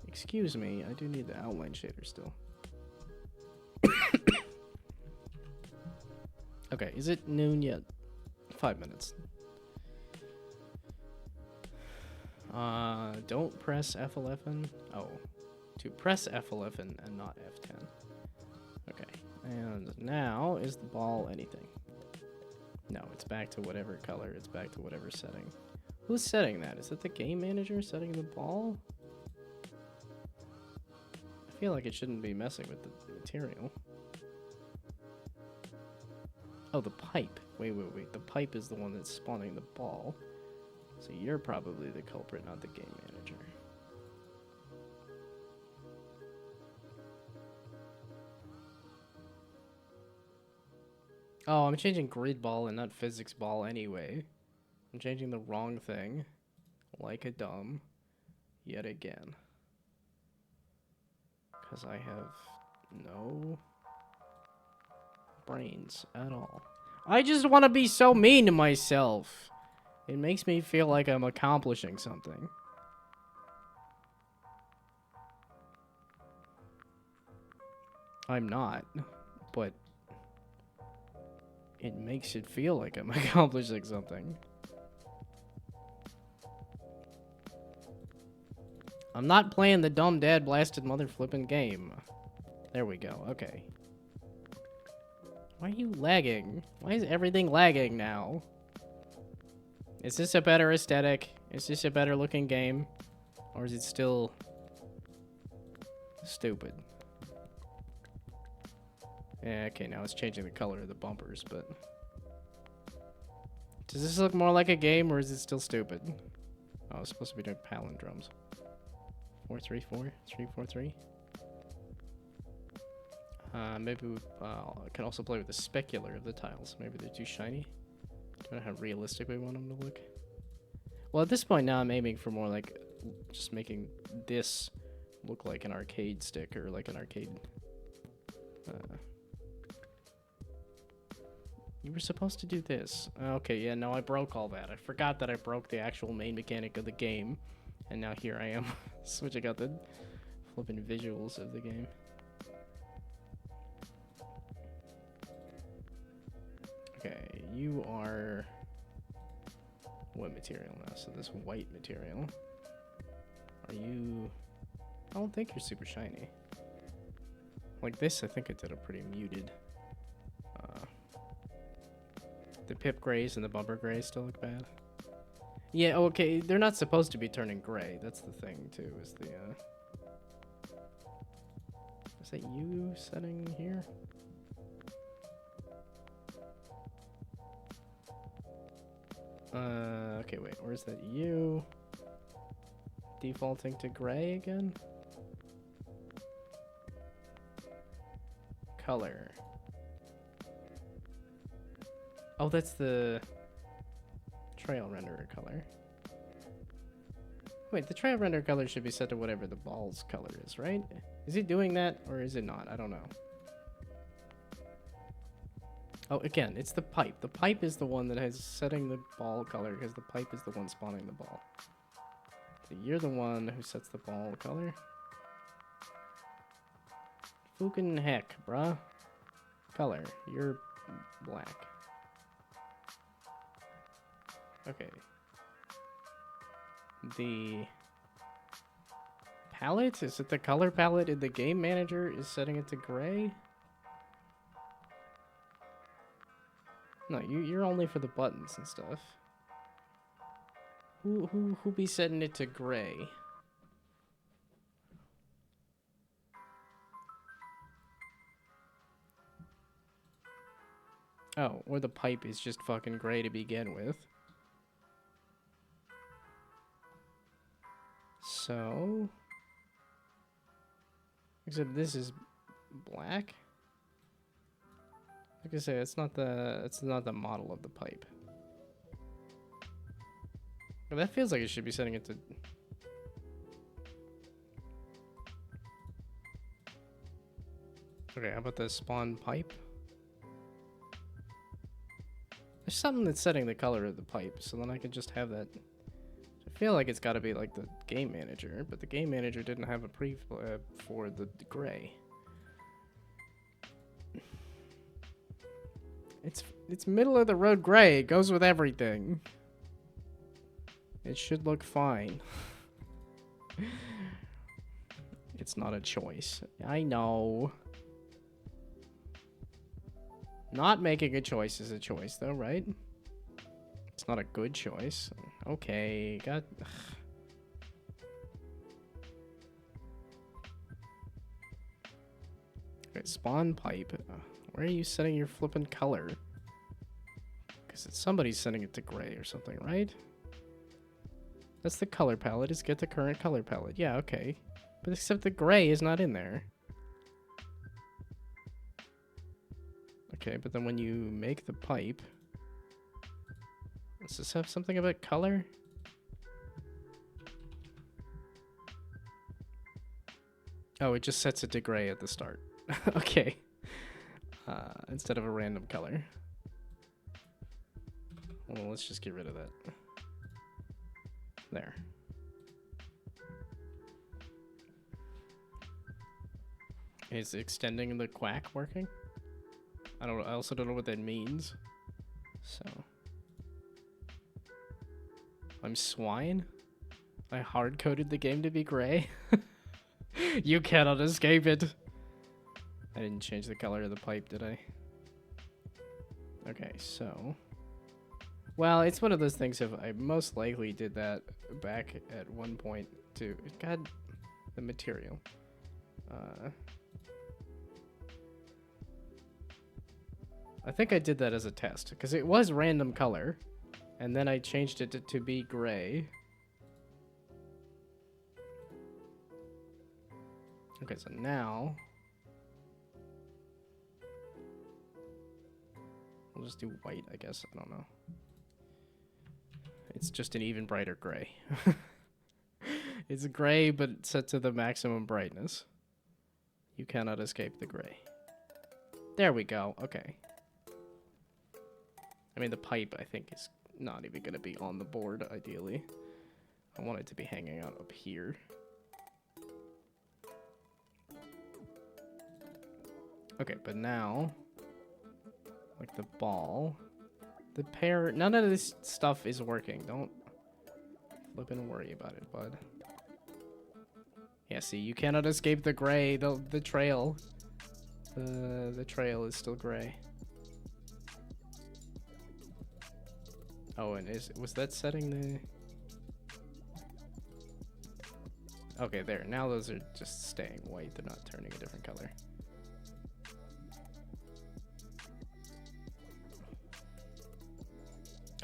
Excuse me, I do need the outline shader still. Okay, is it noon yet? 5 minutes. Don't press F11. Oh, to press F11 and not F10. Okay, and now is the ball anything? No, it's back to whatever color. It's back to whatever setting. Who's setting that? Is it the game manager setting the ball? I feel like it shouldn't be messing with the material. Oh, the pipe. Wait. The pipe is the one that's spawning the ball. So you're probably the culprit, not the game manager. Oh, I'm changing grid ball and not physics ball anyway. I'm changing the wrong thing. Like a dumb. Yet again. Because I have no brains at all. I just want to be so mean to myself. It makes me feel like I'm accomplishing something. I'm not, but it makes it feel like I'm accomplishing something. I'm not playing the dumb dad blasted mother flipping game. There we go, okay. Why are you lagging? Why is everything lagging now? Is this a better aesthetic? Is this a better looking game? Or is it still stupid? Yeah, okay, now it's changing the color of the bumpers, but... Does this look more like a game, or is it still stupid? Oh, it's supposed to be doing palindromes. 434? 343? Maybe we can also play with the specular of the tiles. Maybe they're too shiny. Don't know how realistic we want them to look. Well, at this point now, I'm aiming for more like just making this look like an arcade stick or like an arcade. You were supposed to do this. Okay, yeah, no, I broke all that. I forgot that I broke the actual main mechanic of the game. And now here I am, switching out the flipping visuals of the game. Okay, you are what material now? So this white material. Are you... I don't think you're super shiny. Like this, I think I did a pretty muted. The pip grays and the bumper grays still look bad. Yeah, okay, they're not supposed to be turning gray. That's the thing, too, is the, Is that you setting here? Okay, wait, where's that you? Defaulting to gray again? Color. Oh, that's the trail renderer color. Wait, the trail renderer color should be set to whatever the ball's color is, right? Is it doing that, or is it not? I don't know. Oh, again, it's the pipe. The pipe is the one that has setting the ball color, because the pipe is the one spawning the ball. So you're the one who sets the ball color? Fucking heck, bruh. Color. You're black. Okay. The palette? Is it the color palette in the game manager is setting it to gray? No, you're only for the buttons and stuff. Who be setting it to gray? Oh, or the pipe is just fucking gray to begin with. So, except this is black. Like I say, it's not the model of the pipe. But that feels like it should be setting it to. Okay, how about the spawn pipe? There's something that's setting the color of the pipe, so then I can just have that. I feel like it's got to be like the game manager, but the game manager didn't have a pre for the gray. It's middle of the road gray. It goes with everything. It should look fine. It's not a choice. I know. Not making a choice is a choice, though, right? It's not a good choice. Okay, got... Okay, spawn pipe. Where are you setting your flippin' color? Because somebody's setting it to gray or something, right? That's the color palette, is get the current color palette. Yeah, okay. But except the gray is not in there. Okay, but then when you make the pipe... Does this have something about color? Oh, it just sets it to gray at the start. Okay. Instead of a random color. Well, let's just get rid of that. There. Is extending the quack working? I also don't know what that means. So. I'm swine? I hard-coded the game to be gray? You cannot escape it! I didn't change the color of the pipe, did I? Okay, so... Well, it's one of those things if I most likely did that back at one point too. God, the material. I think I did that as a test, because it was random color, and then I changed it to be gray. Okay, so now... We'll just do white, I guess. I don't know. It's just an even brighter gray. It's gray, but set to the maximum brightness. You cannot escape the gray. There we go. Okay. I mean, the pipe, I think, is not even going to be on the board, ideally. I want it to be hanging out up here. Okay, but now, like the ball, The pair, none of this stuff is working. Don't flip and worry about it, bud. Yeah, see, you cannot escape the gray, the trail. The trail is still gray. Oh, and was that setting the... Okay, there. Now those are just staying white. They're not turning a different color.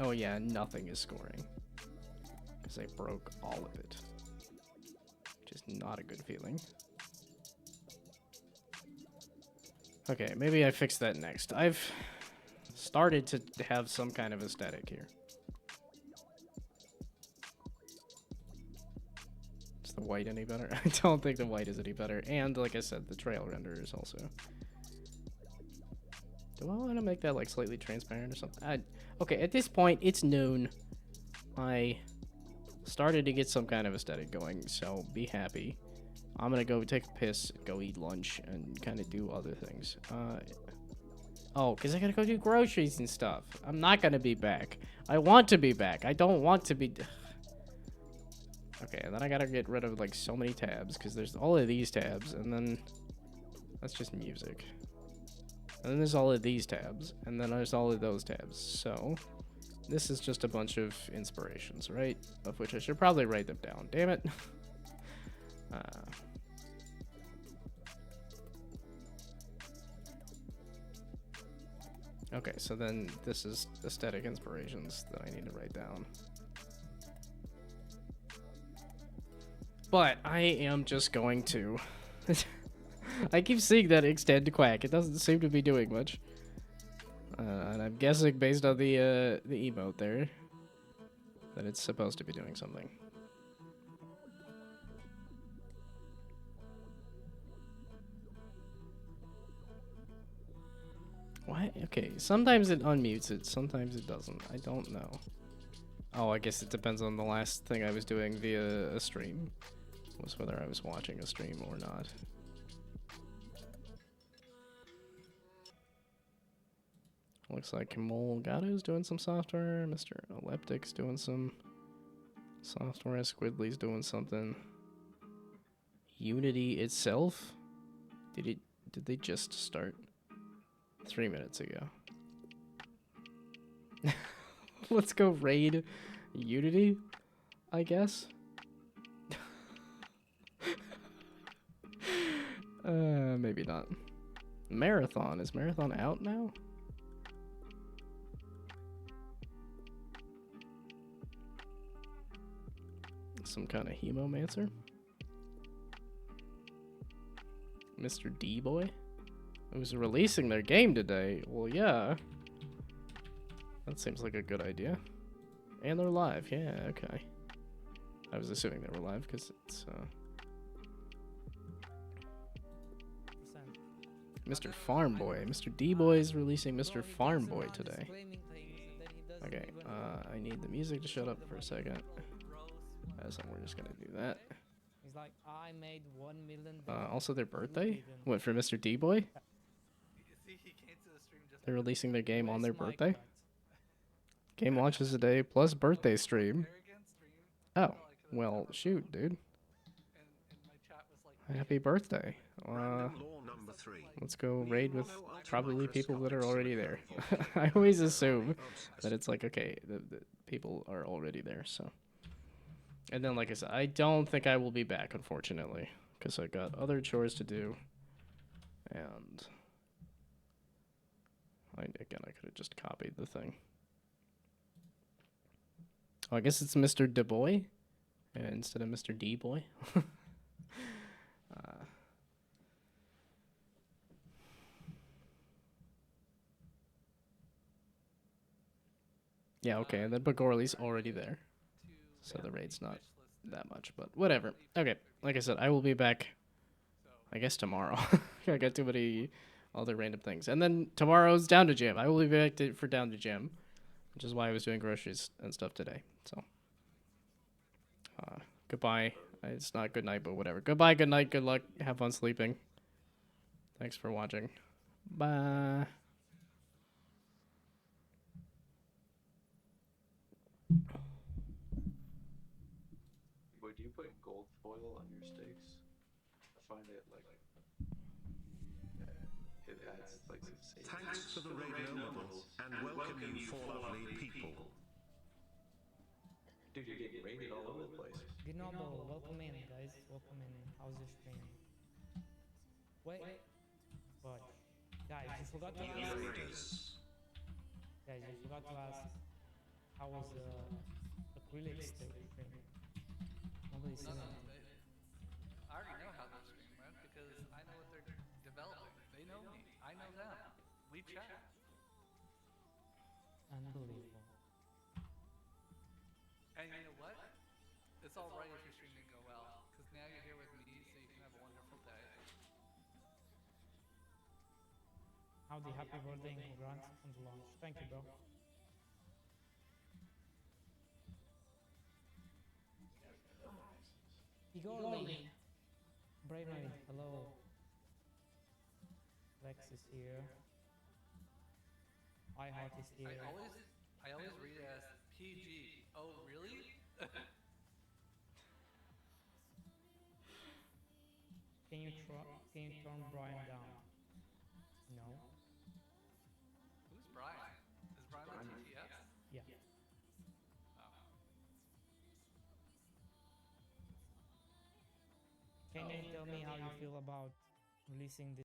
Oh yeah, nothing is scoring. Because I broke all of it. Which is not a good feeling. Okay, maybe I fix that next. I've started to have some kind of aesthetic here. Is the white any better? I don't think the white is any better. And like I said, the trail render is also... Do I want to make that like slightly transparent or something? Okay, at this point, it's noon. I started to get some kind of aesthetic going, so be happy. I'm gonna go take a piss, go eat lunch, and kind of do other things. Oh, because I gotta go do groceries and stuff. I'm not gonna be back. I want to be back. I don't want to be... Okay, and then I gotta get rid of like so many tabs, because there's all of these tabs, and then that's just music. And then there's all of these tabs, and then there's all of those tabs. So, this is just a bunch of inspirations, right? Of which I should probably write them down. Damn it. Okay, so then this is aesthetic inspirations that I need to write down. But I am just going to... I keep seeing that extend quack. It doesn't seem to be doing much. And I'm guessing based on the emote there that it's supposed to be doing something. Why? Okay, sometimes it unmutes it, sometimes it doesn't. I don't know. Oh, I guess it depends on the last thing I was doing via a stream. Was whether I was watching a stream or not. Looks like Molgato's doing some software. Mr. Eleptic's doing some software. Squidly's doing something. Unity itself? Did they just start 3 minutes ago? Let's go raid Unity, I guess. Maybe not. Marathon. Is Marathon out now? Some kind of hemomancer? Mr. D-Boy? Who's releasing their game today? Well, yeah. That seems like a good idea. And they're live. Yeah, okay. I was assuming they were live because it's, Mr. Farm Boy. Mr. D-Boy is releasing Mr. Farm Boy today. Okay, I need the music to shut up for a second. So we're just gonna do that. He's like, I made $1 million. Also their birthday? What, for Mr. D-Boy? They're releasing their game on their birthday? Game launches today plus birthday stream. Oh, well, shoot, dude. Happy birthday. Let's go raid with probably people that are already there. I always assume that it's like, okay, the people are already there, so. And then, like I said, I don't think I will be back, unfortunately, because I got other chores to do. And again, I could have just copied the thing. Oh, I guess it's Mr. DeBoy instead of Mr. D-Boy. Yeah, okay, and then Bagorli's already there. So the raid's not that much, but whatever. Okay, like I said, I will be back, I guess, tomorrow. I got too many other random things. And then tomorrow's Down to Jam. I will be back for Down to Jam, which is why I was doing groceries and stuff today. So, goodbye. It's not good night, but whatever. Goodbye, good night, good luck. Have fun sleeping. Thanks for watching. Bye. you put gold foil on your steaks, I find it like it adds like some savory. Thanks for the raid nomables, and welcome you four lovely people. Dude, you're getting raided all over the place. Gnome, welcome in, guys. Welcome in. How's your stream? Wait. But guys, you forgot to ask. Guys, you forgot to ask. How was the acrylic steak stream? Nobody's seen it. I already know how their stream went because I know what they're developing. They know me. I know them. We chat. Unbelievable. And you know what? It's alright if your stream didn't go well, because now you're here with me, so you can have a wonderful day. Howdy, happy birthday and congrats on the launch. Thank you, bro. Igorli. Bravery, hello. Lex is here. iHeart is here. I always read it as PG. Oh, really? Can you turn Brian down? No. Who's Brian? Is Brian on TTS? Yeah. Oh. Can you tell me how you feel about releasing this